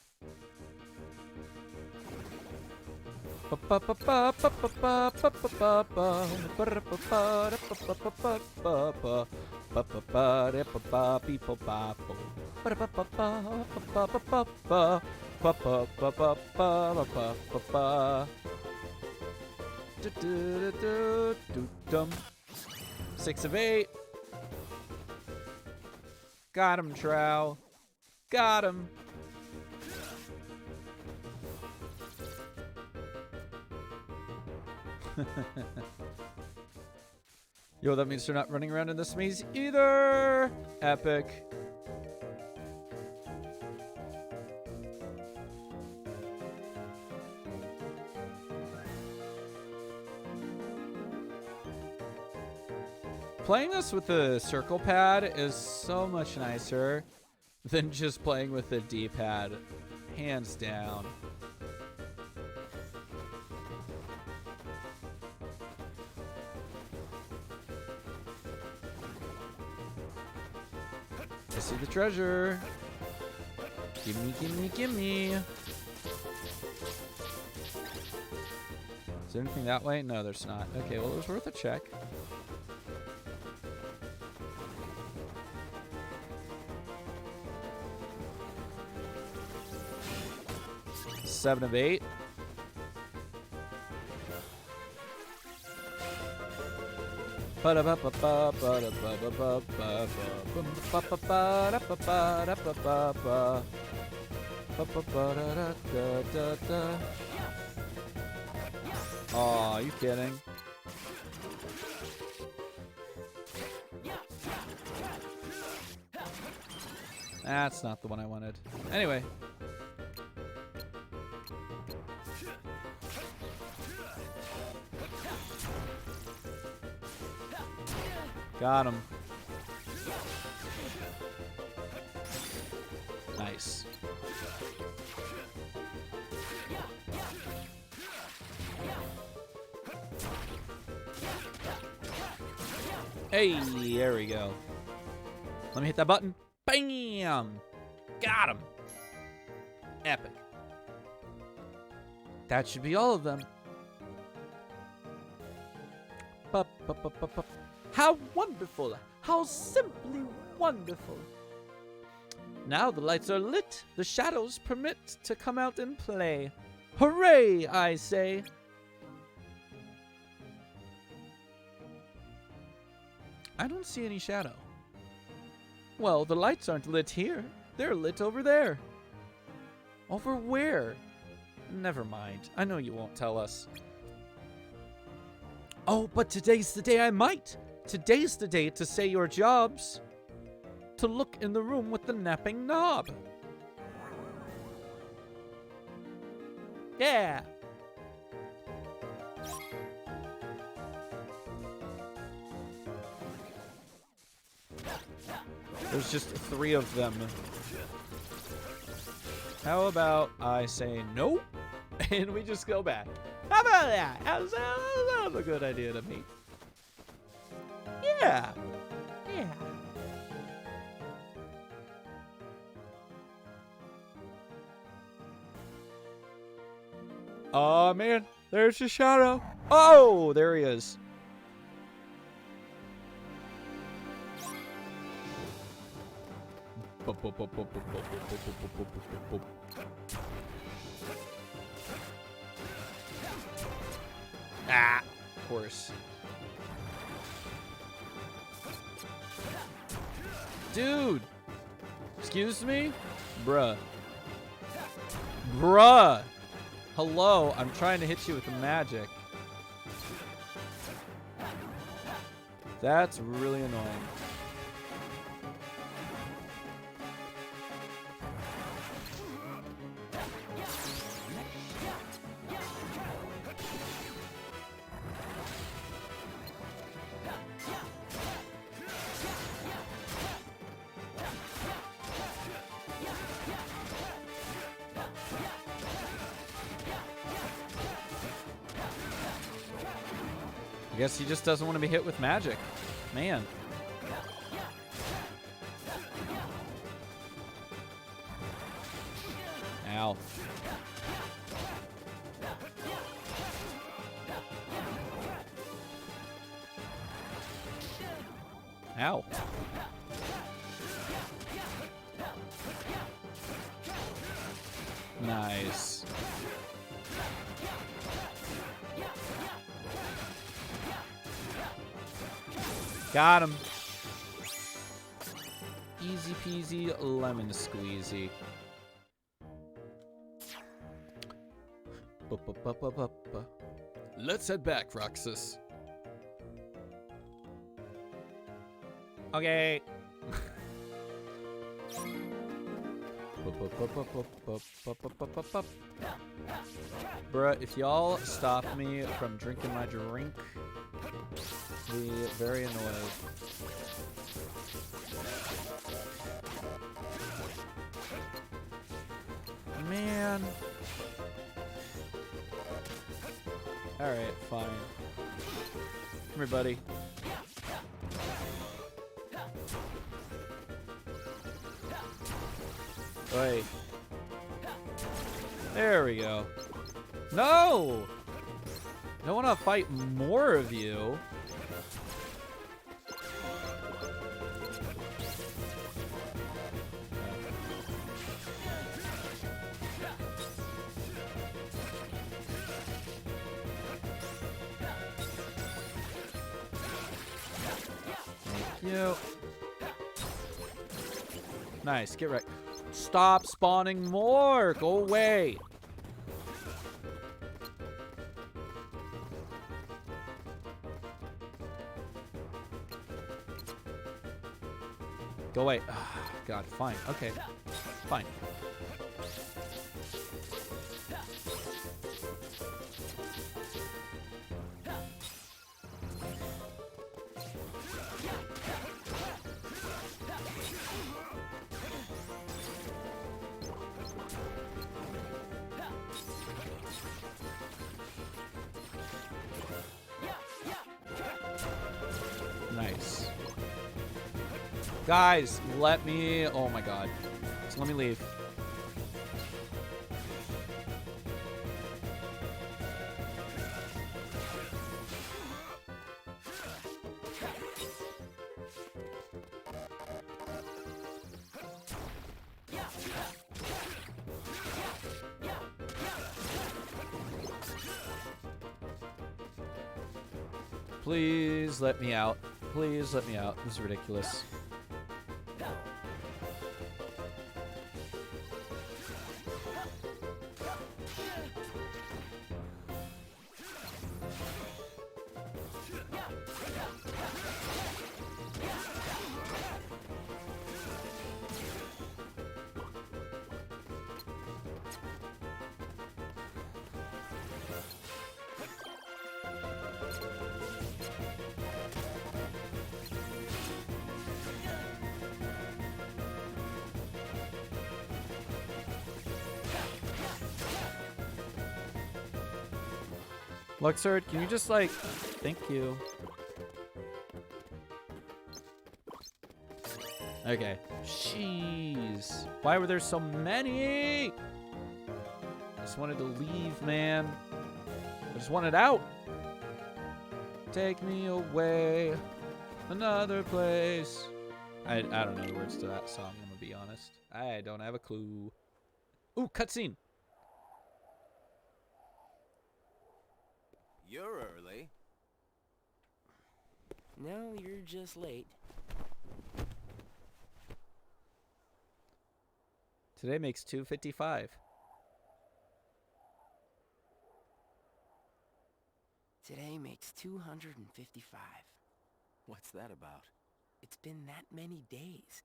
Six of 8. Got him, Trow. Got him. Yo, that means they're not running around in this maze either. Epic. Playing this with the circle pad is so much nicer than just playing with the D-pad. Hands down. I see the treasure. Gimme, gimme, gimme. Is there anything that way? No, there's not. Okay, well, it was worth a check. Seven of 8. Aw, are you kidding? That's not the one I wanted. Anyway. Got him. Nice. Hey, there we go. Let me hit that button. Bam! Got him. Epic. That should be all of them. How wonderful! How simply wonderful! Now the lights are lit, the shadows permit to come out and play. Hooray, I say! I don't see any shadow. Well, the lights aren't lit here. They're lit over there. Over where? Never mind. I know you won't tell us. Oh, but today's the day I might. Today's the day to say your jobs. To look in the room with the napping knob. Yeah. There's just 3 of them. How about I say no, and we just go back? How about that? That was a good idea to me. Yeah. Yeah. Oh, man. There's a shadow. Oh, there he is. Ah, of course. Dude. Excuse me? Bruh. Bruh. Hello, I'm trying to hit you with the magic. That's really annoying. I guess he just doesn't want to be hit with magic. Man. Ow. Nice. Got him. Easy peasy lemon squeezy. Let's head back, Roxas. Okay. Bruh, if y'all stop me from drinking my drink, be very annoyed. Man. Alright, fine. Come here, buddy. Wait. There we go. No! I don't want to fight more of you. Thank you. Nice, get right. Stop spawning more! Go away! Go away. God, fine. Okay. Fine. Nice. Guys, let me... Oh my god. Just let me leave. Please let me out. Please let me out. This is ridiculous. Luxord, can you just like... Thank you. Okay. Jeez. Why were there so many? I just wanted to leave, man. I just wanted out. Take me away. Another place. I don't know the words to that song, I'm gonna be honest. I don't have a clue. Ooh, cutscene. You're early. No, you're just late. Today makes 2:55. Today makes 255. What's that about? It's been that many days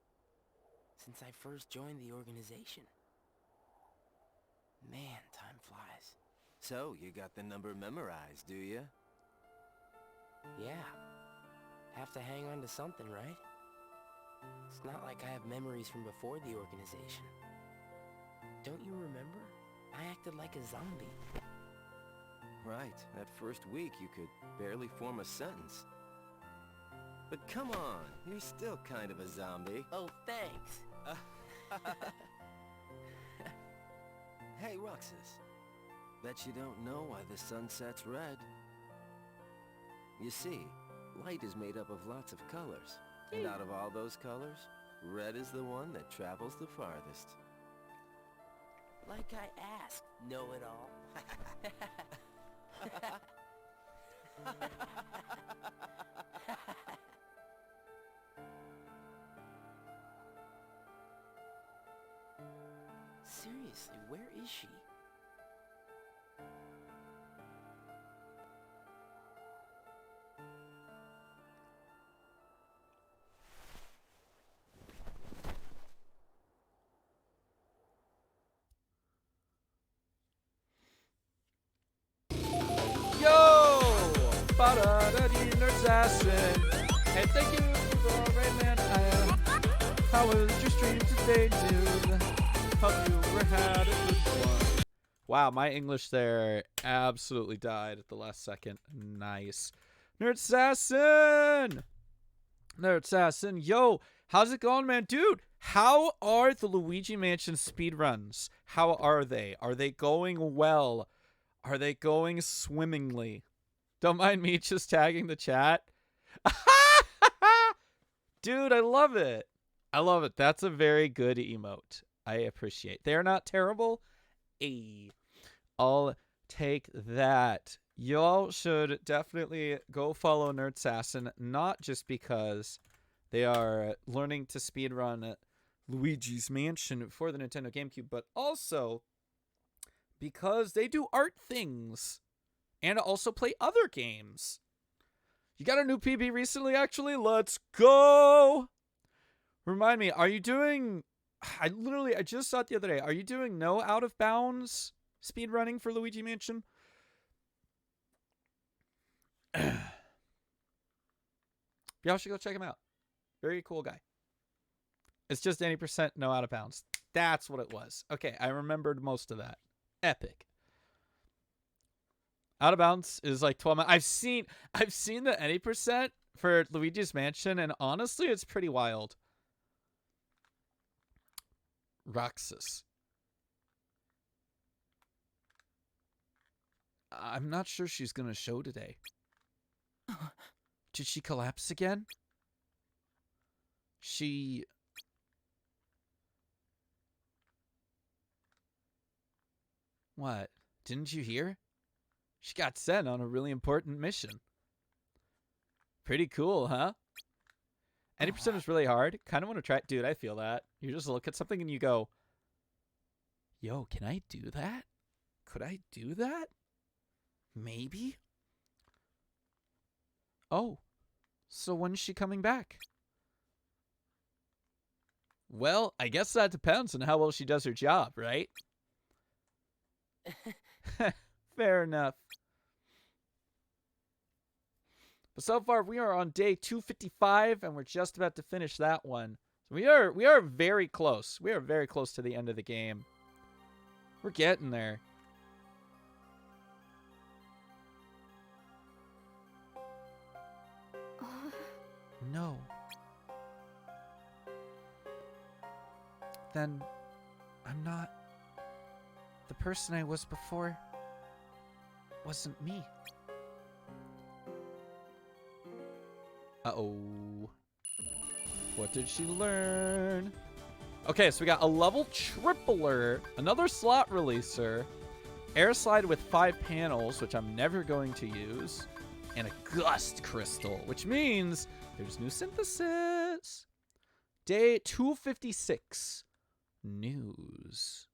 since I first joined the organization. Man, time flies. So, you got the number memorized, do you? Yeah. Have to hang on to something, right? It's not like I have memories from before the organization. Don't you remember? I acted like a zombie. Right. That first week, you could barely form a sentence. But come on, you're still kind of a zombie. Oh, thanks. Hey, Roxas. Bet you don't know why the sun sets red. You see, light is made up of lots of colors. And out of all those colors, red is the one that travels the farthest. Like I asked, know-it-all. Seriously, where is she? Yo! Ba-da-da-dee, Nerd Assassin. Hey, thank you for the Rayman. How was your stream today, dude? Hope you had a good one. Wow, my English there absolutely died at the last second. Nice. Nerd Assassin! Nerd Assassin, yo, how's it going, man? Dude, how are the Luigi Mansion speedruns? How are they? Are they going well? Are they going swimmingly? Don't mind me just tagging the chat. Dude, I love it. I love it. That's a very good emote. I appreciate. They're not terrible. Ayy. I'll take that. Y'all should definitely go follow Nerd Assassin, not just because they are learning to speedrun Luigi's Mansion for the Nintendo GameCube, but also because they do art things and also play other games. You got a new PB recently, actually? Let's go! Remind me, are you doing... I just saw it the other day. Are you doing no out of bounds speedrunning for Luigi Mansion? Y'all should go check him out. Very cool guy. It's just 80% no out of bounds. That's what it was. Okay, I remembered most of that. Epic. Out of bounds is like 12 months. I've seen the 80% for Luigi's Mansion, and honestly, it's pretty wild. Roxas. I'm not sure she's gonna show today. Did she collapse again? She... What? Didn't you hear? She got sent on a really important mission. Pretty cool, huh? 80% is really hard. Kind of want to try it. Dude, I feel that. You just look at something and you go, yo, can I do that? Could I do that? Maybe? Oh, so when's she coming back? Well, I guess that depends on how well she does her job, right? Fair enough. But so far, we are on day 255, and we're just about to finish that one. So we are very close. We are very close to the end of the game. We're getting there. No. Then I'm not the person I was before. Wasn't me. Uh-oh. What did she learn? Okay, so we got a level tripler, another slot releaser, air slide with 5 panels, which I'm never going to use, and a gust crystal, which means there's new synthesis. Day 256. News.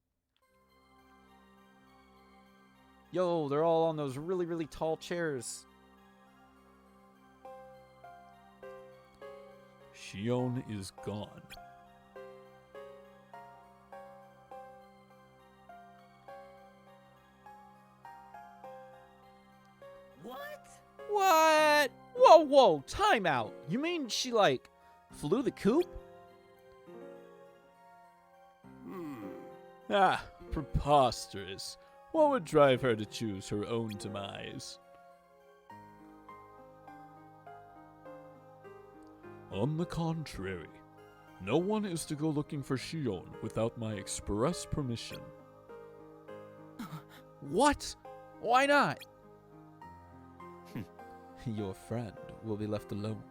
Yo, they're all on those really, really tall chairs. Shion is gone. What? What? Whoa, whoa, time out. You mean she, like, flew the coop? Ah, preposterous. What would drive her to choose her own demise? On the contrary, no one is to go looking for Shion without my express permission. What? Why not? Your friend will be left alone.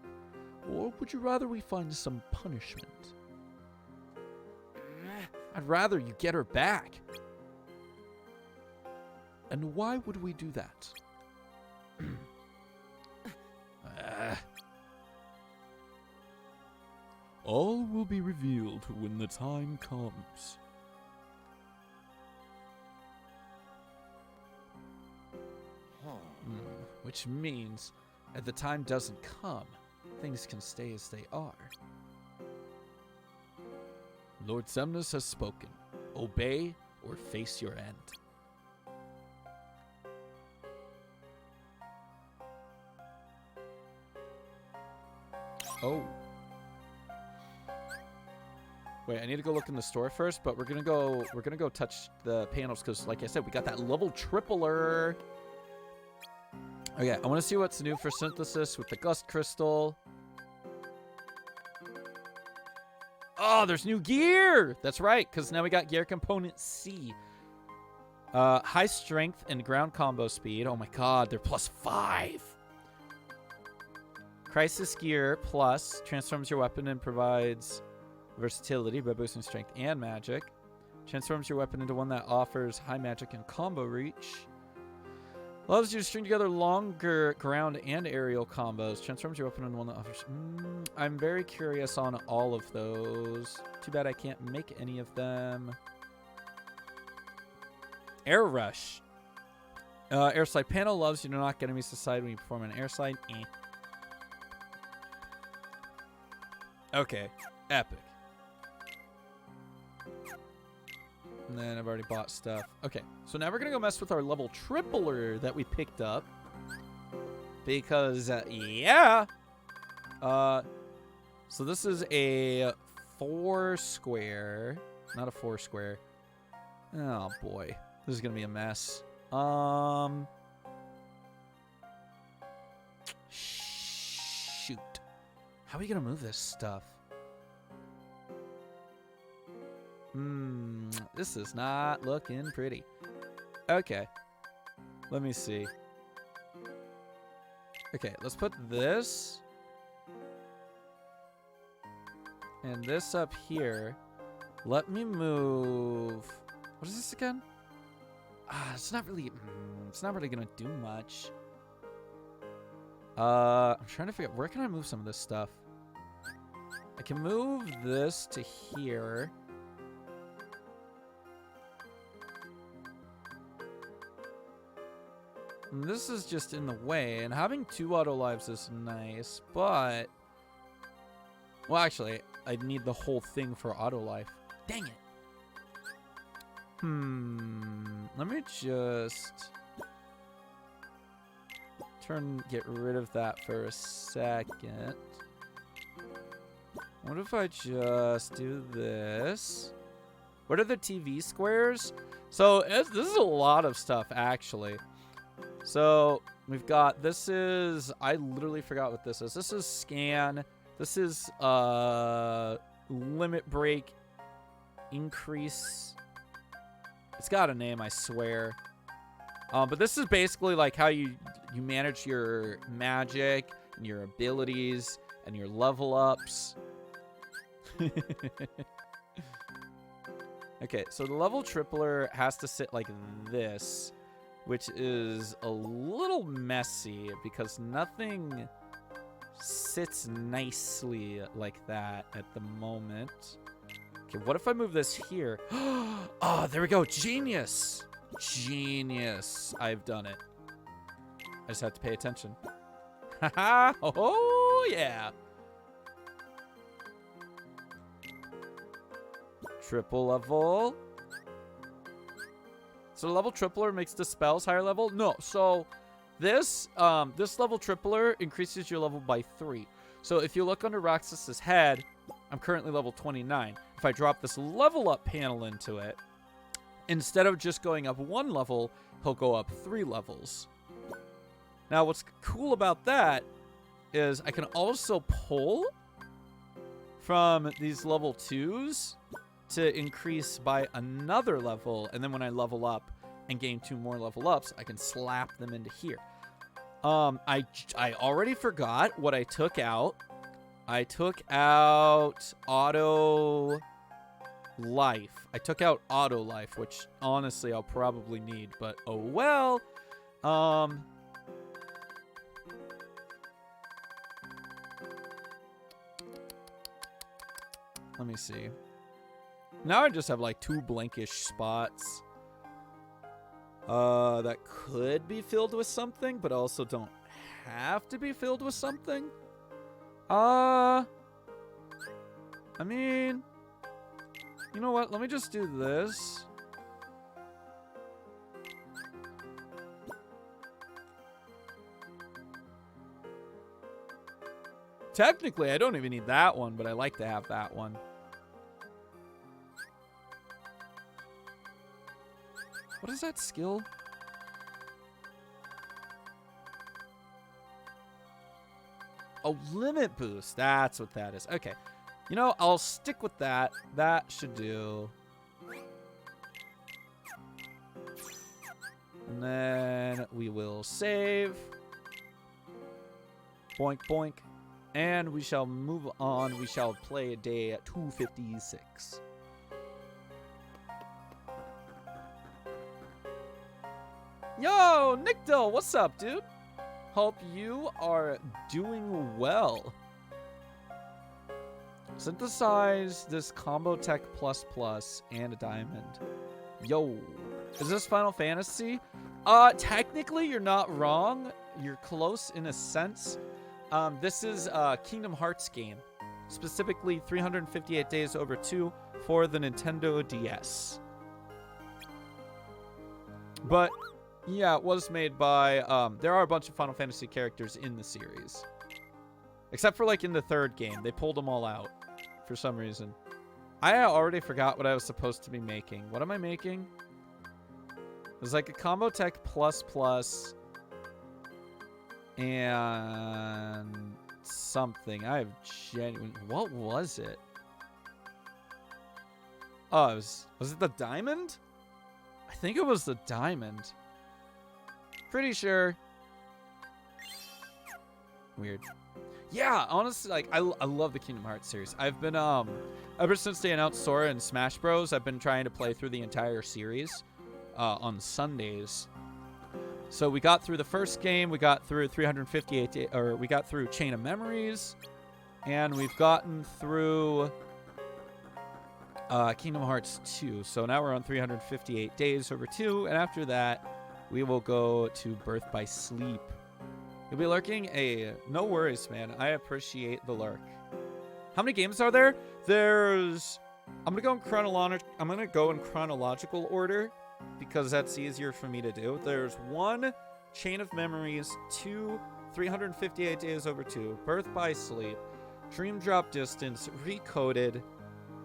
Or would you rather we find some punishment? I'd rather you get her back. And why would we do that? All will be revealed when the time comes. Which means, if the time doesn't come, things can stay as they are. Lord Semnus has spoken. Obey or face your end. Oh. Wait, I need to go look in the store first, but we're gonna go touch the panels because, like I said, we got that level tripler. Okay, I want to see what's new for synthesis with the gust crystal. Oh, there's new gear. That's right, because now we got gear component C. High strength and ground combo speed. Oh my god, they're +5. Crisis gear plus transforms your weapon and provides versatility by boosting strength and magic. Transforms your weapon into one that offers high magic and combo reach. Allows you to string together longer ground and aerial combos. Transforms your weapon into one that offers... I'm very curious on all of those. Too bad I can't make any of them. Air Rush. Air Slide panel allows you to knock enemies aside when you perform an air slide. Okay. Epic. And then I've already bought stuff. Okay, so now we're going to go mess with our level tripler that we picked up. Because, yeah. So this is a 4 square. Not a 4 square. Oh, boy. This is going to be a mess. Shoot. How are we going to move this stuff? This is not looking pretty. Okay. Let me see. Okay, let's put this and this up here. Let me move. What is this again? It's not really gonna do much. I'm trying to figure out where can I move some of this stuff. I can move this to here. And this is just in the way, and having 2 auto lives is nice, but... Well, actually, I need the whole thing for auto life. Dang it. Let me just... get rid of that for a second. What if I just do this? What are the TV squares? So, this is a lot of stuff, actually. So, we've got, this is, I literally forgot what this is. This is scan. This is, limit break, increase. It's got a name, I swear. But this is basically like how you manage your magic and your abilities and your level ups. Okay, so the level tripler has to sit like this, which is a little messy because nothing sits nicely like that at the moment. Okay, what if I move this here? Oh, there we go. Genius. Genius. I've done it. I just have to pay attention. Haha. Oh, yeah. Triple level. So the level tripler makes the spells higher level? No. So this this level tripler increases your level by 3. So if you look under Roxas's head, I'm currently level 29. If I drop this level up panel into it, instead of just going up 1 level, he'll go up 3 levels. Now what's cool about that is I can also pull from these level 2s to increase by another level, and then when I level up and gain 2 more level ups, I can slap them into here. I already forgot what I took out I took out auto life. I took out auto life, which honestly I'll probably need, but oh well. Let me see. Now I just have like 2 blankish spots. That could be filled with something, but also don't have to be filled with something. I mean, you know what? Let me just do this. Technically, I don't even need that one, but I like to have that one. What is that skill? Oh, limit boost. That's what that is. Okay. You know, I'll stick with that. That should do. And then we will save. Boink, boink. And we shall move on. We shall play day 256. Yo, Nickdale, what's up, dude? Hope you are doing well. Synthesize this combo tech plus and a diamond. Yo, is this Final Fantasy? Technically you're not wrong. You're close in a sense. This is a Kingdom Hearts game, specifically 358 Days Over 2 for the Nintendo DS. But yeah, it was made by, there are a bunch of Final Fantasy characters in the series. Except for like in the 3rd game, they pulled them all out for some reason. I already forgot what I was supposed to be making. What am I making? It was like a combo tech plus and something. I have genuine. What was it? Oh, was it the diamond? I think it was the diamond. Pretty sure. Weird. Yeah, honestly, like I love the Kingdom Hearts series. I've been ever since they announced Sora and Smash Bros, I've been trying to play through the entire series on Sundays. So we got through the first game, we got through 358 or we got through Chain of Memories, and we've gotten through Kingdom Hearts 2. So now we're on 358 Days Over 2, and after that we will go to Birth by Sleep. You'll be lurking? No worries, man. I appreciate the lurk. How many games are there? I'm gonna go in chronological order because that's easier for me to do. There's 1 Chain of Memories, 2 358 Days Over 2, Birth by Sleep, Dream Drop Distance, Recoded,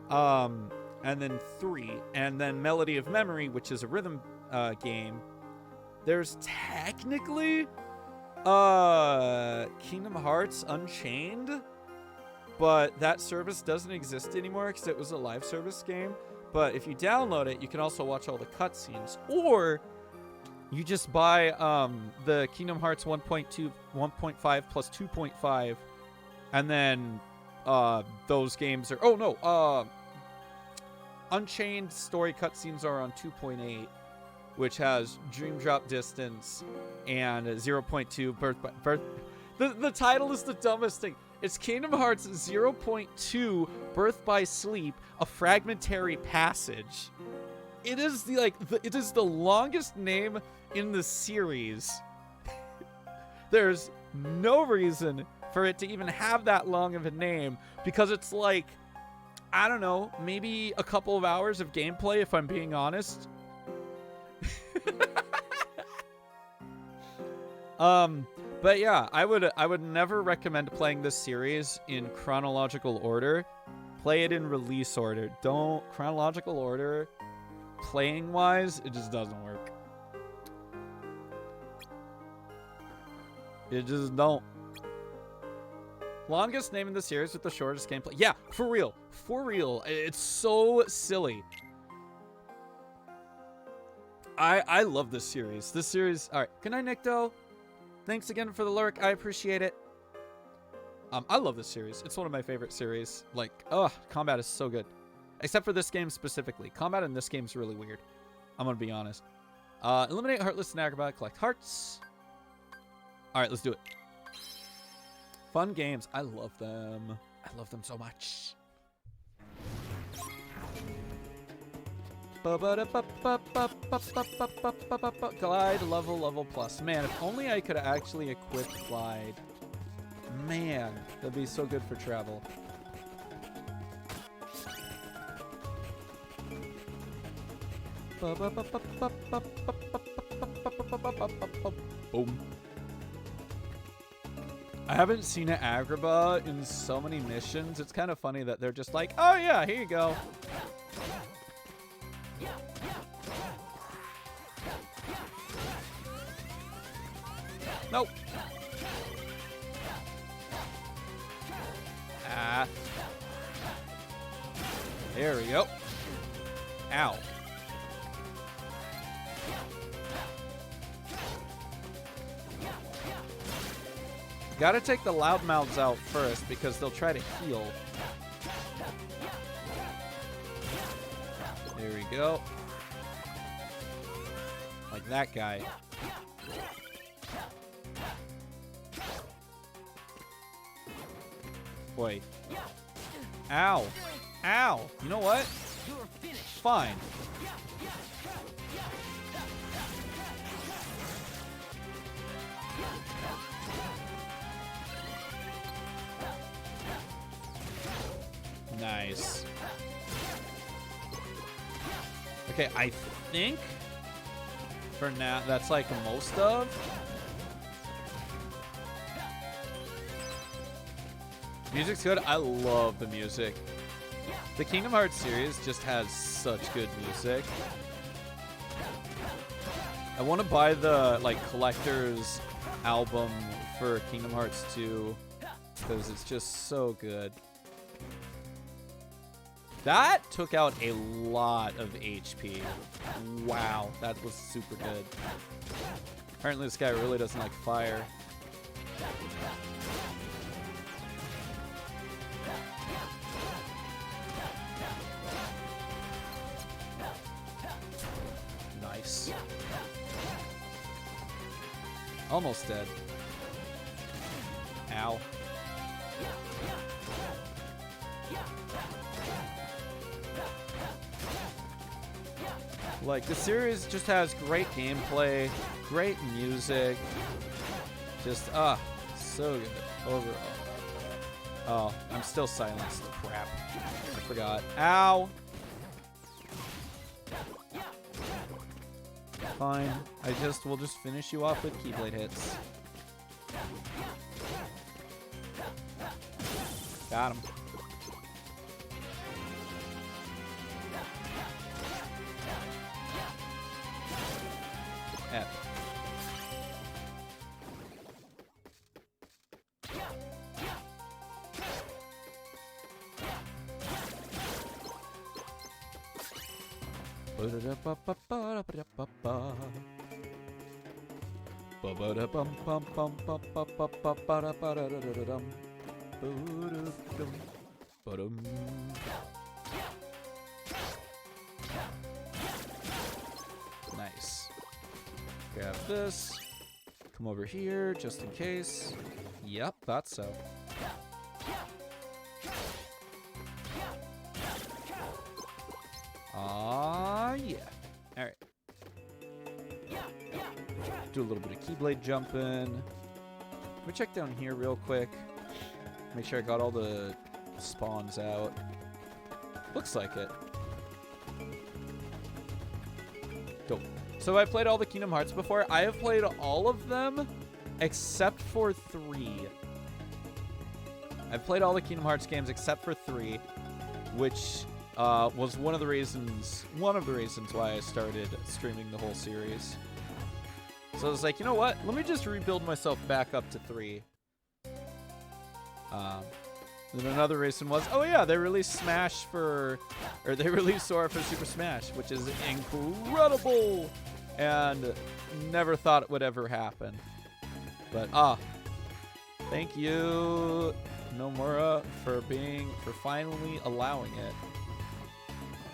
and then 3, and then Melody of Memory, which is a rhythm game. There's technically Kingdom Hearts Unchained, but that service doesn't exist anymore because it was a live service game. But if you download it, you can also watch all the cutscenes, or you just buy the Kingdom Hearts 1.2, 1.5 plus 2.5, and then those games are Unchained story cutscenes are on 2.8. Which has Dream Drop Distance and 0.2 Birth. The title is the dumbest thing. It's Kingdom Hearts 0.2 Birth by Sleep, a fragmentary passage. It is it is the longest name in the series. There's no reason for it to even have that long of a name because it's like, I don't know, maybe a couple of hours of gameplay if I'm being honest. But yeah, I would never recommend playing this series in chronological order. Play it in release order. Don't chronological order playing wise, it just doesn't work. It just don't. Longest name in the series with the shortest gameplay. Yeah, for real. For real. It's so silly. I love this series. All right. Good night, Nicto. Thanks again for the lurk. I appreciate it. I love this series. It's one of my favorite series. Like, combat is so good. Except for this game specifically. Combat in this game is really weird. I'm going to be honest. Eliminate Heartless and Acrobat. Collect hearts. All right, let's do it. Fun games. I love them. I love them so much. Glide level plus. Man, if only I could actually equip glide. Man, that'd be so good for travel. Boom. I haven't seen an Agrabah in so many missions. It's kind of funny that they're just like, oh yeah, here you go. Nope. Ah. There we go. Ow. Gotta take the loudmouths out first because they'll try to heal. There we go. Like that guy. Boy. Ow. Ow. You know what? Fine. Nice. Okay, I think for now that's like most of. Music's good. I love the music. The Kingdom Hearts series just has such good music. I want to buy the like collector's album for Kingdom Hearts 2 because it's just so good. That took out a lot of HP. Wow, that was super good. Apparently this guy really doesn't like fire. Nice. Almost dead. Ow. Like, the series just has great gameplay, great music. Just, so good overall. Oh, I'm still silenced. Crap. I forgot. Ow! Fine. We'll just finish you off with Keyblade hits. Got him. F. Nice. Grab this. Come over here just in case. Yep, thought so. Yeah. All right. Do a little bit of Keyblade jumping. Let me check down here real quick. Make sure I got all the spawns out. Looks like it. Dope. So I played all the Kingdom Hearts before. I have played all of them except for 3. I've played all the Kingdom Hearts games except for 3, which was one of the reasons why I started streaming the whole series. So I was like, you know what? Let me just rebuild myself back up to 3. Then another reason was, oh yeah, they released Sora for Super Smash, which is incredible, and never thought it would ever happen. But thank you. Nomura for finally allowing it.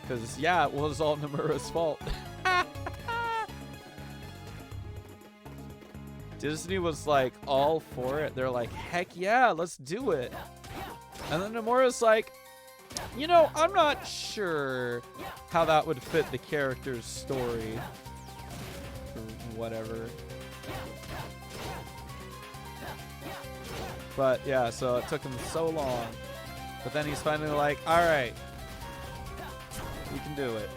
Because, yeah, it was all Nomura's fault. Disney was like all for it. They're like, heck yeah, let's do it. And then Nomura's like, you know, I'm not sure how that would fit the character's story. Or whatever. But yeah, so it took him so long. But then he's finally like, alright, you can do it.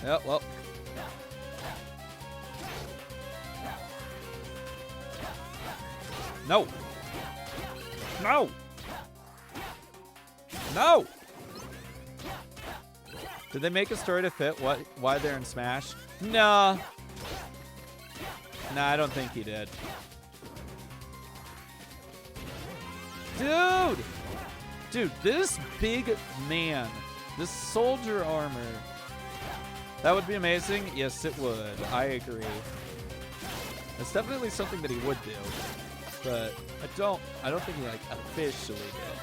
Yep, well. No. No. No. Did they make a story to fit why they're in Smash? Nah. Nah, I don't think he did. Dude! Dude, this big man, this soldier armor. That would be amazing. Yes, it would. I agree. It's definitely something that he would do. But I don't think he like officially did.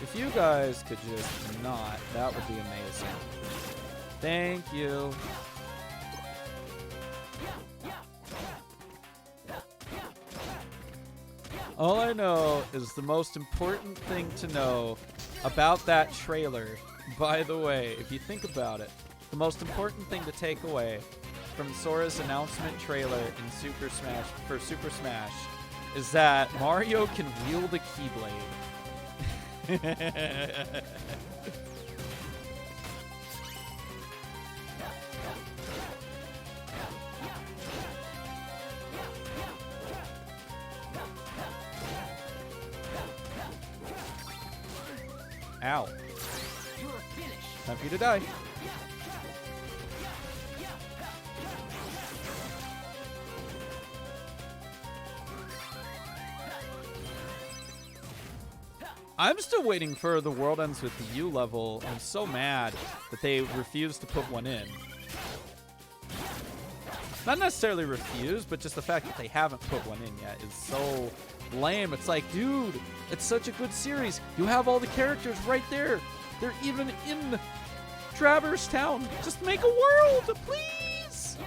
If you guys could just not, that would be amazing. Thank you. All I know is the most important thing to know about that trailer. By the way, if you think about it, the most important thing to take away from Sora's announcement trailer in Super Smash is that Mario can wield a Keyblade. Ow. Time for you to die. I'm still waiting for the World Ends with You level. I'm so mad that they refused to put one in. Not necessarily refused, but just the fact that they haven't put one in yet is so lame. It's like, dude, it's such a good series. You have all the characters right there. They're even in Traverse Town. Just make a world, please.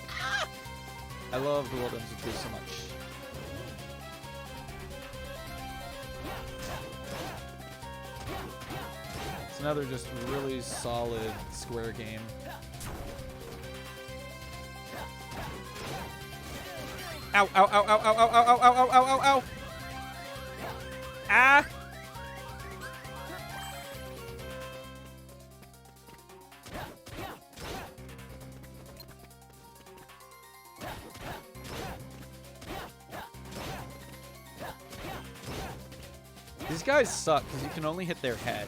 Ah! I love the World Ends with You so much. It's another just really solid Square game. Ow, ow, ow, ow, ow, ow, ow, ow, ow, ow, ow, ow. Ah! These guys suck because you can only hit their head.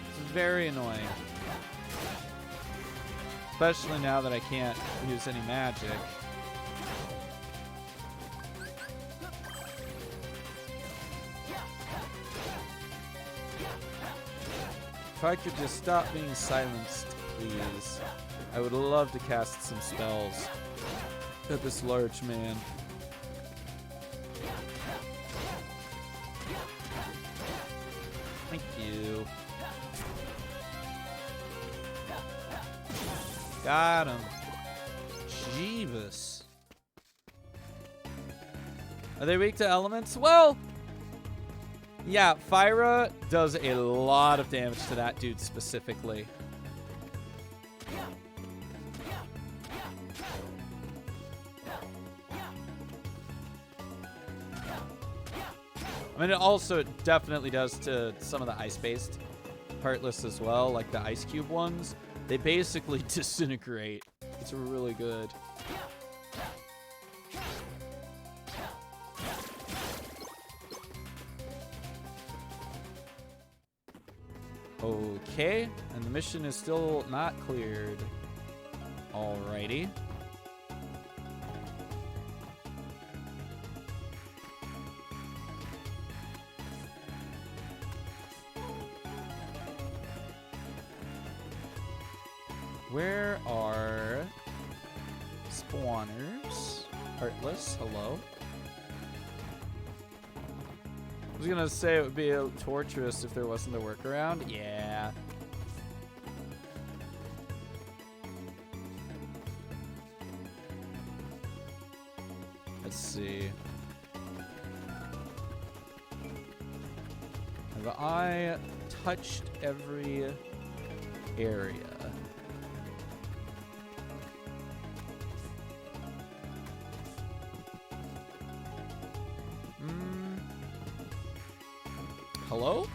It's very annoying. Especially now that I can't use any magic. If I could just stop being silenced, please. I would love to cast some spells at this large man. Thank you. Got him. Jeebus. Are they weak to elements? Well, yeah, Fyra does a lot of damage to that dude specifically. I mean, it also definitely does to some of the ice-based Heartless as well, like the Ice Cube ones. They basically disintegrate. It's really good. Okay, and the mission is still not cleared. Alrighty. Where are spawners? Heartless, hello. I was gonna say it would be torturous if there wasn't a workaround. Yeah. Let's see. Have I touched every area? Hello?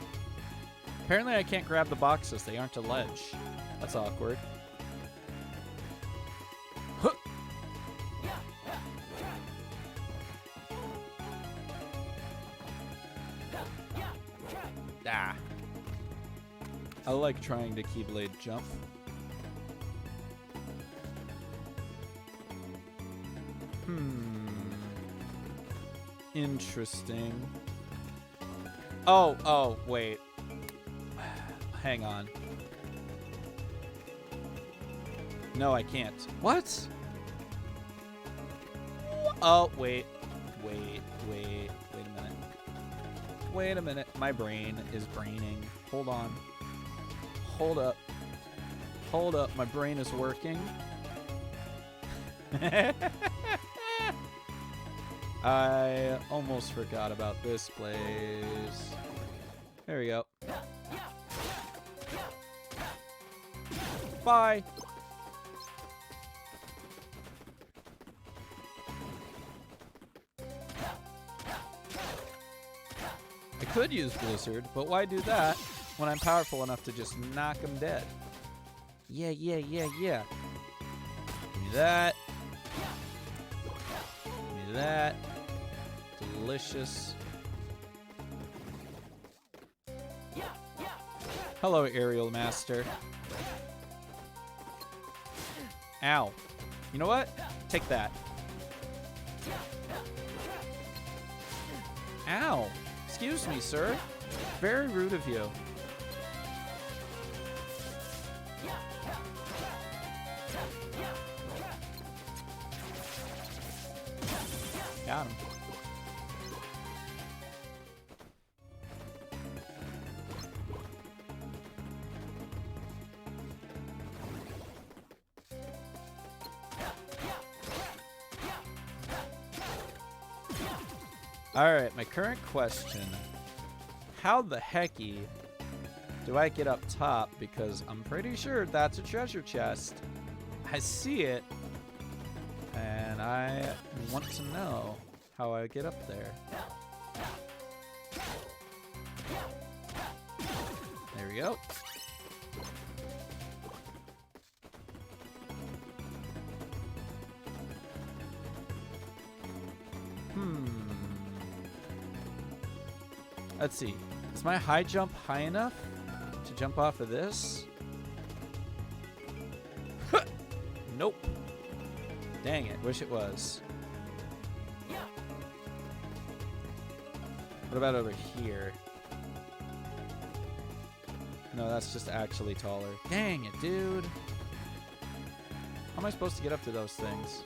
Apparently I can't grab the boxes. They aren't a ledge. That's awkward. Huh. Ah. I like trying to Keyblade jump. Interesting. Oh, wait. Hang on. No, I can't. What? Oh, wait. Wait a minute. Wait a minute. My brain is braining. Hold on. Hold up. Hold up. My brain is working. I almost forgot about this place. There we go. Bye. I could use Blizzard, but why do that when I'm powerful enough to just knock him dead? Yeah. Give me that. Give me that. Delicious. Hello, Aerial Master. Ow. You know what? Take that. Ow. Excuse me, sir. Very rude of you. Got him. Alright, my current question. How the hecky do I get up top? Because I'm pretty sure that's a treasure chest. I see it. And I want to know how I get up there. There we go. Let's see. Is my high jump high enough to jump off of this? Nope. Dang it. Wish it was. What about over here? No, that's just actually taller. Dang it, dude. How am I supposed to get up to those things?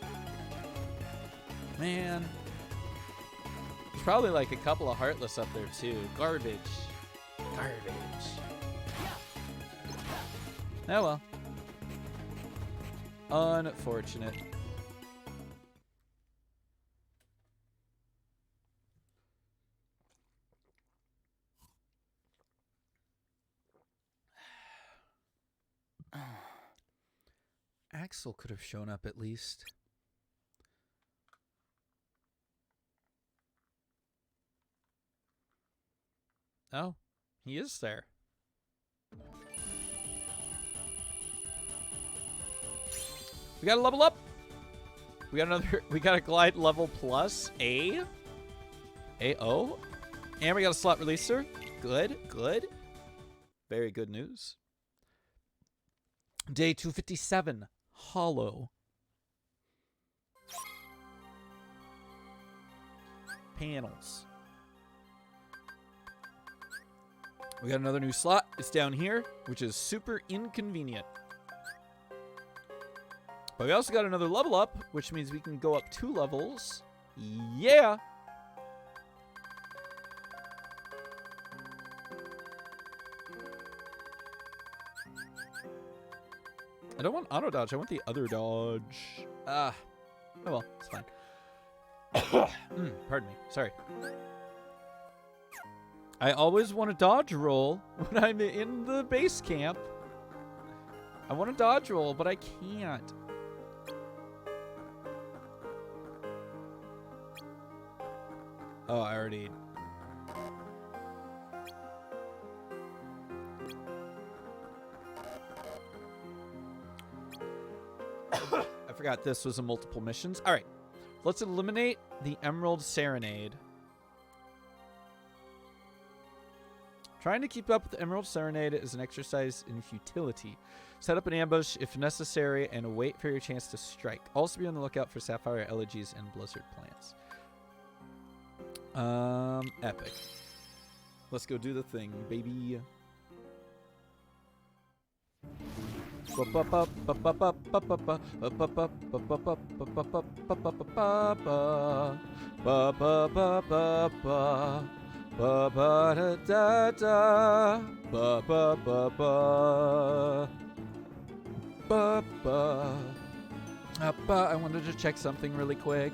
Man. There's probably like a couple of Heartless up there too. Garbage. Garbage. Oh well. Unfortunate. Axel could have shown up at least. Oh, he is there. We gotta level up. We got another. We got a glide level plus A. AO. And we got a slot releaser. Good, good. Very good news. Day 257. Hollow. Panels. We got another new slot. It's down here, which is super inconvenient. But we also got another level up, which means we can go up 2 levels. Yeah! I don't want auto dodge. I want the other dodge. Oh well, it's fine. Pardon me. Sorry. I always want to dodge roll when I'm in the base camp. I want to dodge roll, but I can't. Oh, I already... I forgot this was a multiple missions. All right. Let's eliminate the Emerald Serenade. Trying to keep up with the Emerald Serenade is an exercise in futility. Set up an ambush if necessary and wait for your chance to strike. Also be on the lookout for sapphire elegies and blizzard plants. Epic. Let's go do the thing, baby. I wanted to check something really quick.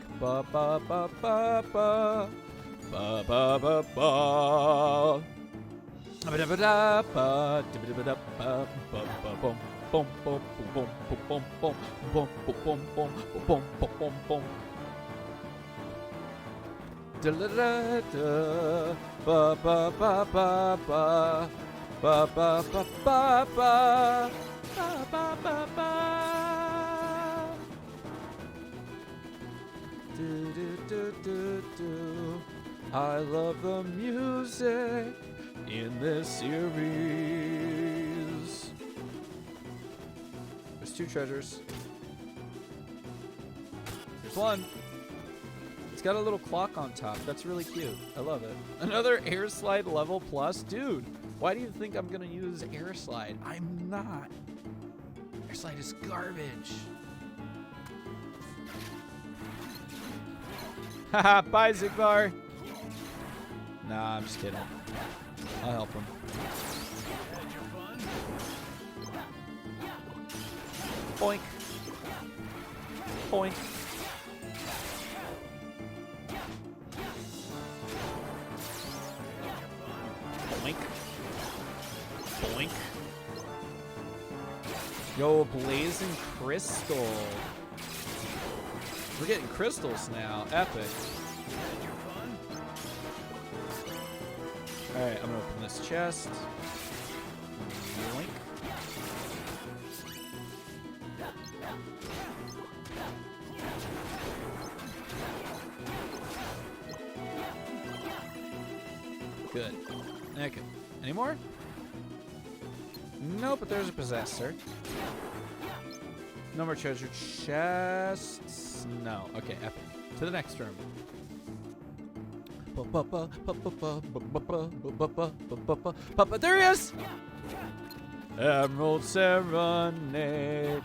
I love the music in this series. There's 2 treasures. There's 1. It's got a little clock on top. That's really cute. I love it. Another air slide level plus. Dude, why do you think I'm going to use air slide? I'm not. Air slide is garbage. Haha, bye, Zigbar. Nah, I'm just kidding. I'll help him. Boink. Boink. Boink. Boink. Yo, blazing crystal. We're getting crystals now. Epic. Alright, I'm gonna open this chest. Boink. Good. Okay. Any more? No, but there's a possessor. No more treasure chests. No. Okay, epic. To the next room. There he is! Emerald Serenade.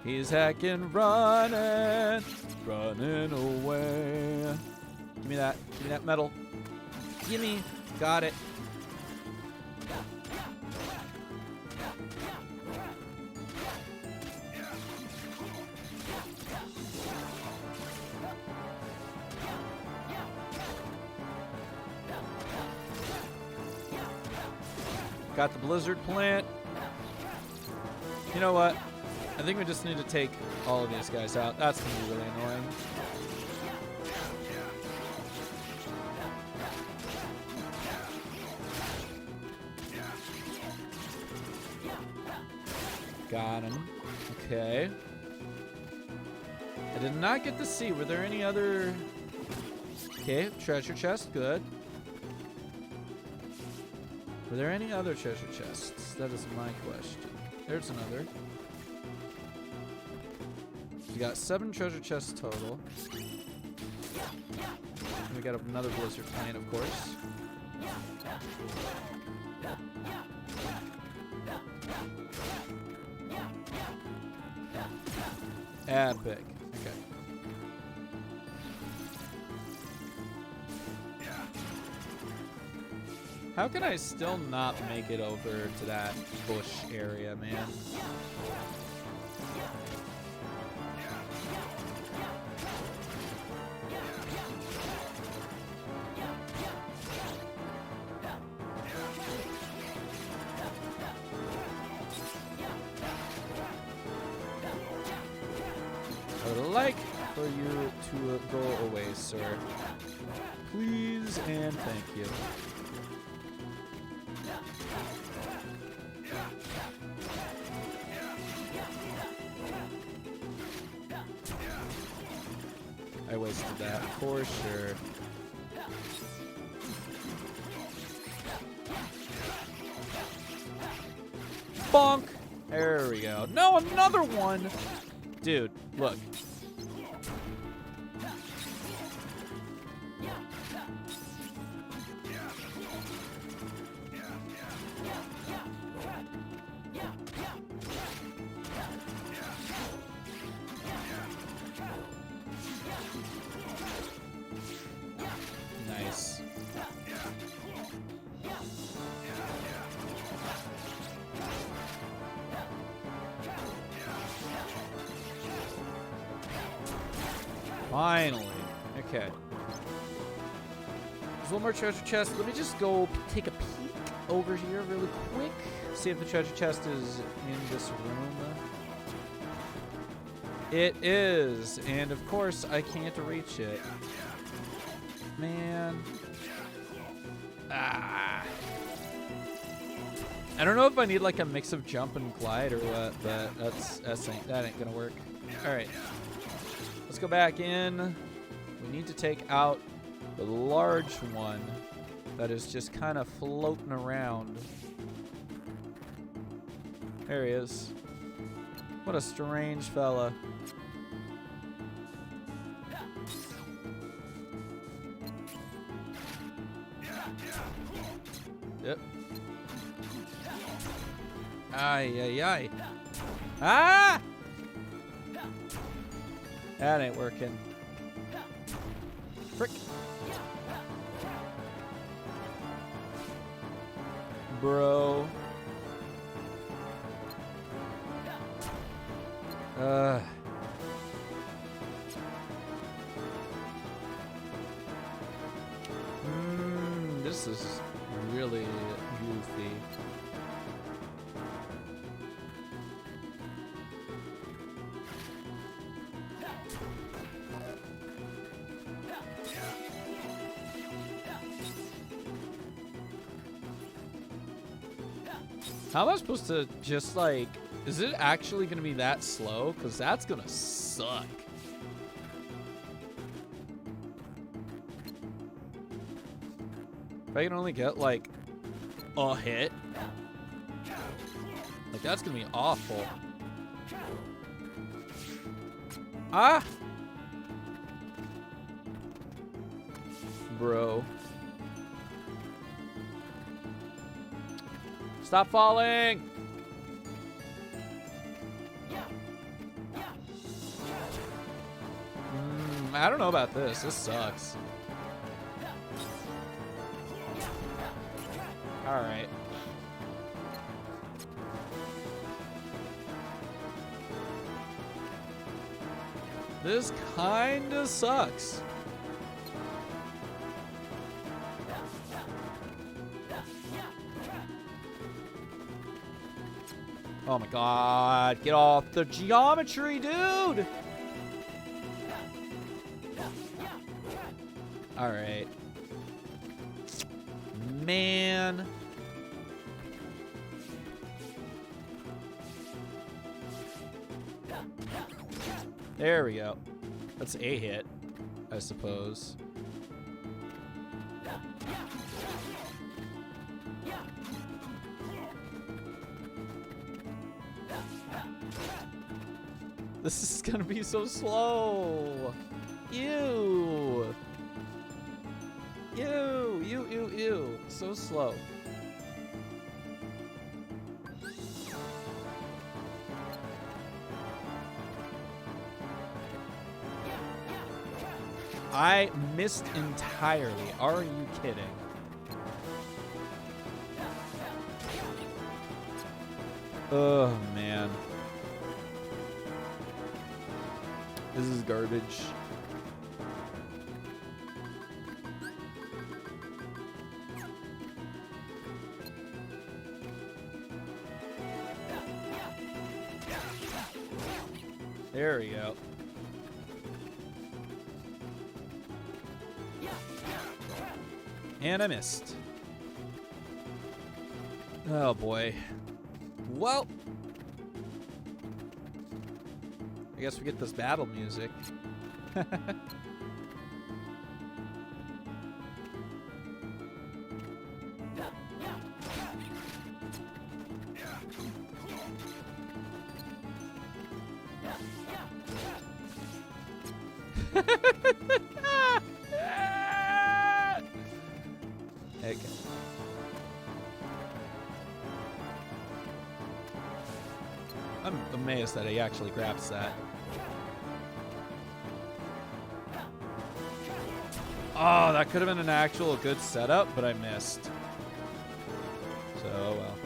He's hacking, running away. Give me that. Give me that metal. Gimme. Got it. Got the blizzard plant. You know what? I think we just need to take all of these guys out. That's going to be really annoying. Got him. Okay. I did not get to see. Were there any other... Okay, treasure chest. Good. Were there any other treasure chests? That is my question. There's another. We got 7 treasure chests total. And we got another blizzard plant, of course. Epic. Okay. How can I still not make it over to that bush area, man? I would like for you to go away, sir. Please and thank you. I wasted that for sure. Bonk! There we go. No, another one! Dude, look. Nice. Finally. Okay. There's one more treasure chest. Let me just go take a peek over here really quick. See if the treasure chest is in this room. It is. And of course, I can't reach it. Man. Ah. I don't know if I need like a mix of jump and glide or what, but that ain't gonna work. All right. Let's go back in. We need to take out the large one that is just kind of floating around. There he is. What a strange fella. Yep. Ay, ay, ay. Ah! That ain't working. Frick. Bro. This is really goofy. How am I supposed to just like, is it actually going to be that slow? Because that's going to suck. If I can only get like a hit, like that's going to be awful. Ah! Bro. Stop falling! I don't know about this. This sucks. Alright. This kinda sucks. Oh my god, get off the geometry, dude! Alright. Man. There we go. That's a hit, I suppose. This is gonna be so slow. Ew. Ew, ew, ew, ew. So slow. I missed entirely. Are you kidding? Oh, man. This is garbage. There we go. And I missed. Oh boy. Well, I guess we get this battle music. Okay. I'm amazed that he actually grabs that. Oh, that could have been an actual good setup, but I missed. So, well.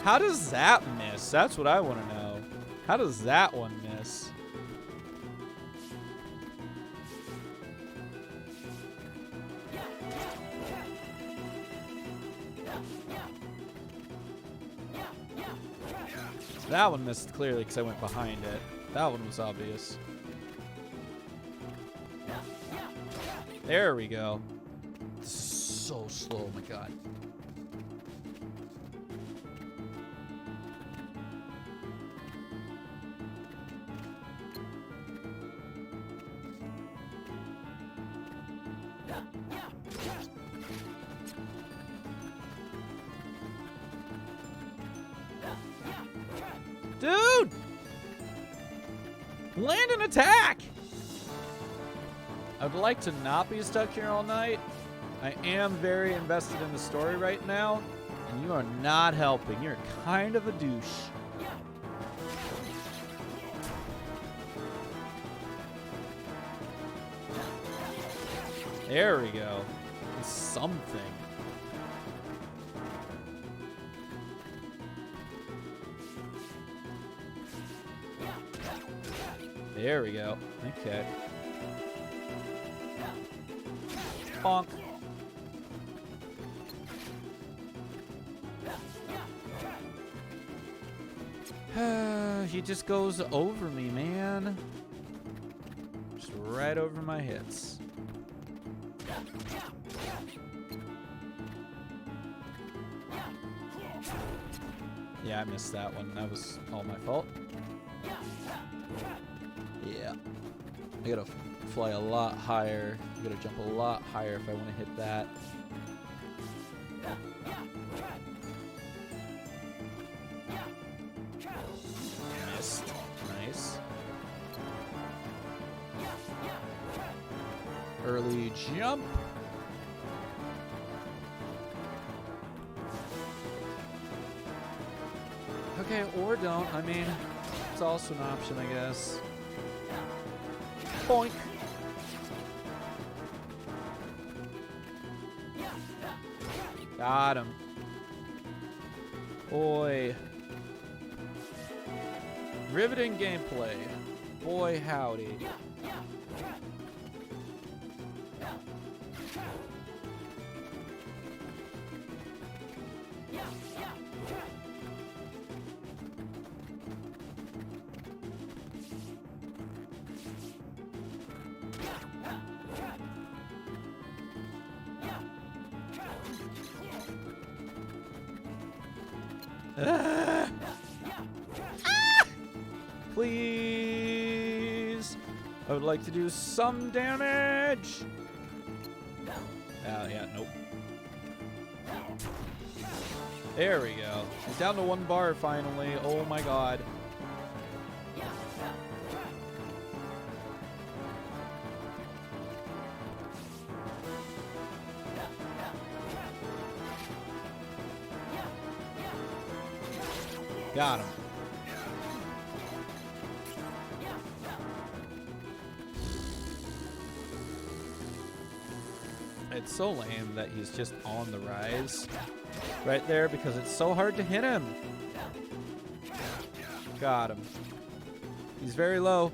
How does that miss? That's what I want to know. How does that one miss? That one missed clearly because I went behind it. That one was obvious. There we go. This is so slow, oh my god. Dude! Land an attack! I would like to not be stuck here all night. I am very invested in the story right now, and you are not helping. You're kind of a douche. There we go. Something. There we go. Okay. Bonk. He just goes over me, man. Just right over my hits. Yeah, I missed that one. That was all my fault. Yeah. I gotta fly a lot higher. I gotta jump a lot higher if I want to hit that. Missed. Nice. Early jump. Okay, or don't. I mean, it's also an option, I guess. Boink. Got him. Boy. Riveting gameplay. Boy, howdy. Please. I would like to do some damage. Yeah, nope. There we go. He's down to 1 bar finally. Oh my god. Got him. It's so lame that he's just on the rise right there because it's so hard to hit him. Got him. He's very low.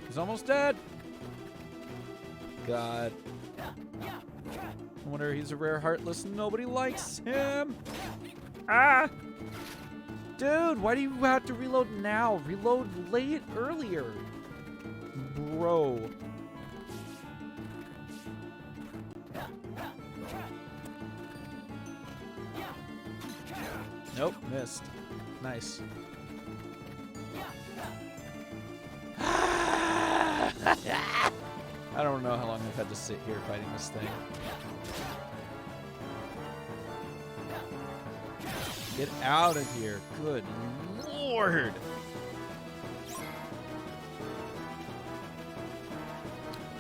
He's almost dead. God. I wonder he's a rare Heartless and nobody likes him. Ah! Dude, why do you have to reload now? Reload late earlier. Bro. Nope, missed. Nice. I don't know how long I've had to sit here fighting this thing. Get out of here. Good Lord.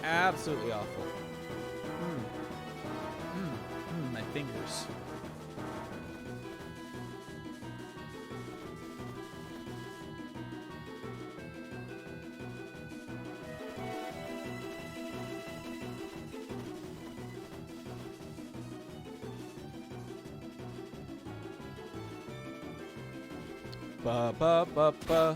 Absolutely awful. My fingers. Ba ba ba ba.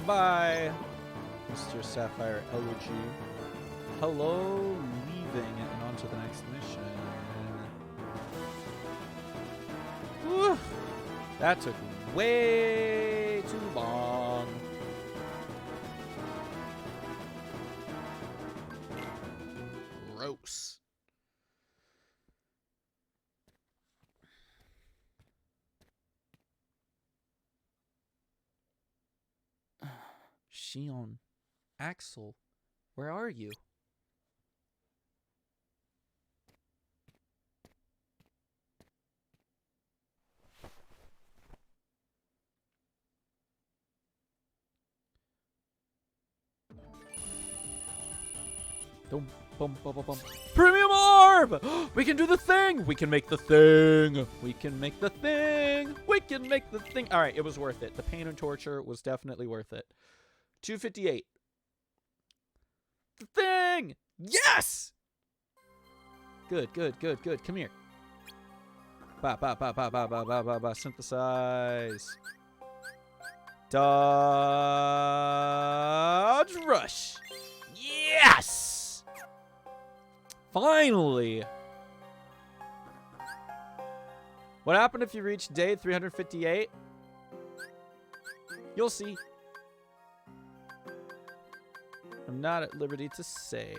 Bye, Mr. Sapphire Elegy. Hello, leaving and on to the next mission. Whew. That took way too long. Gross. Shion, Axel, where are you? Dum, bum, bum, bum, bum. Premium Orb! We can do the thing! We can make the thing! We can make the thing! We can make the thing! Alright, it was worth it. The pain and torture was definitely worth it. 258. The thing! Yes! Good, good, good, good. Come here. Ba ba ba ba ba ba ba ba ba. Synthesize. Dodge rush. Yes! Finally. What happened if you reach day 358? You'll see. I'm not at liberty to say.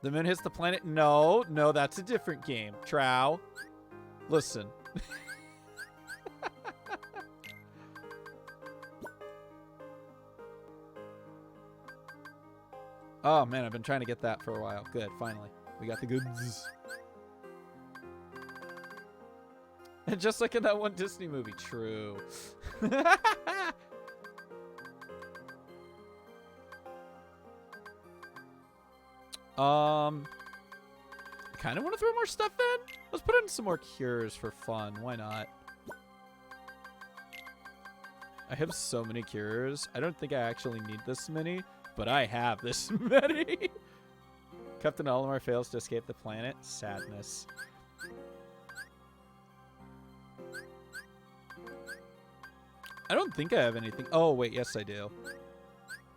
The moon hits the planet? No, no, that's a different game. Trow. Listen. Oh man, I've been trying to get that for a while. Good, finally. We got the goods. And just like in that one Disney movie. True. I kind of want to throw more stuff in. Let's put in some more cures for fun. Why not? I have so many cures. I don't think I actually need this many, but I have this many. Captain Olimar fails to escape the planet. Sadness. I don't think I have anything. Oh, wait. Yes, I do.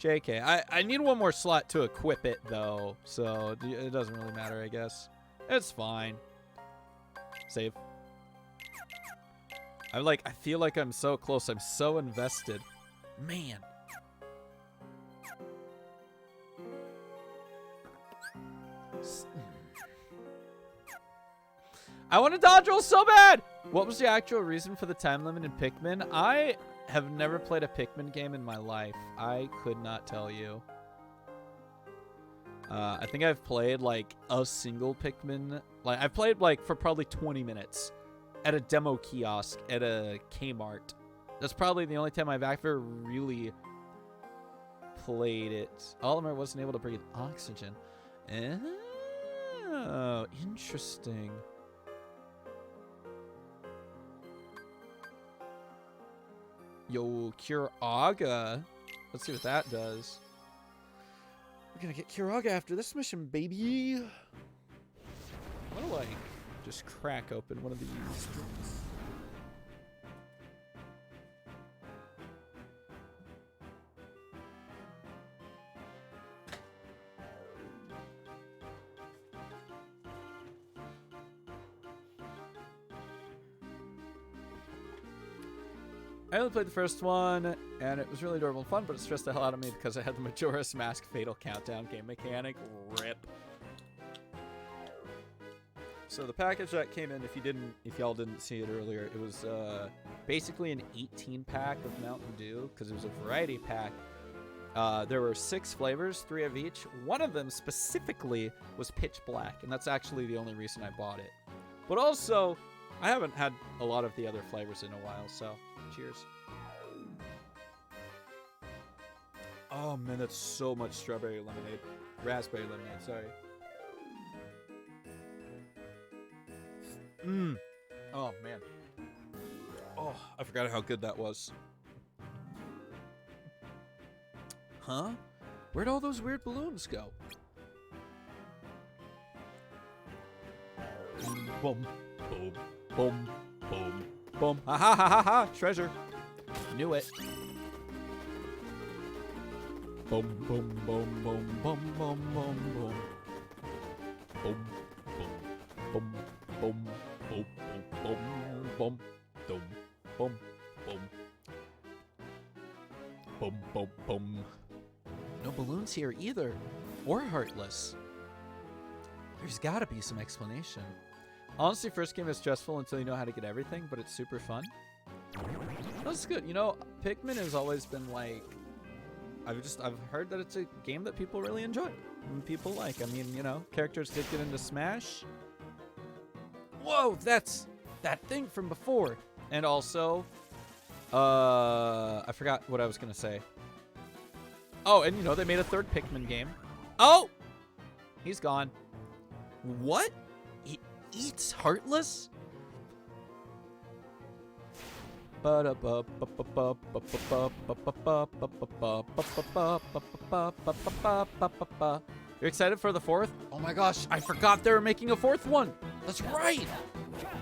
JK. I need one more slot to equip it, though. So it doesn't really matter, I guess. It's fine. Save. I feel like I'm so close. I'm so invested. Man. I want to dodge roll so bad. What was the actual reason for the time limit in Pikmin? I have never played a Pikmin game in my life. I could not tell you. I think I've played like a single Pikmin. Like I've played like for probably 20 minutes at a demo kiosk at a Kmart. That's probably the only time I've ever really played it. Olimar wasn't able to breathe oxygen. Oh, interesting. Yo, Cure Aga. Let's see what that does. We're gonna get Cure Aga after this mission, baby. I'm gonna like just crack open one of these drinks. I only played the first one, and it was really adorable and fun, but it stressed the hell out of me because I had the Majora's Mask Fatal Countdown game mechanic. RIP. So the package that came in, if y'all didn't see it earlier, it was basically an 18-pack of Mountain Dew because it was a variety pack. There were 6 flavors, 3 of each. One of them specifically was Pitch Black, and that's actually the only reason I bought it. But also, I haven't had a lot of the other flavors in a while, so cheers. Oh man, that's so much strawberry lemonade. Raspberry lemonade, sorry. Oh man. Oh, I forgot how good that was. Huh? Where'd all those weird balloons go? Boom, boom, boom, boom, boom. Ha ha ha ha ha! Treasure. Knew it. Boom, boom, boom, boom, boom, boom, boom, boom. Boom, boom, boom, boom, boom, boom, boom, boom, boom, boom. Boom, boom, boom. No balloons here either. Or Heartless. There's gotta be some explanation. Honestly, first game is stressful until you know how to get everything, but it's super fun. That's good. You know, Pikmin has always been like... I've heard that it's a game that people really enjoy. And people like. I mean, you know, characters did get into Smash. Whoa, that's that thing from before. And also, I forgot what I was going to say. Oh, and you know, they made a 3rd Pikmin game. Oh! He's gone. What? He eats Heartless? You're excited for the 4th? Oh my gosh, I forgot they were making a 4th one. That's right.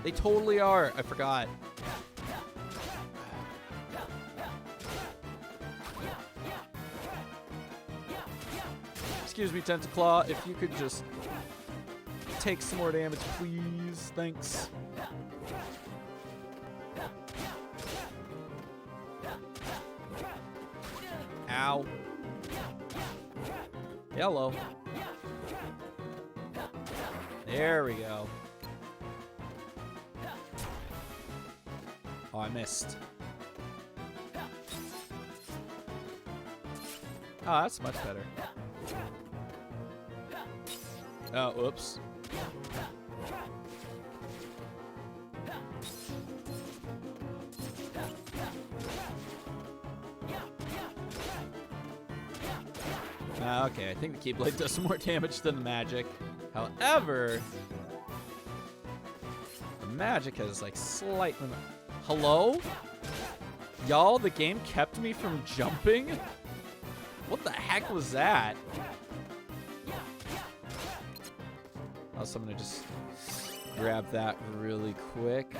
They totally are. I forgot. Excuse me, Tentaclaw, if you could just take some more damage, please. Thanks. Ow. Hello. There we go. Oh, I missed. Oh, that's much better. Oh, whoops. Okay, I think the Keyblade does more damage than the magic. However, the magic has like slight limit. Hello? Y'all, the game kept me from jumping? What the heck was that? Also, I'm gonna just grab that really quick.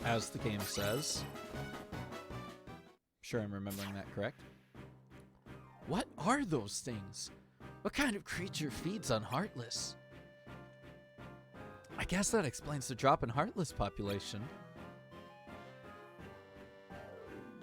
As the game says. Sure, I'm remembering that correct. What are those things? What kind of creature feeds on Heartless? I guess that explains the drop in Heartless population.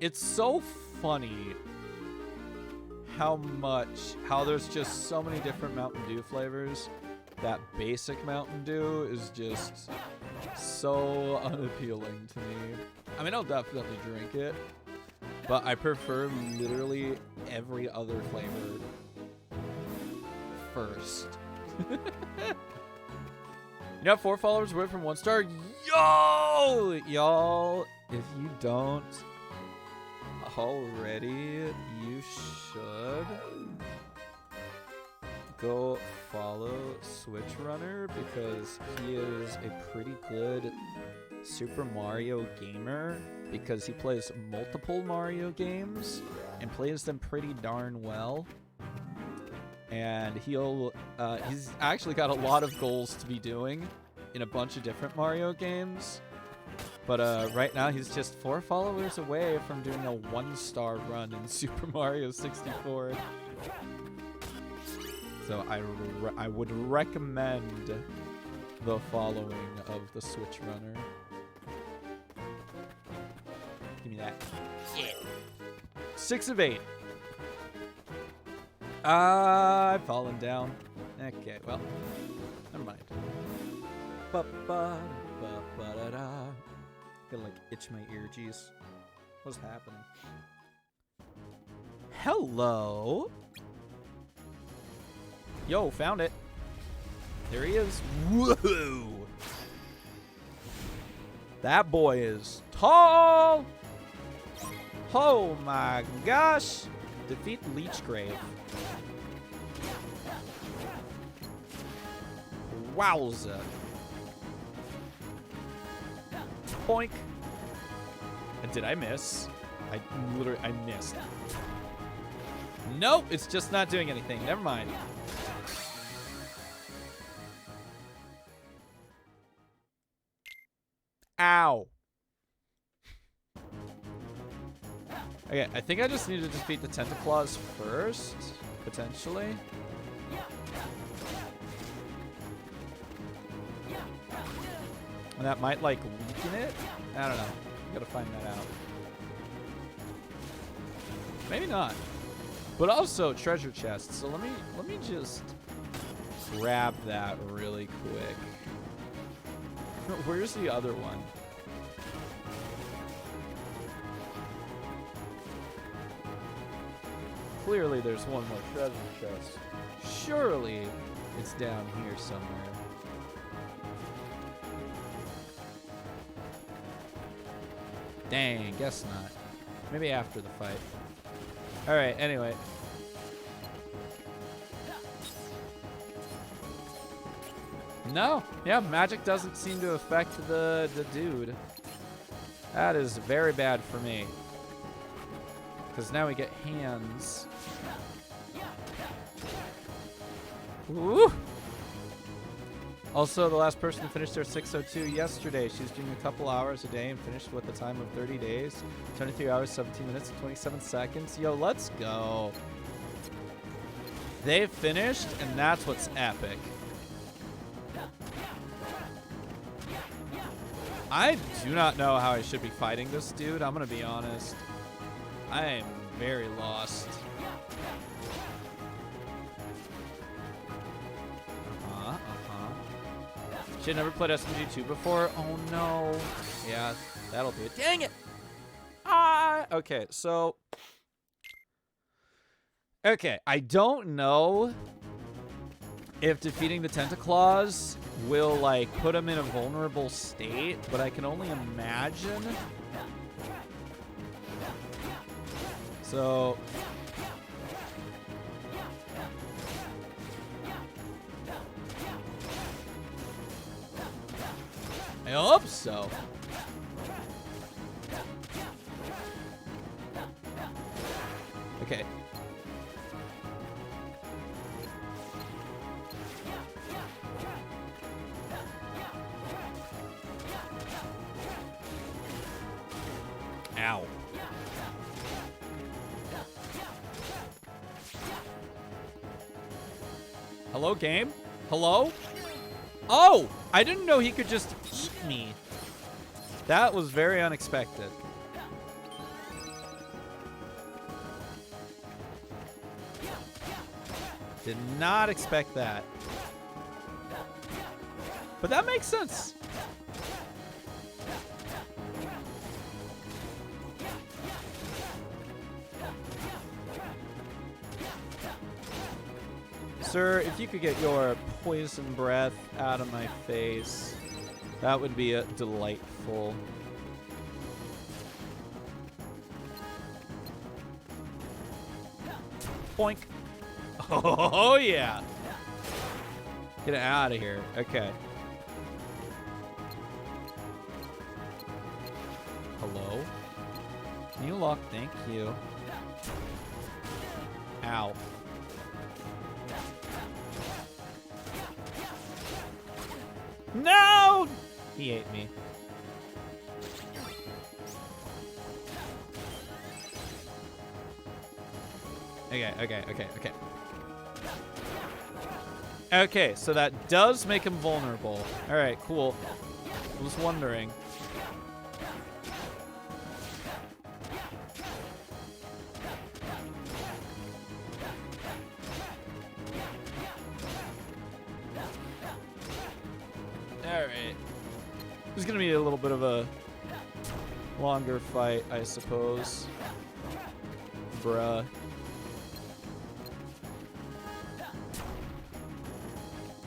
It's so funny how there's just so many different Mountain Dew flavors. That basic Mountain Dew is just so unappealing to me. I mean, I'll definitely drink it, but I prefer literally every other flavor first. You have 4 followers away from 1 star? Yo! Y'all, if you don't already, you should go follow Switch Runner because he is a pretty good Super Mario gamer because he plays multiple Mario games and plays them pretty darn well. And he's actually got a lot of goals to be doing in a bunch of different Mario games. But right now he's just 4 followers away from doing a 1-star run in Super Mario 64. So I would recommend the following of the Switch Runner. Give me that. Yeah. 6 of 8. I've fallen down. Okay, well, never mind. Ba-ba-da-ba-da-da. Gonna like itch my ear, jeez. What's happening? Hello. Yo, found it. There he is. Whoa. That boy is tall. Oh my gosh. Defeat Leechgrave. Wowza. Boink. And did I miss? I missed. Nope, it's just not doing anything. Never mind. Ow. Okay, I think I just need to defeat the Tentaclaws first, potentially. And that might, like, weaken it? I don't know. Gotta find that out. Maybe not. But also, treasure chest. So let me just grab that really quick. Where's the other one? Clearly there's one more treasure chest. Surely it's down here somewhere. Dang, guess not. Maybe after the fight. Alright, anyway. No, yeah, magic doesn't seem to affect the dude. That is very bad for me. Because now we get hands. Ooh. Also, the last person to finish their 602 yesterday. She was doing a couple hours a day and finished with a time of 30 days. 23 hours, 17 minutes, and 27 seconds. Yo, let's go. They finished, and that's what's epic. I do not know how I should be fighting this dude. I'm going to be honest. I am very lost. She had never played SMG2 before. Oh no. Yeah, that'll do it. Dang it! Ah! Okay, so... Okay, I don't know if defeating the Tentaclaws will, like, put him in a vulnerable state, but I can only imagine. So... I hope so. Okay. Ow. Hello, game? Hello? Oh! I didn't know he could just eat me. That was very unexpected. Did not expect that. But that makes sense. Sir, if you could get your poison breath out of my face, that would be delightful. Boink. Oh, yeah. Get it out of here. Okay. Hello? Can you lock? Thank you. Ow. No! He ate me. Okay. Okay, so that does make him vulnerable. Alright, cool. I was wondering. Alright. This is gonna be a little bit of a longer fight, I suppose. Bruh.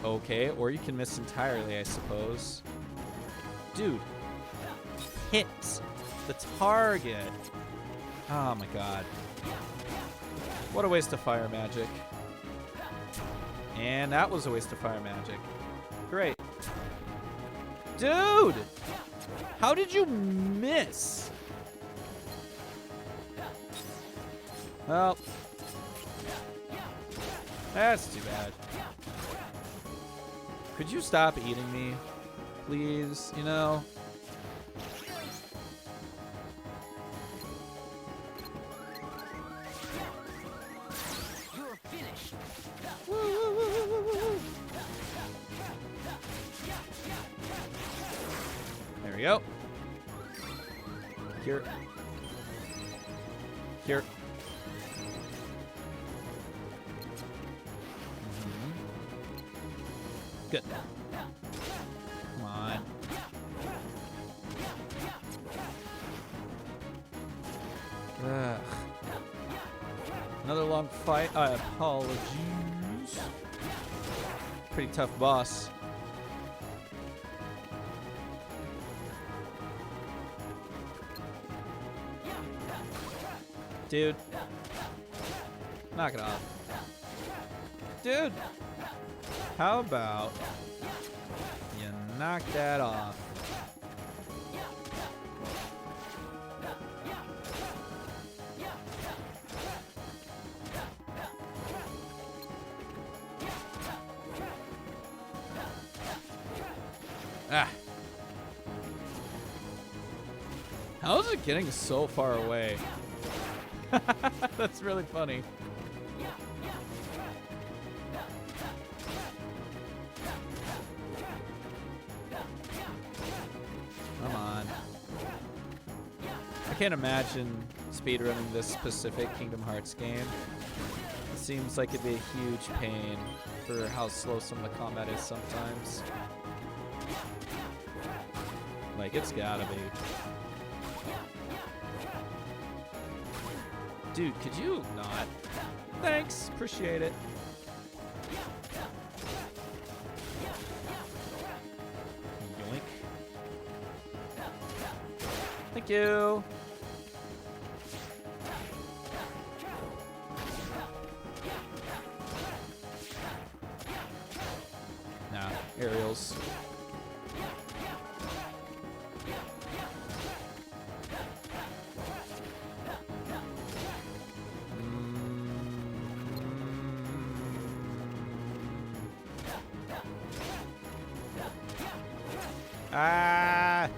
Okay, or you can miss entirely, I suppose. Dude. Hit the target. Oh my god. What a waste of fire magic. And that was a waste of fire magic. Great. Dude! How did you miss? Well. That's too bad. Could you stop eating me? Please, you know? You're finished. Woo, woo, woo, woo, woo, woo. There we go. Here. Here. Good. Come on. Ugh. Another long fight. I apologize. Pretty tough boss. Dude. Knock it off. Dude. How about you knock that off? Ah. How is it getting so far away? That's really funny. Come on. I can't imagine speedrunning this specific Kingdom Hearts game. It seems like it'd be a huge pain for how slow some of the combat is sometimes. Like, it's gotta be. Dude, could you not? Thanks, appreciate it. Yoink. Thank you. Nah, aerials. Ah!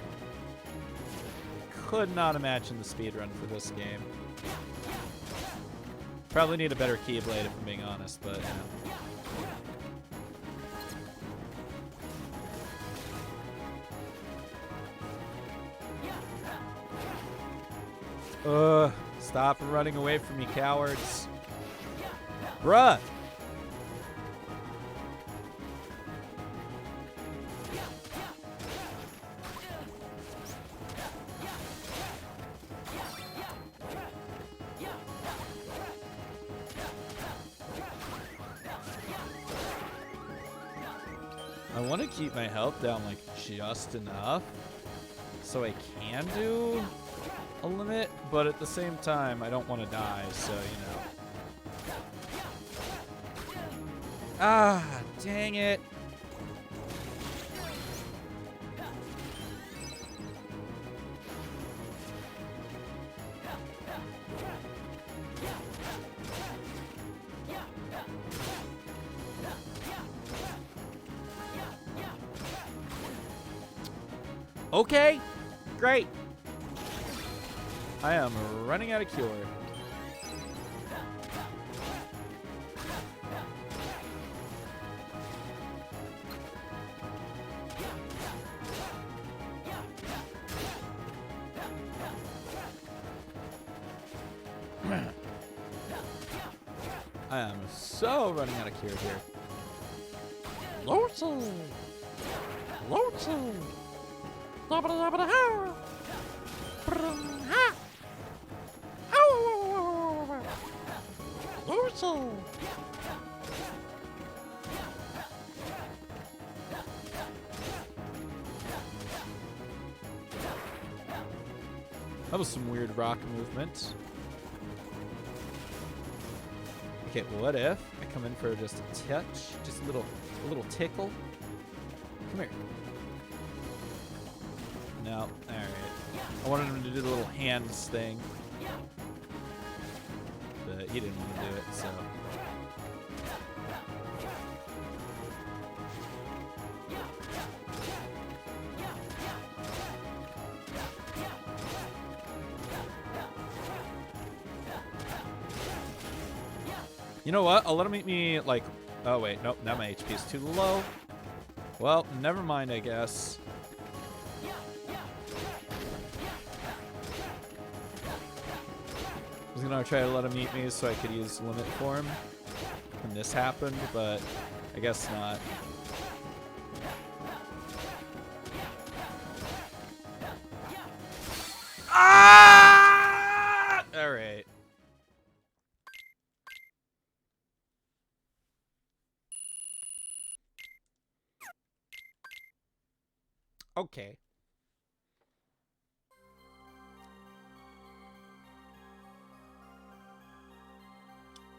Could not imagine the speedrun for this game. Probably need a better keyblade if I'm being honest, but you know. Stop running away from me, cowards. Bruh! I want to keep my health down like just enough so I can do a limit, but at the same time, I don't want to die, so, you know. Ah, dang it. Okay, great. I am running out of cure. I am so running out of cure here. Lonesome. Lonesome. That was some weird rock movement. Okay, what if I come in for just a touch, just a little tickle? Come here. No, all right. I wanted him to do the little hands thing, but he didn't want to do it, so. You know what? I'll let him eat me, like... Oh, wait. Nope. Now my HP is too low. Well, never mind, I guess. I was going to try to let him eat me so I could use limit form when this happened, but I guess not. Ah! All right. Okay.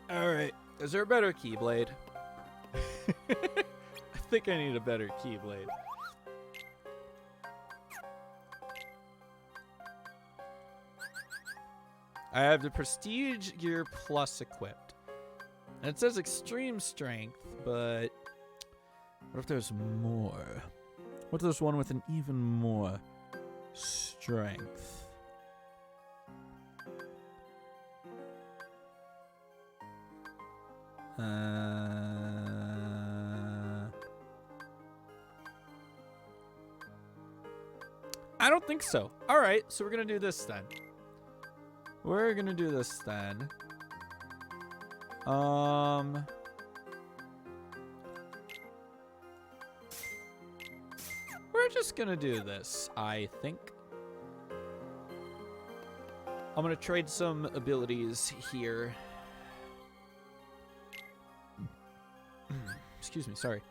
All right. Is there a better Keyblade? I think I need a better Keyblade. I have the Prestige Gear Plus equipped. And it says extreme strength, but what if there's more? What if there's one with an even more strength? I don't think so. All right, so we're going to do this then. We're going to do this then. We're just going to do this, I think. I'm going to trade some abilities here. Excuse me, sorry.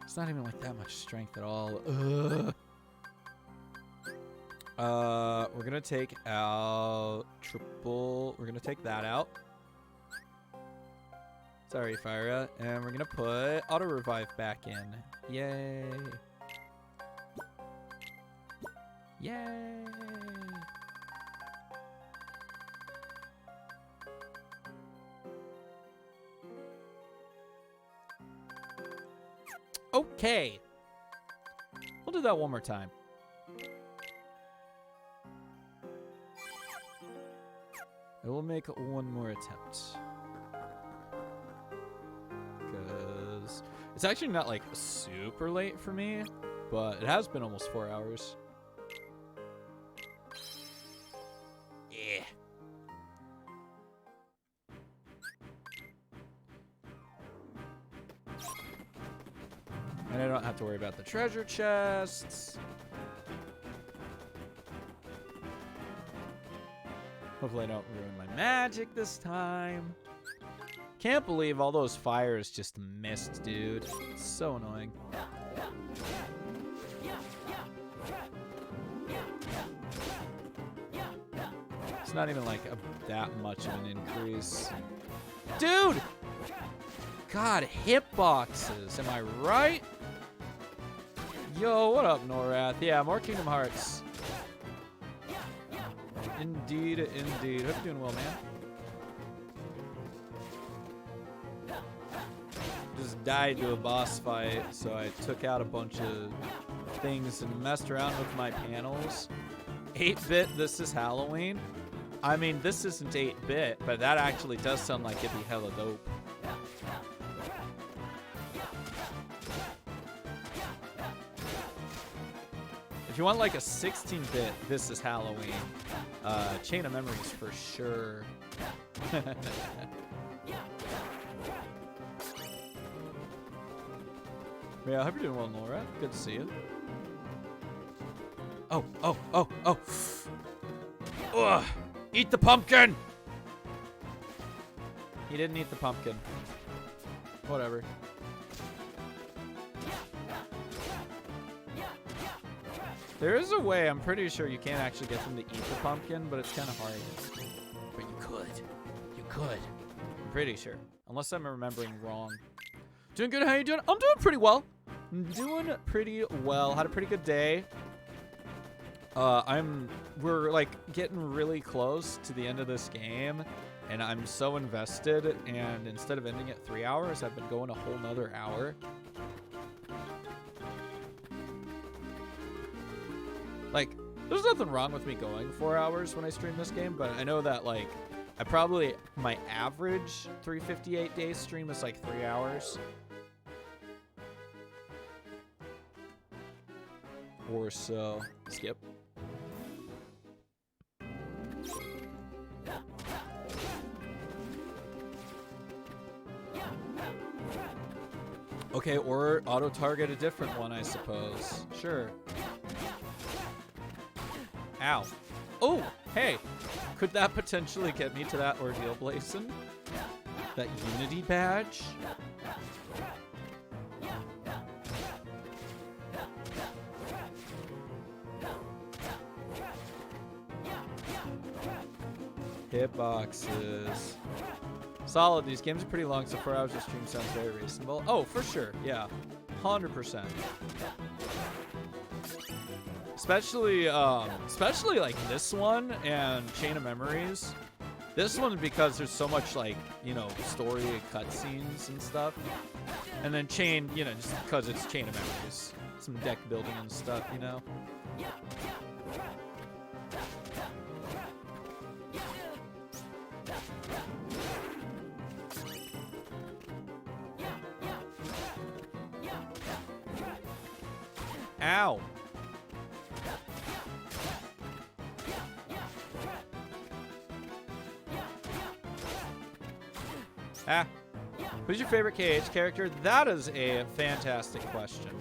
It's not even like that much strength at all. Ugh. We're gonna take out triple. We're gonna take that out. Sorry, Fyra. And we're gonna put auto revive back in. Yay! Yay! Okay. We'll do that one more time. I will make one more attempt. Because it's actually not like super late for me, but it has been almost 4 hours. Yeah. And I don't have to worry about the treasure chests. Hopefully I don't ruin my magic this time. Can't believe all those fires just missed, dude. It's so annoying. It's not even like that much of an increase. Dude! God, hitboxes. Am I right? Yo, what up, Norath? Yeah, more Kingdom Hearts. Indeed, indeed. Hope you're doing well, man. Just died to a boss fight, so I took out a bunch of things and messed around with my panels. 8-bit, this is Halloween. I mean, this isn't 8-bit, but that actually does sound like it'd be hella dope. If you want like a 16-bit, this is Halloween. Chain of Memories for sure. Yeah, I hope you're doing well, Nora. Good to see you. Oh. Ugh! Eat the pumpkin! He didn't eat the pumpkin. Whatever. There is a way, I'm pretty sure you can't actually get them to eat the pumpkin, but it's kind of hard. But you could. You could. I'm pretty sure. Unless I'm remembering wrong. Doing good, how you doing? I'm doing pretty well. Doing pretty well. Had a pretty good day. We're like getting really close to the end of this game, and I'm so invested, and instead of ending at 3 hours, I've been going a whole nother hour. Like, there's nothing wrong with me going 4 hours when I stream this game, but I know that, like, my average 358 day stream is like 3 hours. Or so. Skip. Okay, or auto-target a different one, I suppose. Sure. Ow. Oh, hey. Could that potentially get me to that ordeal blazon? That Unity badge? Hitboxes. Solid. These games are pretty long, so 4 hours of stream sounds very reasonable. Oh, for sure. Yeah. 100%. Especially like this one and Chain of Memories. This one because there's so much, like, you know, story cutscenes and stuff. And then Chain, you know, just because it's Chain of Memories. Some deck building and stuff, you know. Ow. Ah. Who's your favorite KH character? That is a fantastic question.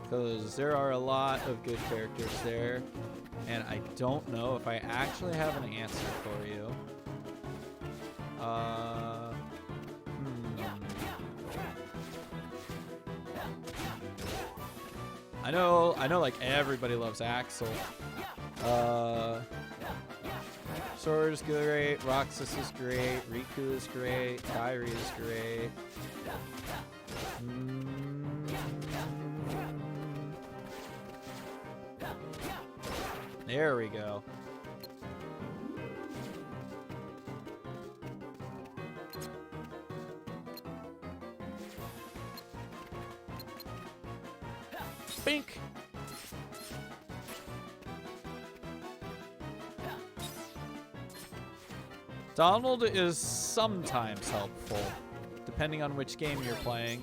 Because there are a lot of good characters there. And I don't know if I actually have an answer for you. I know like everybody loves Axel. Sora's great, Roxas is great, Riku is great, Kairi is great. There we go. Bink! Donald is sometimes helpful, depending on which game you're playing.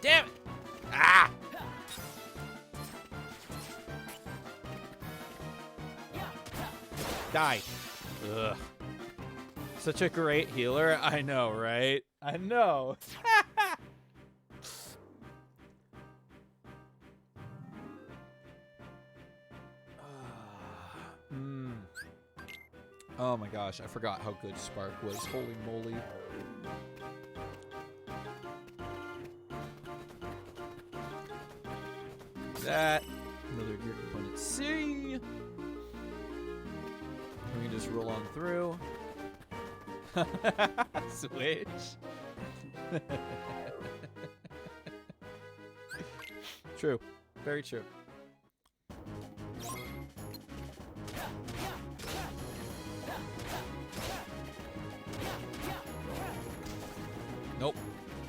Damn it! Ah! Die. Ugh. Such a great healer. I know, right? I know. Oh my gosh, I forgot how good Spark was. Holy moly. That. Another gear component C. We can just roll on through. Switch. True. Very true. Nope.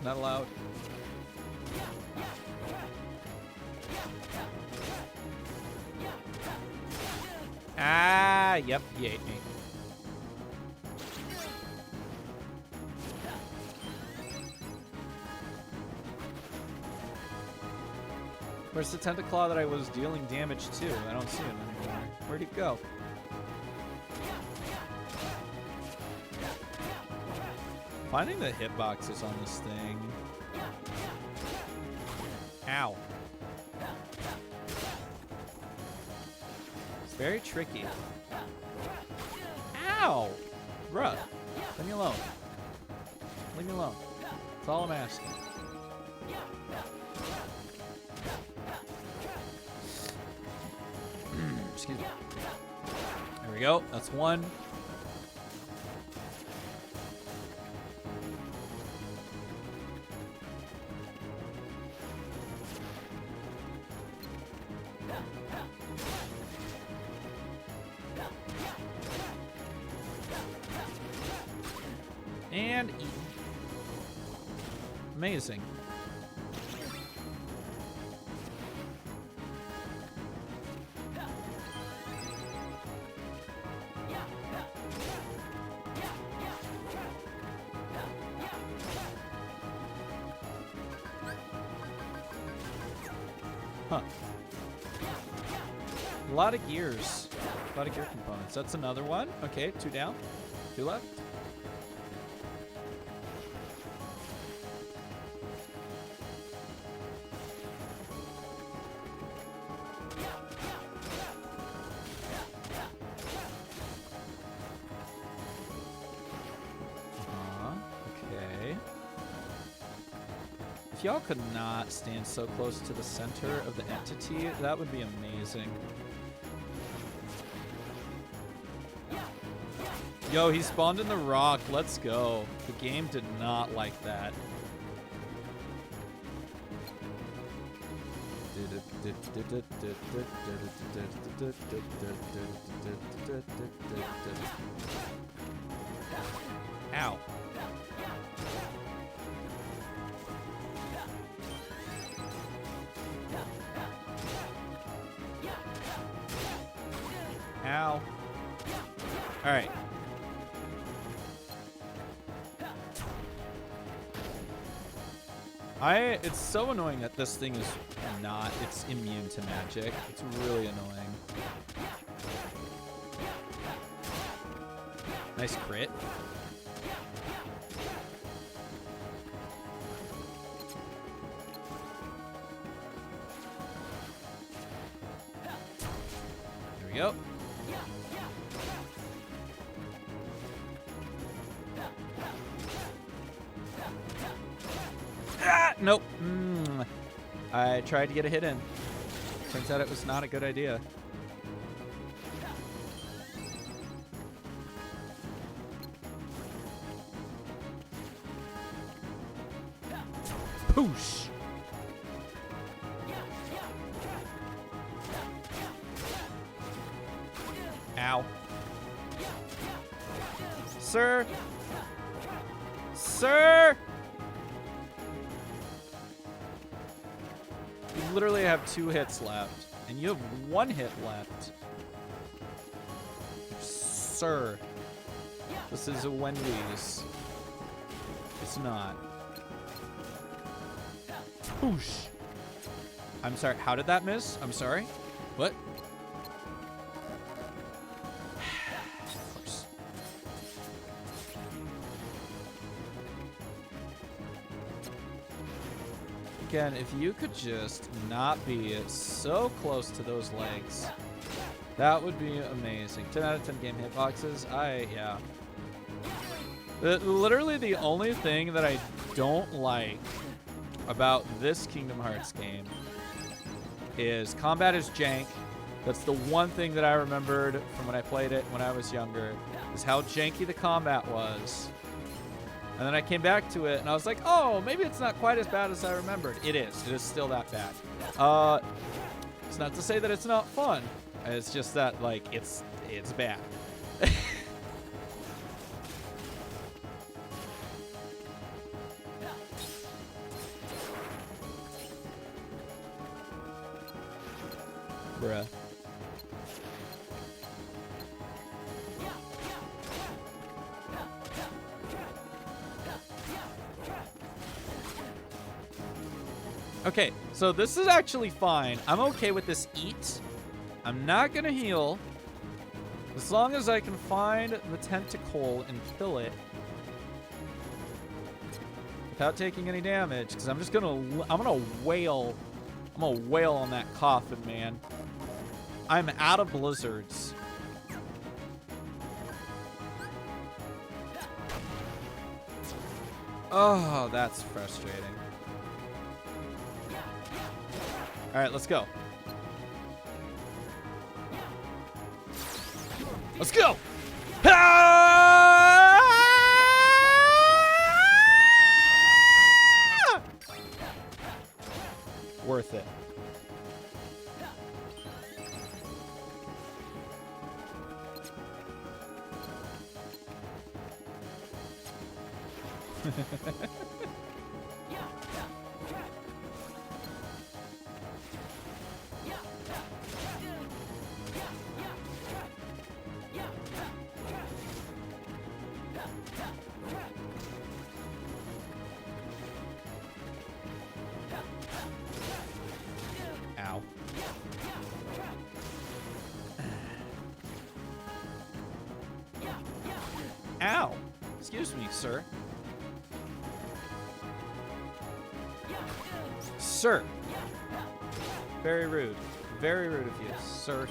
Not allowed. Ah, yep, he ate me. Where's the Tentaclaw that I was dealing damage to? I don't see him anymore. Where'd he go? Finding the hitboxes on this thing. Ow. It's very tricky. Ow! Bruh. Leave me alone. Leave me alone. That's all I'm asking. Excuse me. There we go. That's one. And eat. Amazing. Huh. A lot of gears. A lot of gear components. That's another one. Okay, 2 down. 2 left. If y'all could not stand so close to the center of the entity, that would be amazing. Yo, he spawned in the rock. Let's go. The game did not like that. Ow. Ow. Alright. It's so annoying that this thing is not, it's immune to magic. It's really annoying. Nice crit. There we go. Nope. I tried to get a hit in. Turns out it was not a good idea. Poosh. Ow. Sir. Sir. You literally have 2 hits left, and you have 1 hit left. Sir. This is a Wendy's. It's not. Whoosh. I'm sorry. How did that miss? I'm sorry. What? Of course. Again, if you could just not be so close to those legs, that would be amazing. 10 out of 10 game hitboxes. Yeah. Literally the only thing that I don't like about this Kingdom Hearts game is combat is jank. That's the one thing that I remembered from when I played it when I was younger, is how janky the combat was. And then I came back to it and I was like, oh, maybe it's not quite as bad as I remembered. It is. It is still that bad. It's not to say that it's not fun. It's just that, like, it's bad. Bruh. Okay, so this is actually fine. I'm okay with this eat. I'm not gonna heal. As long as I can find the tentacle and kill it without taking any damage, because I'm gonna wail on that coffin, man. I'm out of blizzards. Oh, that's frustrating. All right, let's go. Let's go! Ah! Worth it. Ow. Ow. Excuse me, sir. Sir. Very rude. Very rude of you, sir.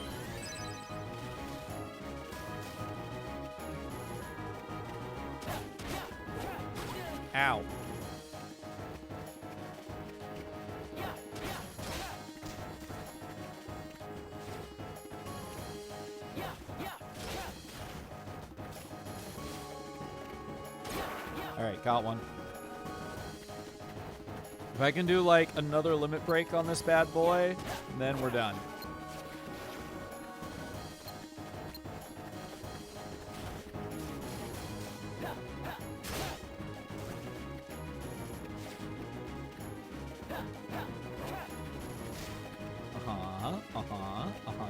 Ow. All right, got one. If I can do like another limit break on this bad boy, then we're done.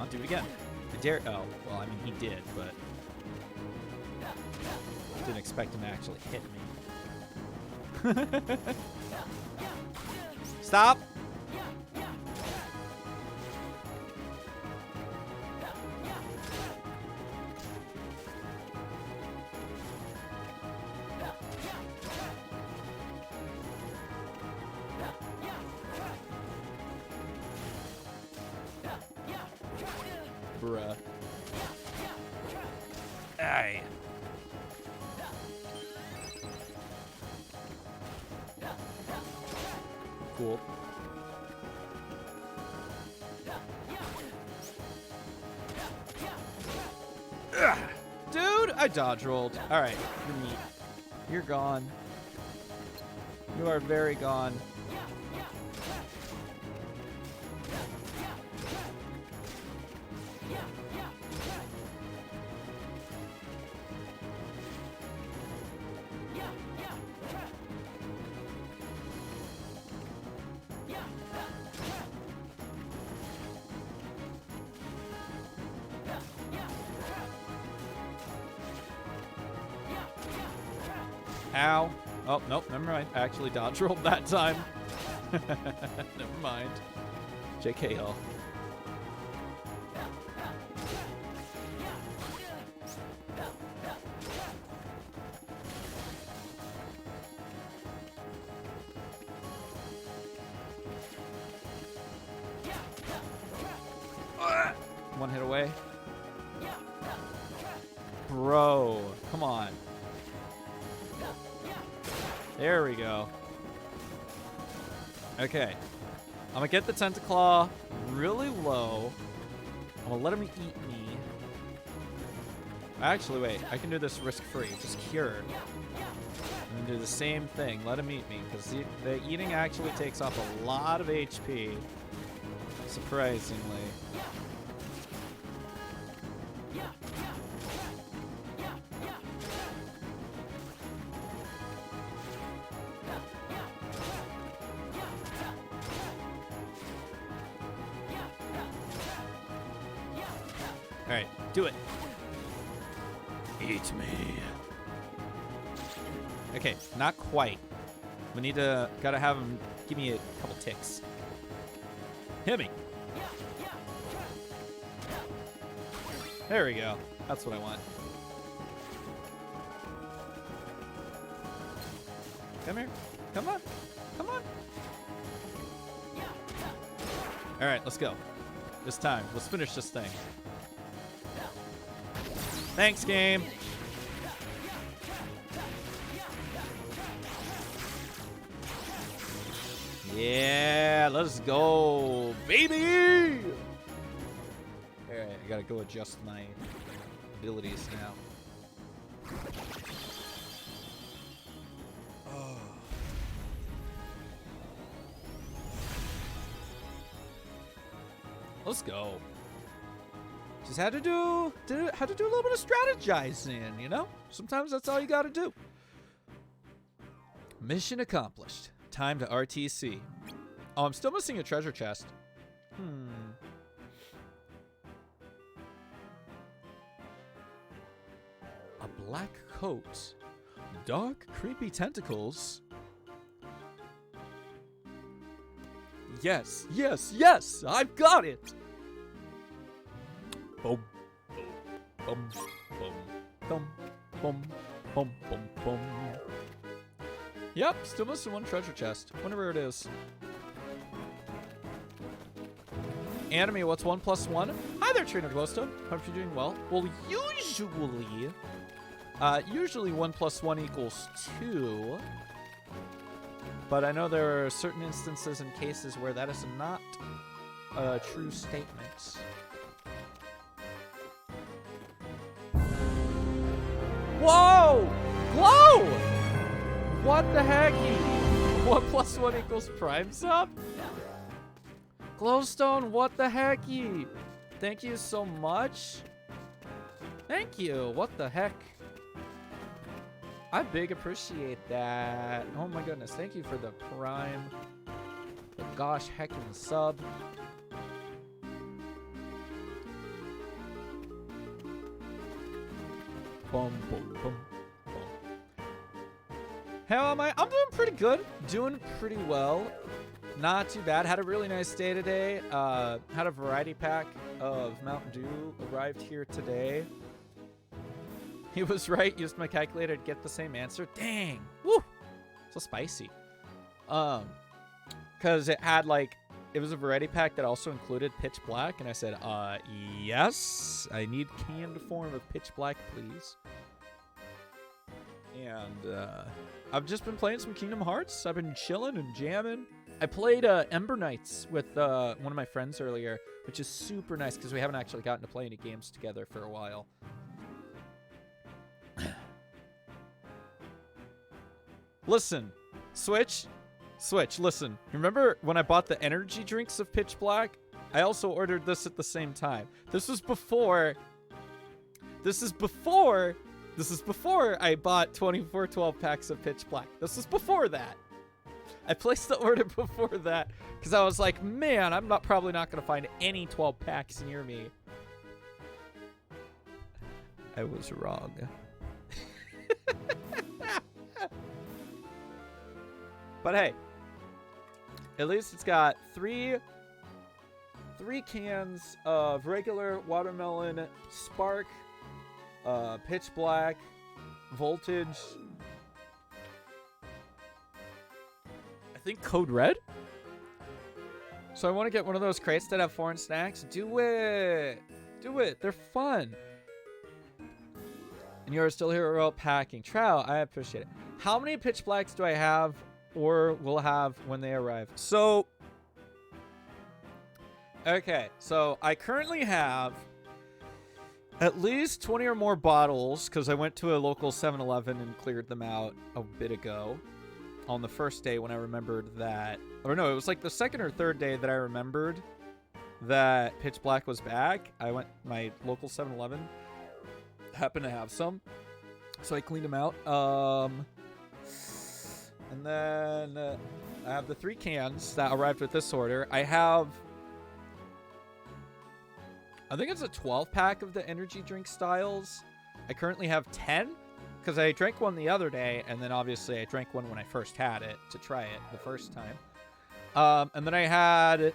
Do it again. I dare. Oh, well, I mean, he did, but didn't expect him to actually hit me. Stop. Bruh. Aye. Cool. Ugh. Dude, I dodge rolled. All right, you're neat. You're gone. You are very gone. Ow. Oh, nope, never mind. I actually dodge rolled that time. Never mind. JKL. one hit away. Bro, come on. There we go. Okay. I'm gonna get the Tentaclaw really low. I'm gonna let him eat me. Actually, wait. I can do this risk-free. Just cure. And do the same thing. Let him eat me, because the eating actually takes off a lot of HP. Surprisingly. Alright, do it. Eat me. Okay, not quite. We need to, gotta have him give me a couple ticks. Hit me. There we go. That's what I want. Come here. Come on. Come on. All right, let's go. This time, let's finish this thing. Thanks, game. Yeah, let's go, baby! Alright, I gotta go adjust my abilities now. Oh. Let's go. Just had to do a little bit of strategizing, you know? Sometimes that's all you gotta do. Mission accomplished. Time to RTC. Oh, I'm still missing a treasure chest. A black coat. Dark, creepy tentacles. Yes, yes, yes! I've got it! Boom. Boom. Boom. Boom. Boom. Boom. Boom. Boom. Yep, still missing one treasure chest. Wonder where it is. Anime, what's 1 + 1? Hi there, Trainer Glowstone. Hope you're doing well. Well, usually 1 + 1 = 2. But I know there are certain instances and cases where that is not a true statement. Whoa! Glow! What the hecky? 1 + 1 = prime sub? Glowstone, what the hecky? Thank you so much. Thank you. What the heck? I big appreciate that. Oh my goodness. Thank you for the prime. The gosh heckin' sub. Boom, boom, boom. How am I? I'm doing pretty good. Doing pretty well. Not too bad. Had a really nice day today. Had a variety pack of Mountain Dew. Arrived here today. He was right. Used my calculator to get the same answer. Dang. Woo. So spicy. Because it had like, it was a variety pack that also included Pitch Black. And I said, yes. I need canned form of Pitch Black, please. And I've just been playing some Kingdom Hearts. I've been chilling and jamming. I played Ember Knights with one of my friends earlier, which is super nice because we haven't actually gotten to play any games together for a while. Listen, Switch, listen. Remember when I bought the energy drinks of Pitch Black? I also ordered this at the same time. This is before I bought 24 12 packs of Pitch Black. This was before that. I placed the order before that because I was like, man, I'm probably not going to find any 12 packs near me. I was wrong. But hey, at least it's got three cans of regular watermelon, Spark, Pitch Black, Voltage. I think Code Red. So I want to get one of those crates that have foreign snacks. Do it. Do it. They're fun. And you're still here about packing. Trow, I appreciate it. How many pitch blacks do I have or will have when they arrive? So, okay. So I currently have at least 20 or more bottles because I went to a local 7-Eleven and cleared them out a bit ago on the first day when I remembered that. Or no, it was like the second or third day that I remembered that pitch black was back. I went, my local 7-Eleven happened to have some, so I cleaned them out. And then I have the 3 cans that arrived with this order. I have, I think it's a 12-pack of the energy drink styles. I currently have 10 because I drank one the other day, and then obviously I drank one when I first had it to try it the first time. And then I had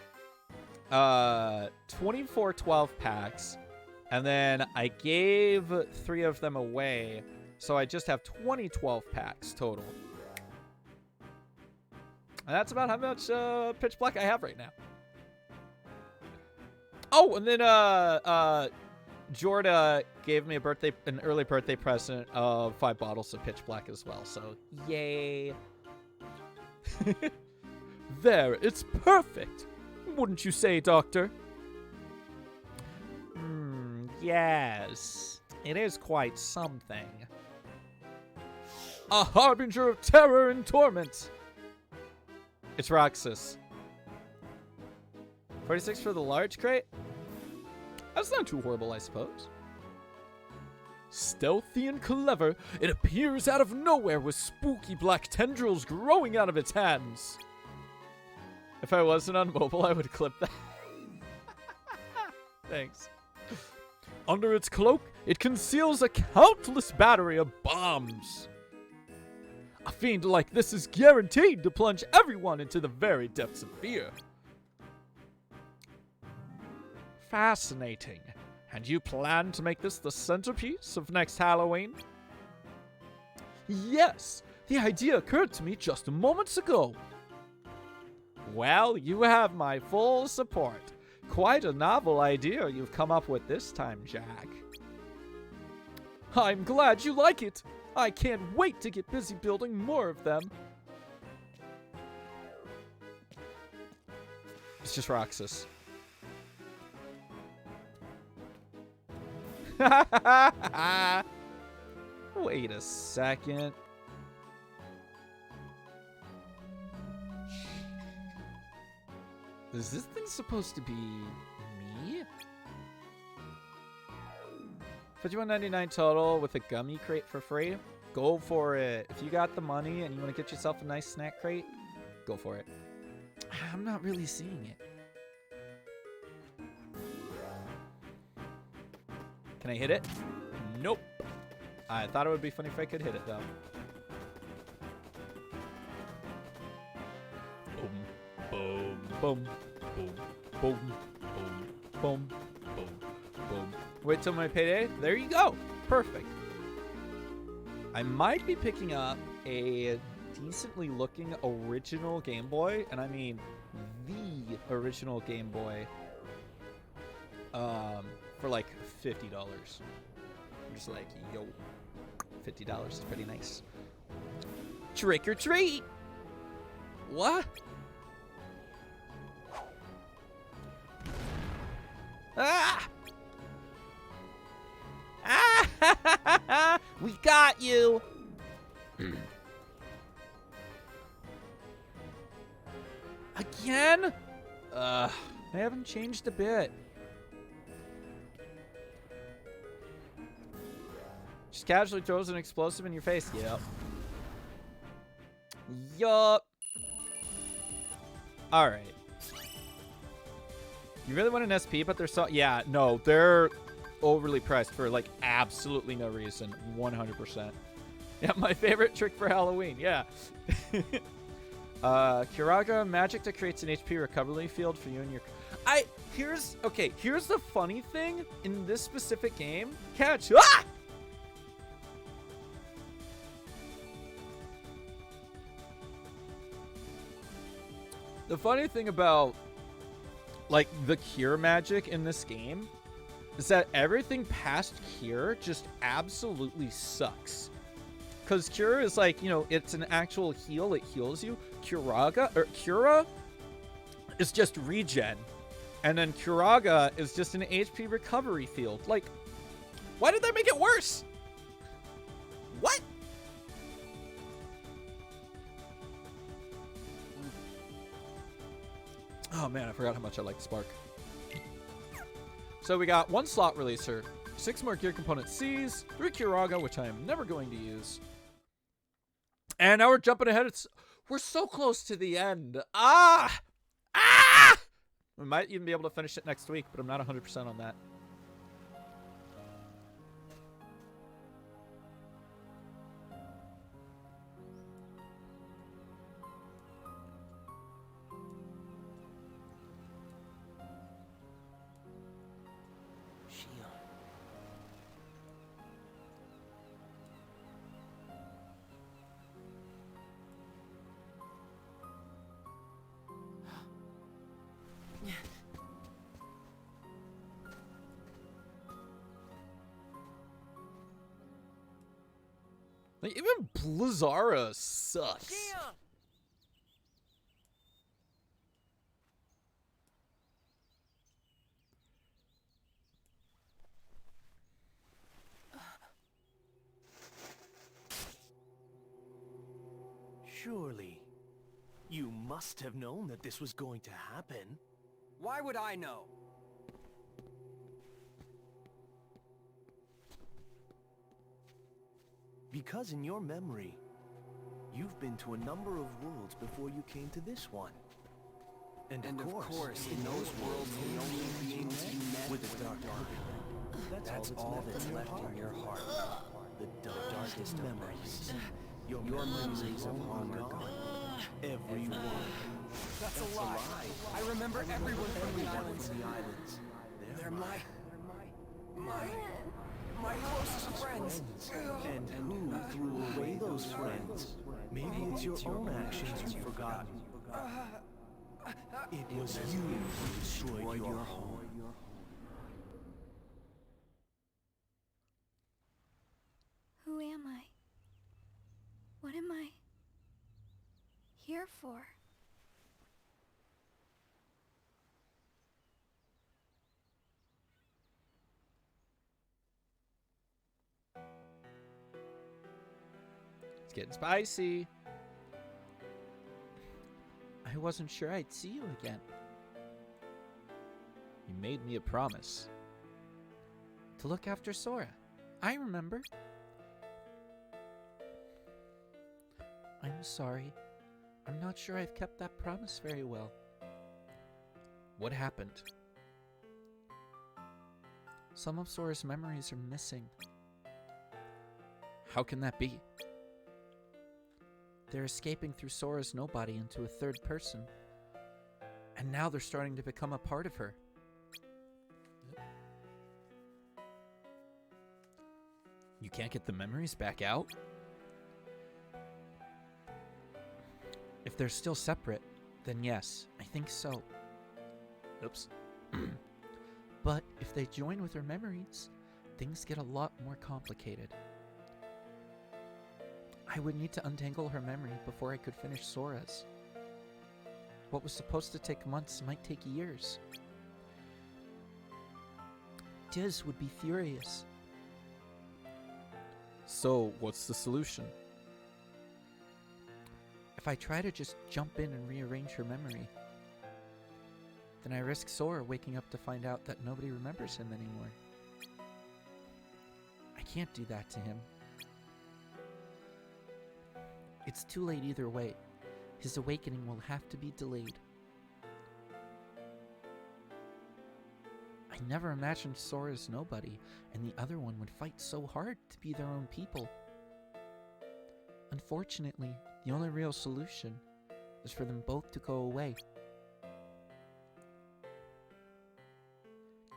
24 12-packs, and then I gave 3 of them away, so I just have 20 12-packs total. And that's about how much pitch black I have right now. Oh, and then Jorda gave me an early birthday present of 5 bottles of pitch black as well. So yay! There, it's perfect. Wouldn't you say, Doctor? Yes, it is quite something. A harbinger of terror and torment. It's Roxas. 46 for the large crate? That's not too horrible, I suppose. Stealthy and clever, it appears out of nowhere with spooky black tendrils growing out of its hands. If I wasn't on mobile, I would clip that. Thanks. Under its cloak, it conceals a countless battery of bombs. A fiend like this is guaranteed to plunge everyone into the very depths of fear. Fascinating. And you plan to make this the centerpiece of next Halloween? Yes, the idea occurred to me just moments ago. Well, you have my full support. Quite a novel idea you've come up with this time, Jack. I'm glad you like it. I can't wait to get busy building more of them. It's just Roxas. Wait a second. Is this thing supposed to be me? $51.99 total with a gummy crate for free. Go for it. If you got the money and you want to get yourself a nice snack crate, go for it. I'm not really seeing it. Can I hit it? Nope. I thought it would be funny if I could hit it, though. Boom, boom, boom, boom, boom, boom, boom, boom. Wait till my payday. There you go. Perfect. I might be picking up a decently looking original Game Boy, and I mean the original Game Boy, for like $50. I'm just like, yo, $50 is pretty nice. Trick or treat. What? Ah! Ah! We got you. Again? I haven't changed a bit. Just casually throws an explosive in your face. Yep. Yup. All right. You really want an SP, but they're so... Yeah, no, they're overly priced for, like, absolutely no reason. 100%. Yeah, my favorite trick for Halloween. Yeah. Kiraga, magic that creates an HP recovery field for you and your... Here's the funny thing in this specific game. Catch... Ah! The funny thing about, like, the cure magic in this game is that everything past Cure just absolutely sucks. Because Cure is like, you know, it's an actual heal. It heals you. Cura is just regen. And then Curaga is just an HP recovery field. Like, why did that make it worse? What? Oh man, I forgot how much I like Spark. So we got 1 slot releaser, 6 more gear component Cs, 3 Curaga, which I am never going to use. And now we're jumping ahead. We're so close to the end. Ah! We might even be able to finish it next week, but I'm not 100% on that. Like, even Blizzara sucks. Surely, you must have known that this was going to happen. Why would I know? Because in your memory, you've been to a number of worlds before you came to this one. And of course, in those worlds, the only beings you met with the Dark Arc. That's all that's left in your heart. The darkest memories. Your memories of long gone. Everyone. That's a lie. I remember everyone from the islands. They're my closest friends. And who threw away those friends? Maybe it's your own actions you've forgotten. It was you who destroyed your home. Who am I? What am I here for? It's getting spicy. I wasn't sure I'd see you again. You made me a promise. To look after Sora. I remember. I'm sorry. I'm not sure I've kept that promise very well. What happened? Some of Sora's memories are missing. How can that be? They're escaping through Sora's nobody into a third person. And now they're starting to become a part of her. You can't get the memories back out? If they're still separate, then yes, I think so. Oops. But if they join with her memories, things get a lot more complicated. I would need to untangle her memory before I could finish Sora's. What was supposed to take months might take years. Diz would be furious. So, what's the solution? If I try to just jump in and rearrange her memory, then I risk Sora waking up to find out that nobody remembers him anymore. I can't do that to him. It's too late either way. His awakening will have to be delayed. I never imagined Sora's nobody and the other one would fight so hard to be their own people. Unfortunately, the only real solution is for them both to go away.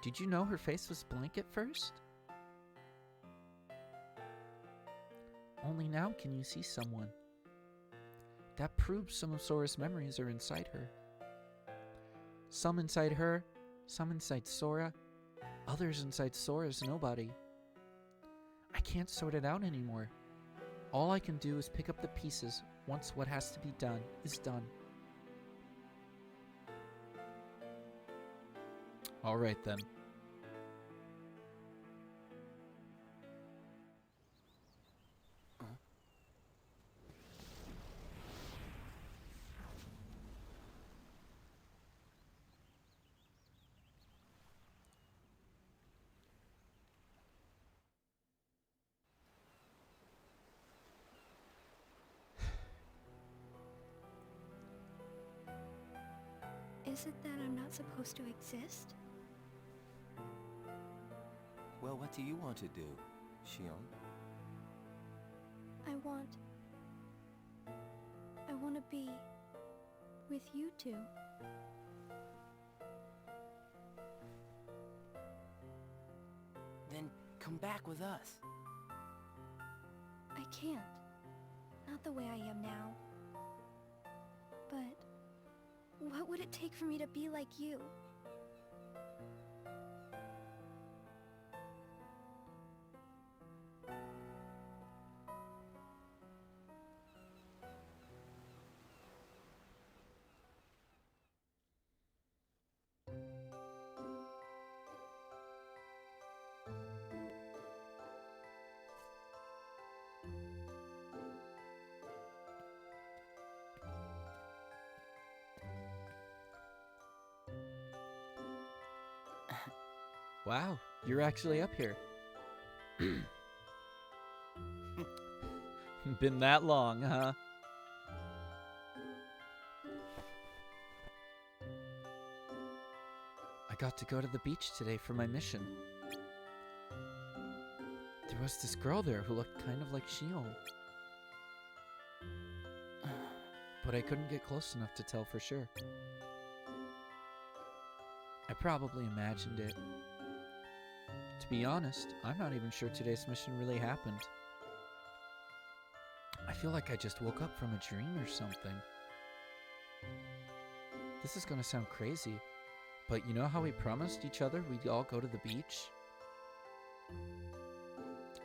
Did you know her face was blank at first? Only now can you see someone. That proves some of Sora's memories are inside her. Some inside her, some inside Sora, others inside Sora's nobody. I can't sort it out anymore. All I can do is pick up the pieces once what has to be done is done. All right, then. Is it that I'm not supposed to exist? Well, what do you want to do, Shion? I want to be with you two. Then come back with us. I can't. Not the way I am now. But what would it take for me to be like you? Wow, you're actually up here. Been that long, huh? I got to go to the beach today for my mission. There was this girl there who looked kind of like Shion. But I couldn't get close enough to tell for sure. I probably imagined it. To be honest, I'm not even sure today's mission really happened. I feel like I just woke up from a dream or something. This is gonna sound crazy, but you know how we promised each other we'd all go to the beach?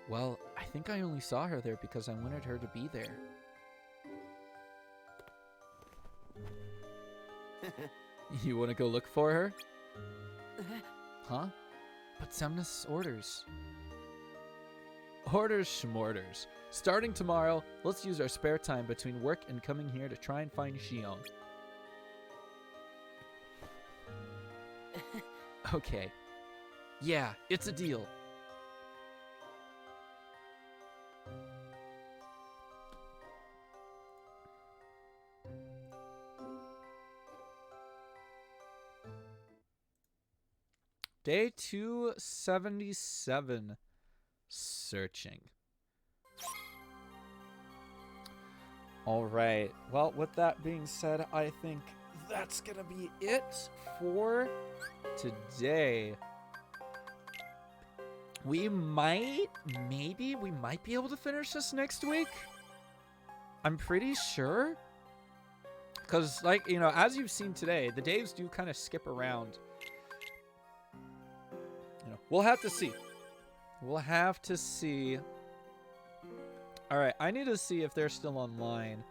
Well, I think I only saw her there because I wanted her to be there. You wanna go look for her? Huh? But Semnus orders. Orders schmorders. Starting tomorrow, let's use our spare time between work and coming here to try and find Shion. Okay. Yeah, it's a deal. Day 277. Searching. Alright. Well, with that being said, I think that's gonna be it for today. We might be able to finish this next week. I'm pretty sure. Because, like, you know, as you've seen today, the days do kind of skip around. We'll have to see. We'll have to see. Alright, I need to see if they're still online.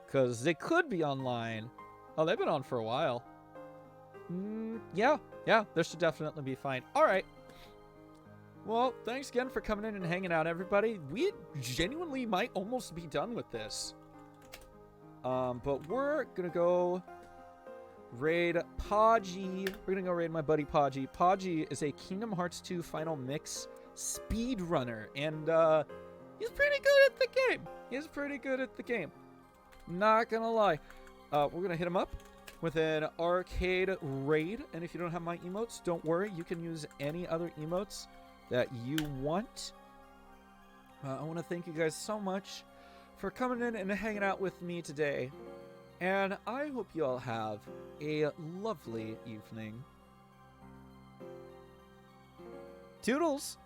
Because they could be online. Oh, they've been on for a while. Yeah, this should definitely be fine. Alright. Well, thanks again for coming in and hanging out, everybody. We genuinely might almost be done with this. But we're going to go raid Podgy. We're gonna go raid my buddy Podgy. Podgy is a Kingdom Hearts 2 Final Mix speedrunner, and he's pretty good at the game. Not gonna lie. We're gonna hit him up with an arcade raid, and if you don't have my emotes, don't worry. You can use any other emotes that you want. I want to thank you guys so much for coming in and hanging out with me today. And I hope you all have a lovely evening. Toodles!